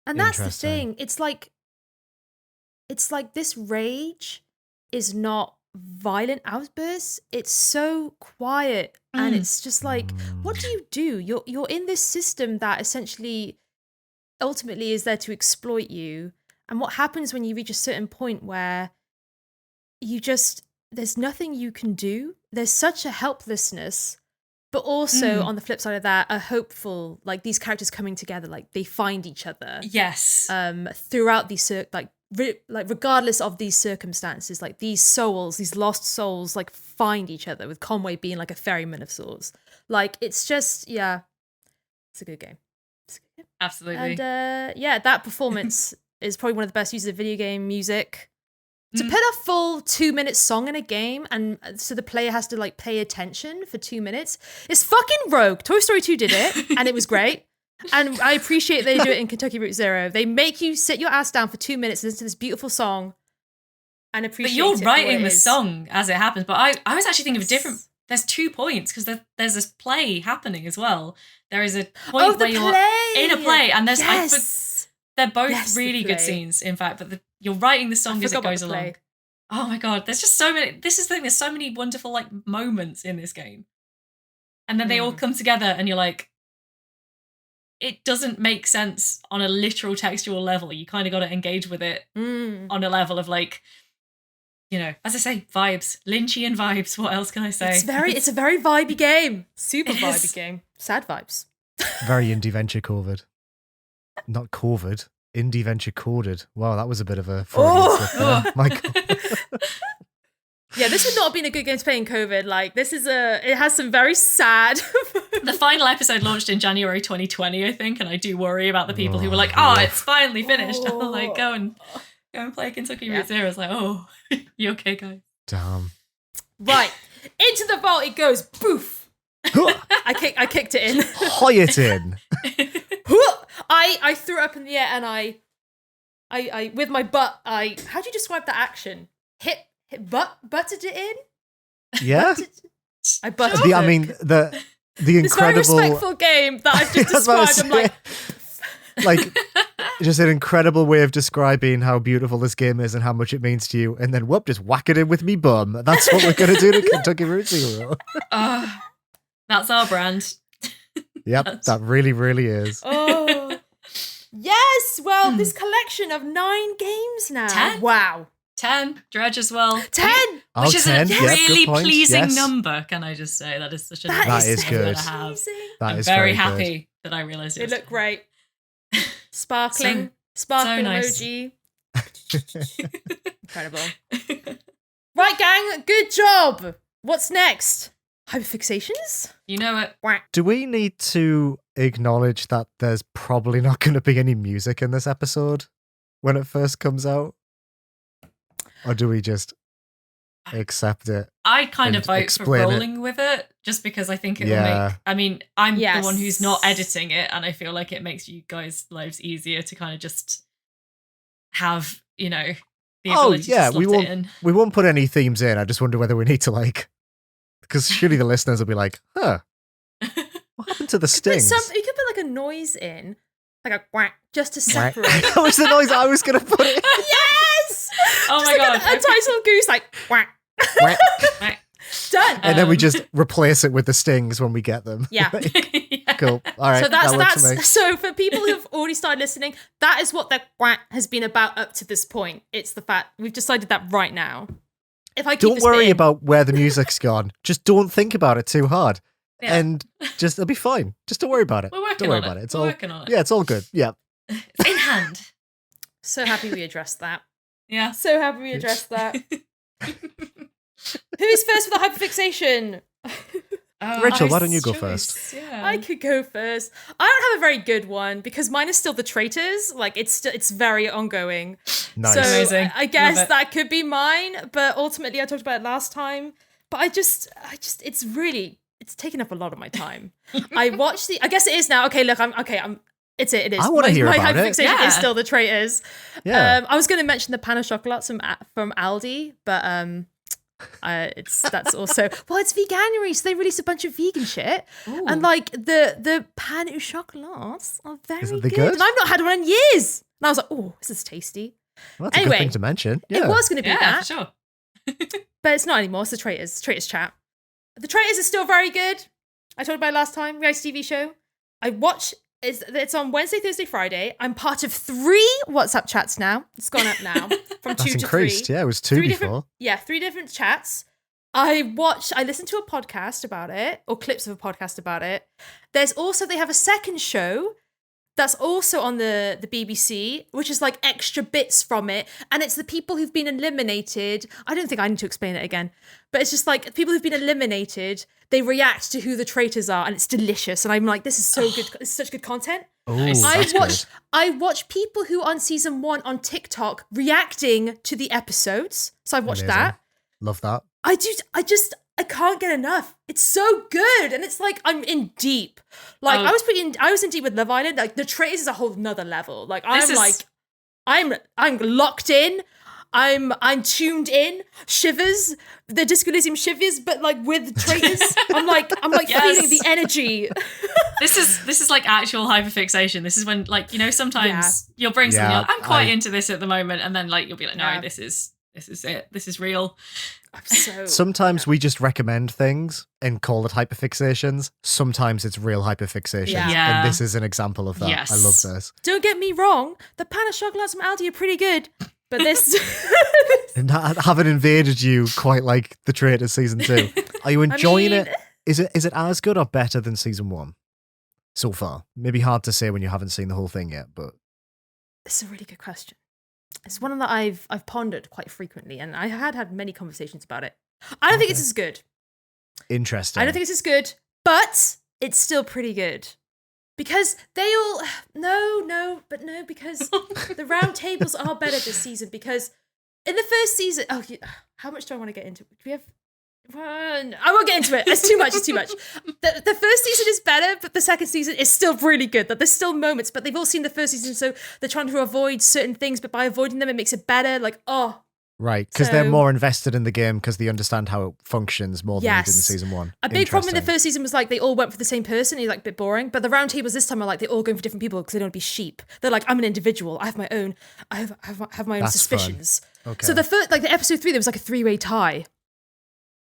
And that's the thing. It's like this rage is not violent outbursts. It's so quiet. And it's just like, what do? You're in this system that essentially ultimately is there to exploit you. And what happens when you reach a certain point where there's nothing you can do. There's such a helplessness, but also on the flip side of that, a hopeful, like these characters coming together, like they find each other. Yes. Throughout these, regardless of these circumstances, like these souls, these lost souls, like find each other, with Conway being like a ferryman of sorts. Like it's just, it's a good game. Absolutely. And that performance is probably one of the best uses of video game music. To put a full 2-minute song in a game, and so the player has to like pay attention for 2 minutes, it's fucking rogue. Toy Story 2 did it, and it was great. And I appreciate they do it in Kentucky Route Zero. They make you sit your ass down for 2 minutes and listen to this beautiful song and appreciate it. But you're for writing what it the is. song as it happens. But I was actually thinking of a different. There's 2 points because there's this play happening as well. There is a point where you're in a play, and there's they're both really good scenes, in fact. But you're writing the song as it goes along. Oh my god, there's just so many. This is the thing. There's so many wonderful like moments in this game, and then they all come together, and you're like, it doesn't make sense on a literal textual level. You kind of got to engage with it on a level of like, you know, as I say, vibes, Lynchian vibes. What else can I say? It's a very vibey game. Super It vibey is. game. Sad vibes. Very Indieventure COVID. Not COVID. Indieventure coded. Wow, that was a bit of a Freudian slip there. My God. Yeah, this would not have been a good game to play in COVID. Like, it has some very sad. The final episode launched in January 2020, I think, and I do worry about the people who were like, "Oh, it's finally finished." I'll like go and play Kentucky Route Zero. It's like, oh, you okay, guys? Damn. Right, into the vault it goes. Boof. I kicked it in. Hoy it in. I threw it up in the air and I with my butt. How do you describe that action? Butted it in. Yeah. I butted. I mean the This very incredible respectful game that I've just That's what I was described. I'm like, like just an incredible way of describing how beautiful this game is and how much it means to you, and then whoop, just whack it in with me bum. That's what we're gonna do to Kentucky Route Zero. That's our brand. Yep, that really, really is. oh, yes. Well, this collection of 9 games now. 10? Wow. 10, Dredge as well. 10. Oh, Which is 10, a yeah, good really point, pleasing yes. number, can I just say? That is such a That nice is number good. to have. Amazing. That I'm is very good. happy that I realised They it. look great. Sparkling. So Sparkling nice. emoji. Incredible. Right, gang. Good job. What's next? Hyperfixations? You know it. Do we need to acknowledge that there's probably not going to be any music in this episode when it first comes out? Or do we just accept it? I kind of And vote for explain it. rolling with it just because I think it will Yeah. make. I mean, I'm Yes. the one who's not editing it, and I feel like it makes you guys' lives easier to kind of just have, you know, the Oh, ability yeah, to slot we it won't, in. we won't put any themes in. I just wonder whether we need to, like... Because surely the listeners will be like, huh, what happened to the But stings? you could put like a noise in. Like a quack, just to Quack. separate. That was the noise I was going to put in. Yes! Oh Just my like God. A tiny little goose, like quack. Quack. Right. Done. And then we Um, just replace it with the stings when we get them. Yeah. Yeah. Cool. All right. So that works for me. so for people who've already started listening, that is what the quack has been about up to this point. It's the fact we've decided that right now. If I keep Don't this worry bit in- about where the music's gone. Just don't think about it too hard. Yeah. And just it'll be fine. Just don't worry about it. We're working Don't worry on about it. it. It's We're all working on it. Yeah, it's all good. Yeah. It's in hand. So happy we addressed that. Yeah. So happy we addressed that. Who's first with the hyperfixation? Rachel, why nice don't you go choice. first? Yeah. I could go first. I don't have a very good one because mine is still the traitors. Like it's very ongoing. Nice. So Amazing. I guess Love it. that could be mine, but ultimately I talked about it last time. But I just it's taken up a lot of my time. I guess it is now. Okay, look, it is. I wanna hear my about it. hyperfixation Yeah. is still the traitors. Yeah. I was going to mention the pan of chocolate from Aldi, but that's also it's veganuary, so they release a bunch of vegan shit, and like the pan au chocolats are very Isn't they good. good? And I've not had one in years, and I was like, oh, this is tasty. Well, that's a anyway, good thing to mention. Yeah. It was going to be Yeah, that, for sure. but it's not anymore. It's the traitors chat. The traitors are still very good. I talked about it last time. Reality TV show. I watch. It's on Wednesday, Thursday, Friday. I'm part of 3 WhatsApp chats now. It's gone up now from 2 That's to increased. 3. Yeah, it was 2 3 before. different 3 different chats. I listened to a podcast about it, or clips of a podcast about it. There's also, they have a second show that's also on the BBC, which is like extra bits from it. And it's the people who've been eliminated. I don't think I need to explain it again, but it's just like people who've been eliminated, they react to who the traitors are, and it's delicious. And I'm like, this is so good. It's such good content. Oh, I watch people who on season 1 on TikTok reacting to the episodes. So I've watched Amazing. that. Love that. I can't get enough. It's so good. And it's like, I'm in deep. Like, Oh. I was in deep with Love Island. Like, the traitors is a whole nother level. Like, This I'm is- I'm locked in. I'm tuned in. Shivers. The Disco Elysium shivers, but like with traitors. I'm like Yes. feeling the energy. This is like actual hyperfixation. This is when, like, you know, sometimes you'll bring something Yeah, up. I'm quite I- into this at the moment, and then like you'll be like, no, Yeah. this is this is it. This is real. I'm so Sometimes we just recommend things and call it hyperfixations. Sometimes it's real hyperfixations. Yeah. And this is an example of that. Yes. I love this. Don't get me wrong, the pan of chocolates from Aldi are pretty good, but this And haven't invaded you quite like the Traitors season 2. Are you enjoying mean- it? Is it as good or better than season 1 so far? Maybe hard to say when you haven't seen the whole thing yet, but It's a really good question. It's one that I've pondered quite frequently, and I had many conversations about it. I don't think it's as good. interesting. I don't think it's as good, but it's still pretty good. Because they all because the round tables are better this season. Because in the first season, how much do I want to get into? Do we have? I won't get into it. It's too much. It's too much. The first season is better, but the second season is still really good. That there's still moments, but they've all seen the first season, so they're trying to avoid certain things. But by avoiding them, it makes it better. Like, right, because they're So- more invested in the game because they understand how it functions more than they did in Yes. season 1. a big problem in the Interesting. first season was like they all went for the same person. He's like a bit boring. But the round tables this time are like they're all going for different people because they don't want to be sheep. They're like, I'm an individual. I have my own. I have my own That's fun. suspicions. Okay. So the episode 3, there was like a 3-way tie.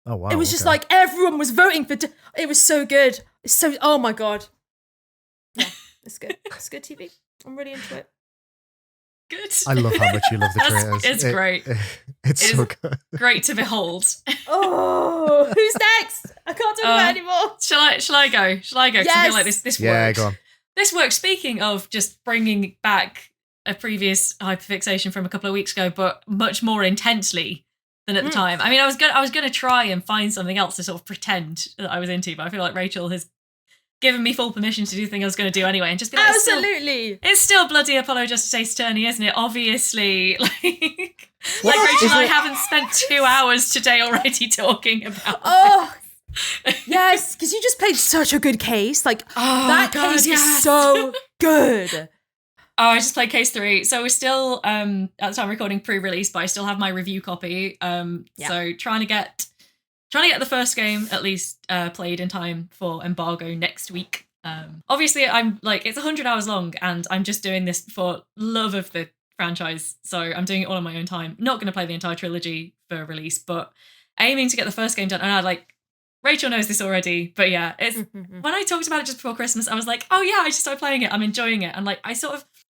Oh wow. It was just okay. like everyone was voting for. It was so good. It's so. Oh my god. Yeah, it's good. It's good TV. I'm really into it. Good. I love how much you love the That's- Traitors. it's great. It's It's- so good. Great to behold. Oh, who's next? I can't talk about it anymore. Shall I go? Shall I go? 'Cause I Yes. feel like this Yeah, works. go on. This works. Speaking of just bringing back a previous hyperfixation from a couple of weeks ago, but much more intensely than at the time. I mean, I was gonna try and find something else to sort of pretend that I was into, but I feel like Rachel has given me full permission to do the thing I was going to do anyway, and just be like, Absolutely. It's still bloody Apollo Justice Ace Attorney, isn't it? Obviously, like What? Rachel and I Is it- haven't spent 2 hours today already talking about. Oh, yes, because you just played such a good case. Like Oh, that God, case yes. is so good. Oh, I just played case 3. So we're still at the time recording pre-release, but I still have my review copy. So trying to get the first game at least played in time for embargo next week. Obviously I'm like, it's 100 hours long and I'm just doing this for love of the franchise. So I'm doing it all on my own time. Not going to play the entire trilogy for release, but aiming to get the first game done. And Rachel knows this already, but yeah, it's when I talked about it just before Christmas, I was like, oh yeah, I just started playing it. I'm enjoying it. And like,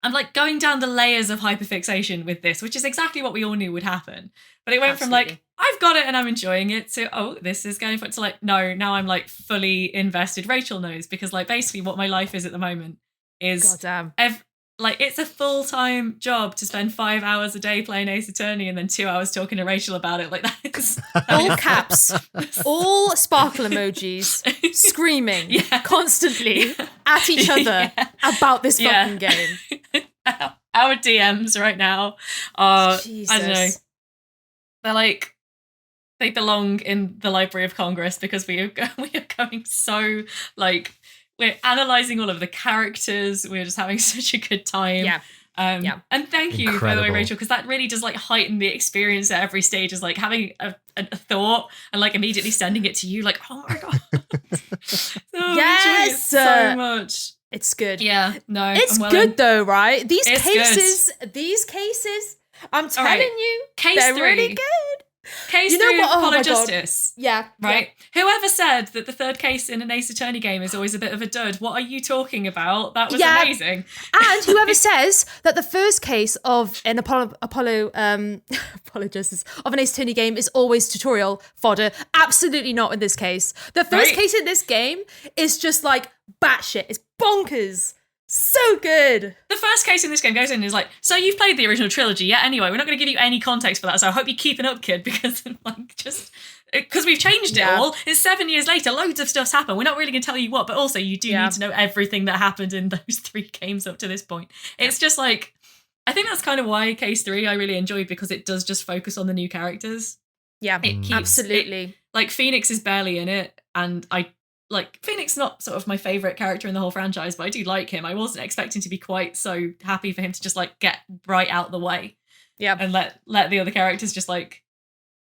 I'm like going down the layers of hyperfixation with this, which is exactly what we all knew would happen. But it went from like, Absolutely. I've got it and I'm enjoying it to, oh, this is going for it to like, no, now I'm like fully invested. Rachel knows because like basically what my life is at the moment is God damn. it's a full-time job to spend 5 hours a day playing Ace Attorney and then 2 hours talking to Rachel about it. Like that is All caps, all sparkle emojis, screaming Yeah. constantly at each other about this Yeah. fucking game. Our DMs right now are, Jesus. I don't know, they're like, they belong in the Library of Congress because we are going so, like, we're analysing all of the characters, we're just having such a good time. Yeah. Yeah. And thank you, by the way, Incredible. Rachel, because that really does like heighten the experience at every stage, is like having a thought and like immediately sending it to you, like, oh my god. So I'm enjoying it so much. It's good. Yeah, no. It's I'm well good in. though, right? These It's cases, I'm telling right. you, Case they're 3. really good. Case You know 3 what? Oh Apollo my God. Justice. Yeah. Right? Whoever said that the third case in an Ace Attorney game is always a bit of a dud? What are you talking about? That was Yeah. amazing. And whoever says that the first case of an Apollo Justice of an Ace Attorney game is always tutorial fodder, absolutely not in this case. The first Right. case in this game is just like batshit. It's bonkers. So good. The first case in this game goes in and is like, so you've played the original trilogy, yeah? Anyway, we're not going to give you any context for that, so I hope you're keeping up, kid, because like just because we've changed it Yeah. all. It's 7 years later, loads of stuff's happened. We're not really going to tell you what, but also you do Yeah. need to know everything that happened in those 3 games up to this point. It's just like, I think that's kind of why Case 3 I really enjoyed, because it does just focus on the new characters. Yeah, It keeps absolutely. Like Phoenix is barely in it, and Phoenix not sort of my favourite character in the whole franchise, but I do like him. I wasn't expecting to be quite so happy for him to just like get right out the way Yeah. and let the other characters just like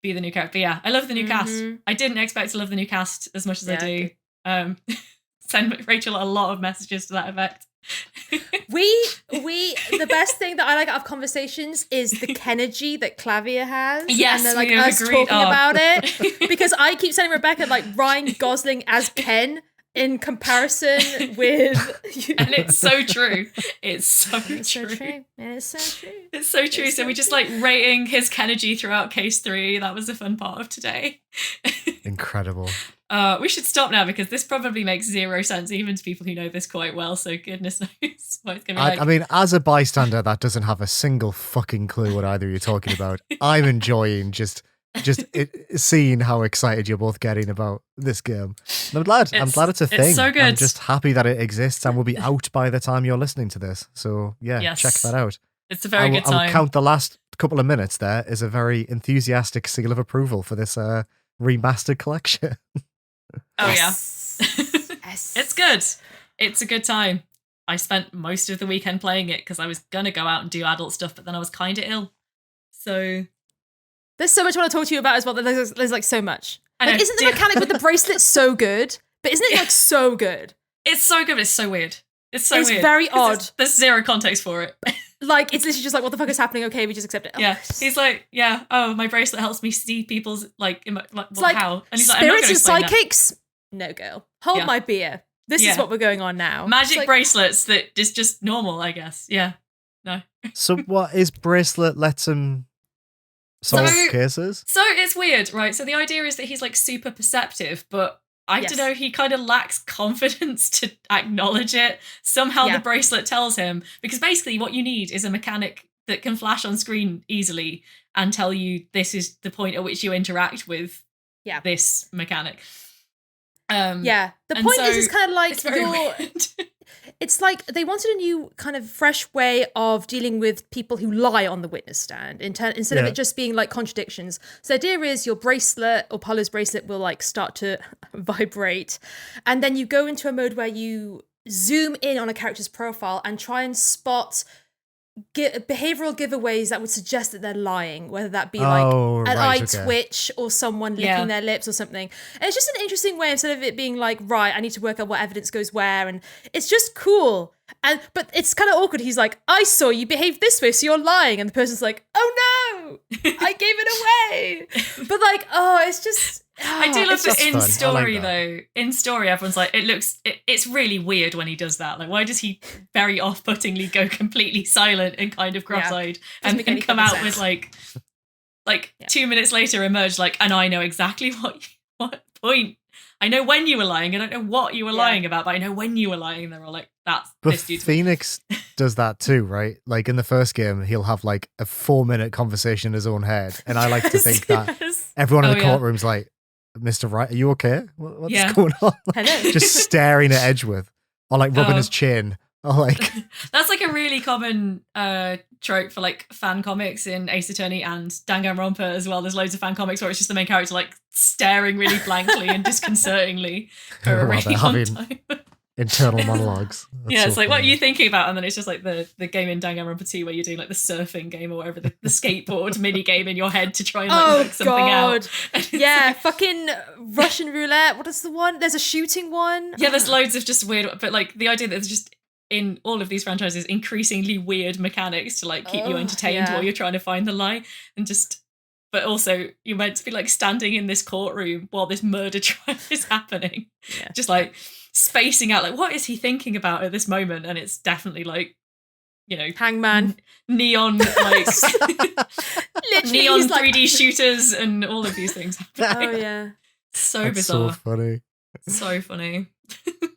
be the new character. But yeah, I love the new cast. Mhm. I didn't expect to love the new cast as much as I Yeah, do. Send Rachel a lot of messages to that effect. The best thing that I like out of conversations is the Kenergy that Clavier has. Yes, and then like we have us agreed. talking about it. Because I keep saying Rebecca like Ryan Gosling as Ken in comparison with And it's so true. It's so true. It's so true. It's so true. It's so true. So we just like rating his Kenergy throughout case 3. That was a fun part of today. Incredible. We should stop now because this probably makes zero sense even to people who know this quite well. So goodness knows what it's going to be like. I mean, as a bystander that doesn't have a single fucking clue what either you're talking about, I'm enjoying just seeing how excited you're both getting about this game. And I'm glad it's a thing. It's so good. I'm just happy that it exists and will be out by the time you're listening to this. So yeah, Yes. check that out. It's a very good I time. will count the last couple of minutes there as a very enthusiastic seal of approval for this remastered collection. Oh Yes. yeah. It's good. It's a good time. I spent most of the weekend playing it because I was going to go out and do adult stuff, but then I was kind of ill. So There's so much I want to talk to you about as well. There's like so much. I know, Like, isn't the mechanic with the bracelet so good? But isn't it like so good? it's so good. It's so weird. It's It's weird. very 'Cause odd. There's zero context for it. Like it's literally just like, what the fuck is happening? Okay, we just accept it. Oh, Yeah, it's- he's like, yeah. Oh, my bracelet helps me see people's like, it's like how? And he's like, I'm not spirits gonna and explain that. psychics. No, girl. Hold Yeah. my beer. This Yeah. is what we're going on now. Magic It's like, bracelets that is just normal, I guess. Yeah. No. So what is bracelet lets him solve So- cases? So it's weird, right? So the idea is that he's like super perceptive, but I Yes. don't know, he kind of lacks confidence to acknowledge it. Somehow Yeah. the bracelet tells him, because basically what you need is a mechanic that can flash on screen easily and tell you this is the point at which you interact with Yeah. this mechanic. Yeah. The and point so is kind of like It's very weird. it's like they wanted a new kind of fresh way of dealing with people who lie on the witness stand instead of Yeah. it just being like contradictions. So the idea is your bracelet or Paulo's bracelet will like start to vibrate, and then you go into a mode where you zoom in on a character's profile and try and spot behavioral giveaways that would suggest that they're lying, whether that be like Oh, an right, eye okay. twitch or someone licking Yeah. their lips or something. And it's just an interesting way, instead of it being like, right, I need to work out what evidence goes where, and it's just cool. But it's kind of awkward. He's like, I saw you behave this way, so you're lying, and the person's like, oh no, I gave it away. But like, oh, it's just I do love it's that just in fun. I like story that. though. In story, everyone's like, it's really weird when he does that. Like, why does he very off-puttingly go completely silent and kind of cross-eyed and make then any come fucking out sense. with like 2 minutes later emerge like, and I know exactly what point. I know when you were lying. I don't know what you were lying about, but I know when you were lying. They're all like, that's But this dude's Phoenix does that too, right? Like in the first game, he'll have like a 4-minute conversation in his own head. And I like to think that Yes. everyone in Oh, the yeah. courtroom's like, Mr. Wright, are you okay? What's Yeah. going on? Hello. Just staring at Edgeworth or like rubbing Oh. his chin. Or like, That's like a really common trope for like fan comics in Ace Attorney and Danganronpa as well. There's loads of fan comics where it's just the main character like staring really blankly and disconcertingly for a While they're really long having time. internal monologues. That's Yeah, so it's like, what are funny. you thinking about? And then it's just like the game in Danganronpa 2 where you're doing like the surfing game or whatever, the skateboard mini game in your head to try and like Oh work something god. out. And it's Yeah, like- fucking Russian roulette. What is the one? There's a shooting one. yeah, there's loads of just weird, but like the idea that there's just in all of these franchises increasingly weird mechanics to like keep you Oh, entertained yeah. while you're trying to find the lie, and just but also you're meant to be like standing in this courtroom while this murder trial is happening, Yeah. just like spacing out like what is he thinking about at this moment, and it's definitely like, you know, Hangman. neon like Literally, neon he's like- 3D shooters and all of these things Oh happening. yeah. So That's so bizarre, funny. so funny.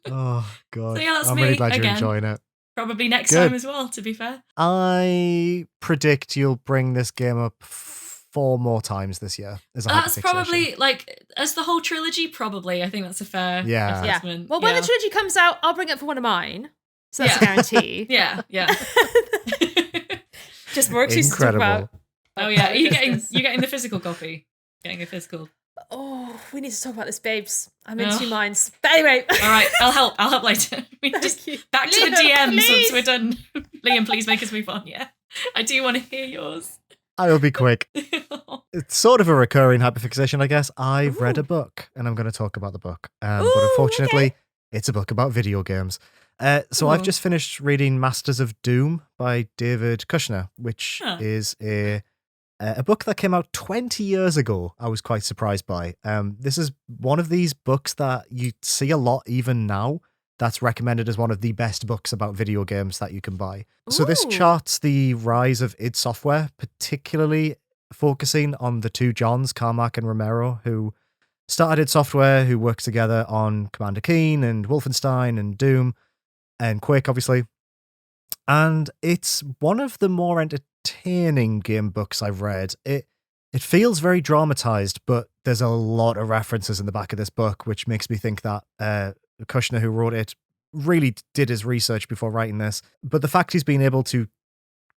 Oh, God. So yeah, that's I'm me really glad again. you're enjoying it. Probably next Good. time as well, to be fair. I predict you'll bring this game up 4 more times this year. As a That's hyperfixation. probably like as the whole trilogy. Probably, I think that's a fair Yeah. Yeah. assessment. Well, when yeah. the trilogy comes out, I'll bring it for one of mine. So that's Yeah. a guarantee. yeah, yeah. Just more excuses to talk Incredible. about. Oh yeah, are you getting the physical copy? Getting a physical. Oh, we need to talk about this, babes. I'm in Oh. 2 minds. But anyway. All right, I'll help later. We just Thank you. back to the Liam, DMs please. once we're done. Liam, please make us move on. Yeah, I do want to hear yours. I will be quick. It's sort of a recurring hyperfixation, I guess. I've read a book and I'm going to talk about the book. But Ooh, unfortunately, It's a book about video games. So I've just finished reading Masters of Doom by David Kushner, which is a book that came out 20 years ago. I was quite surprised by. This is one of these books that you see a lot even now that's recommended as one of the best books about video games that you can buy. So this charts the rise of id Software, particularly focusing on the two Johns, Carmack and Romero, who started id Software, who worked together on Commander Keen and Wolfenstein and Doom and Quake, obviously. And it's one of the more entertaining game books I've read. It feels very dramatized, but there's a lot of references in the back of this book, which makes me think that Kushner, who wrote it, really did his research before writing this. But the fact he's been able to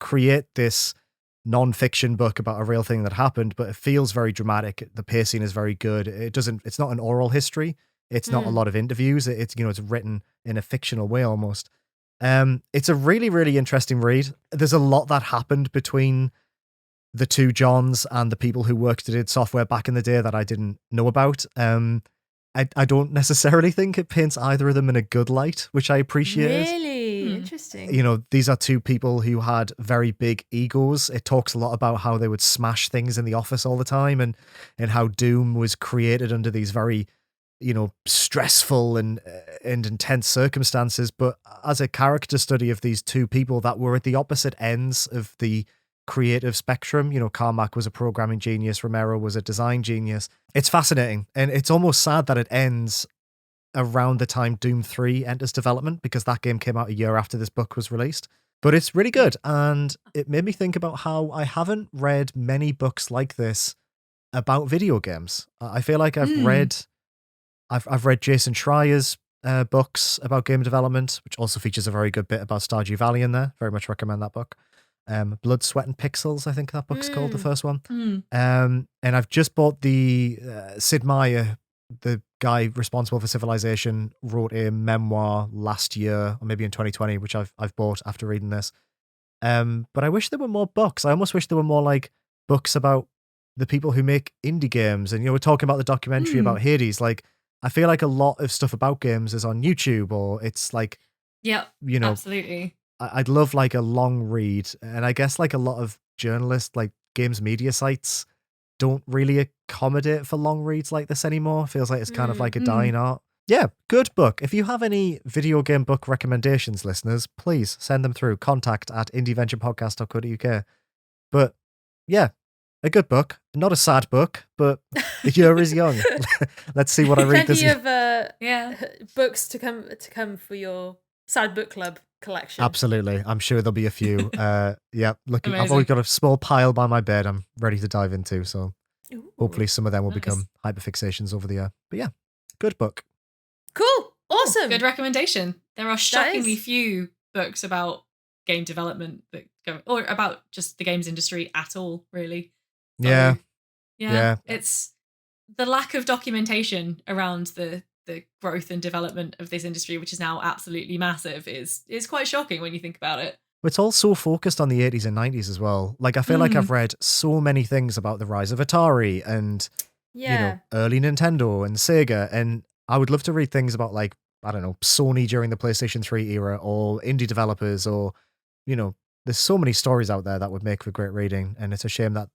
create this non-fiction book about a real thing that happened, but it feels very dramatic. The pacing is very good. It's not an oral history. It's not a lot of interviews. It's written in a fictional way almost. It's a really, really interesting read. There's a lot that happened between the two Johns and the people who worked at id Software back in the day that I didn't know about. I don't necessarily think it paints either of them in a good light, which I appreciate. Really interesting. These are two people who had very big egos. It talks a lot about how they would smash things in the office all the time and how Doom was created under these very, stressful and intense circumstances. But as a character study of these two people that were at the opposite ends of the creative spectrum, Carmack was a programming genius, Romero was a design genius. It's fascinating, and it's almost sad that it ends around the time Doom 3 enters development, because that game came out a year after this book was released. But it's really good, and it made me think about how I haven't read many books like this about video games. I feel like I've read Jason Schreier's books about game development, which also features a very good bit about Stardew Valley in there. Very much recommend that book. Blood, Sweat and Pixels, I think that book's called, the first one. And I've just bought the Sid Meier, the guy responsible for Civilization, wrote a memoir last year, or maybe in 2020, which I've bought after reading this. But I wish there were more books. I almost wish there were more like books about the people who make indie games. And we're talking about the documentary about Hades. Like, I feel like a lot of stuff about games is on YouTube, or it's like, absolutely. I'd love like a long read, and I guess like a lot of journalists, like games media sites, don't really accommodate for long reads like this anymore. Feels like it's kind of like a dying art. Yeah, good book. If you have any video game book recommendations, listeners, please send them through. contact@indieventurepodcast.co.uk. But yeah, a good book. Not a sad book, but the year is young. Let's see what I read this year. Plenty of books to come for your sad book club collection. Absolutely. I'm sure there'll be a few. Look, Amazing. I've always got a small pile by my bed I'm ready to dive into, so hopefully some of them will become hyperfixations over the year. But yeah, good book. Cool. Awesome. Good recommendation. There are shockingly few books about game development or about just the games industry at all, really. So, Yeah. It's the lack of documentation around the growth and development of this industry, which is now absolutely massive, is quite shocking when you think about it. It's all so focused on the 80s and 90s as well. Like, I feel like I've read so many things about the rise of Atari and, early Nintendo and Sega. And I would love to read things about, like, I don't know, Sony during the PlayStation 3 era, or indie developers, or, there's so many stories out there that would make for great reading. And it's a shame that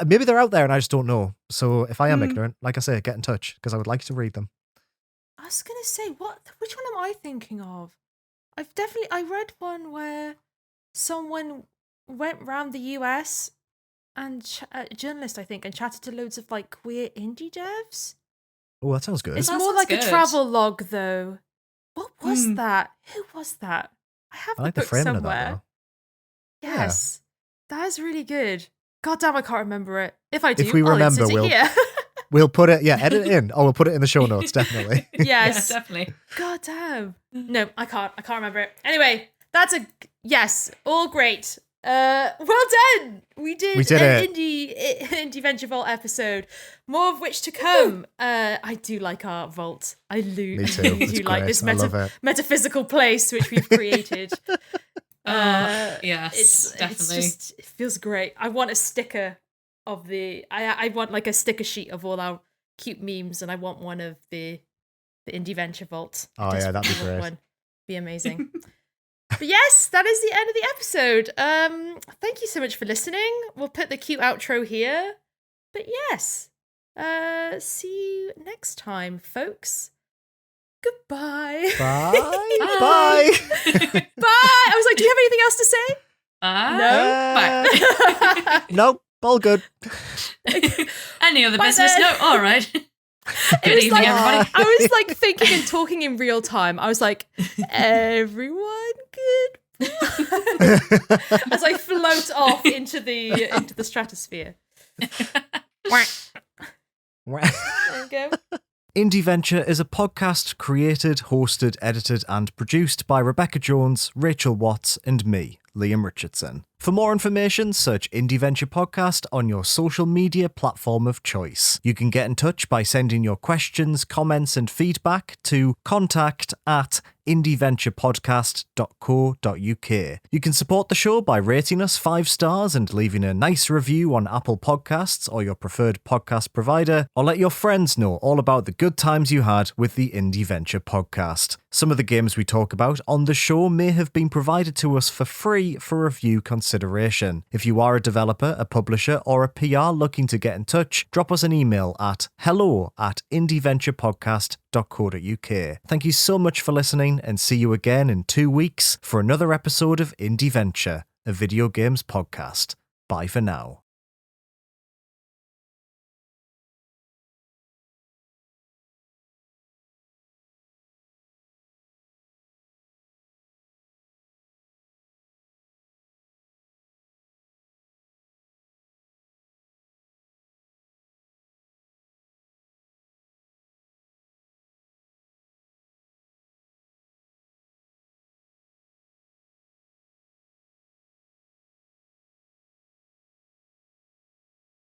maybe they're out there and I just don't know. So if I am ignorant, like I say, get in touch, because I would like to read them. I was going to say, which one am I thinking of? I read one where someone went around the US and a journalist, I think, and chatted to loads of like queer indie devs. Oh, that sounds good. It's That more sounds like good. a travel log, though. What was that? Who was that? I have I like the the book framing somewhere. of that, Yes, that is really good. God damn, I can't remember it. If I do, If we I'll remember, insert it we'll- here. We'll put it, Mm-hmm. edit it in. Oh, we'll put it in the show notes, definitely. Yes. Yeah, definitely. God damn. No, I can't remember it. Anyway, that's yes, all great. Well done. We did it. Indieventure Vault episode. More of which to come. I do like our vault. I do Me too. It's do like great. this I love it. metaphysical place which we've created. Yes, definitely. It feels great. I want a sticker of I want like a sticker sheet of all our cute memes, and I want one of the the Indieventure Vault. Oh, yeah, that'd be great. One. Be amazing. But yes, that is the end of the episode. Thank you so much for listening. We'll put the cute outro here. But yes, see you next time, folks. Goodbye. Bye. Bye. Bye. I was like, do you have anything else to say? Bye. Nope, all good. Any other Bye business? then. No. All right. It Good was evening, like, everybody. I was like thinking and talking in real time. I was like, everyone good. As I float off into the stratosphere. There you go. Indieventure is a podcast created, hosted, edited, and produced by Rebecca Jones, Rachel Watts, and me, Liam Richardson. For more information, search Indieventure Podcast on your social media platform of choice. You can get in touch by sending your questions, comments, and feedback to contact@indieventurepodcast.co.uk. You can support the show by rating us 5 stars and leaving a nice review on Apple Podcasts or your preferred podcast provider, or let your friends know all about the good times you had with the Indieventure Podcast. Some of the games we talk about on the show may have been provided to us for free for review consideration. If you are a developer, a publisher, or a PR looking to get in touch, drop us an email at hello@indieventurepodcast.co.uk. Thank you so much for listening, and see you again in 2 weeks for another episode of Indieventure, a video games podcast. Bye for now.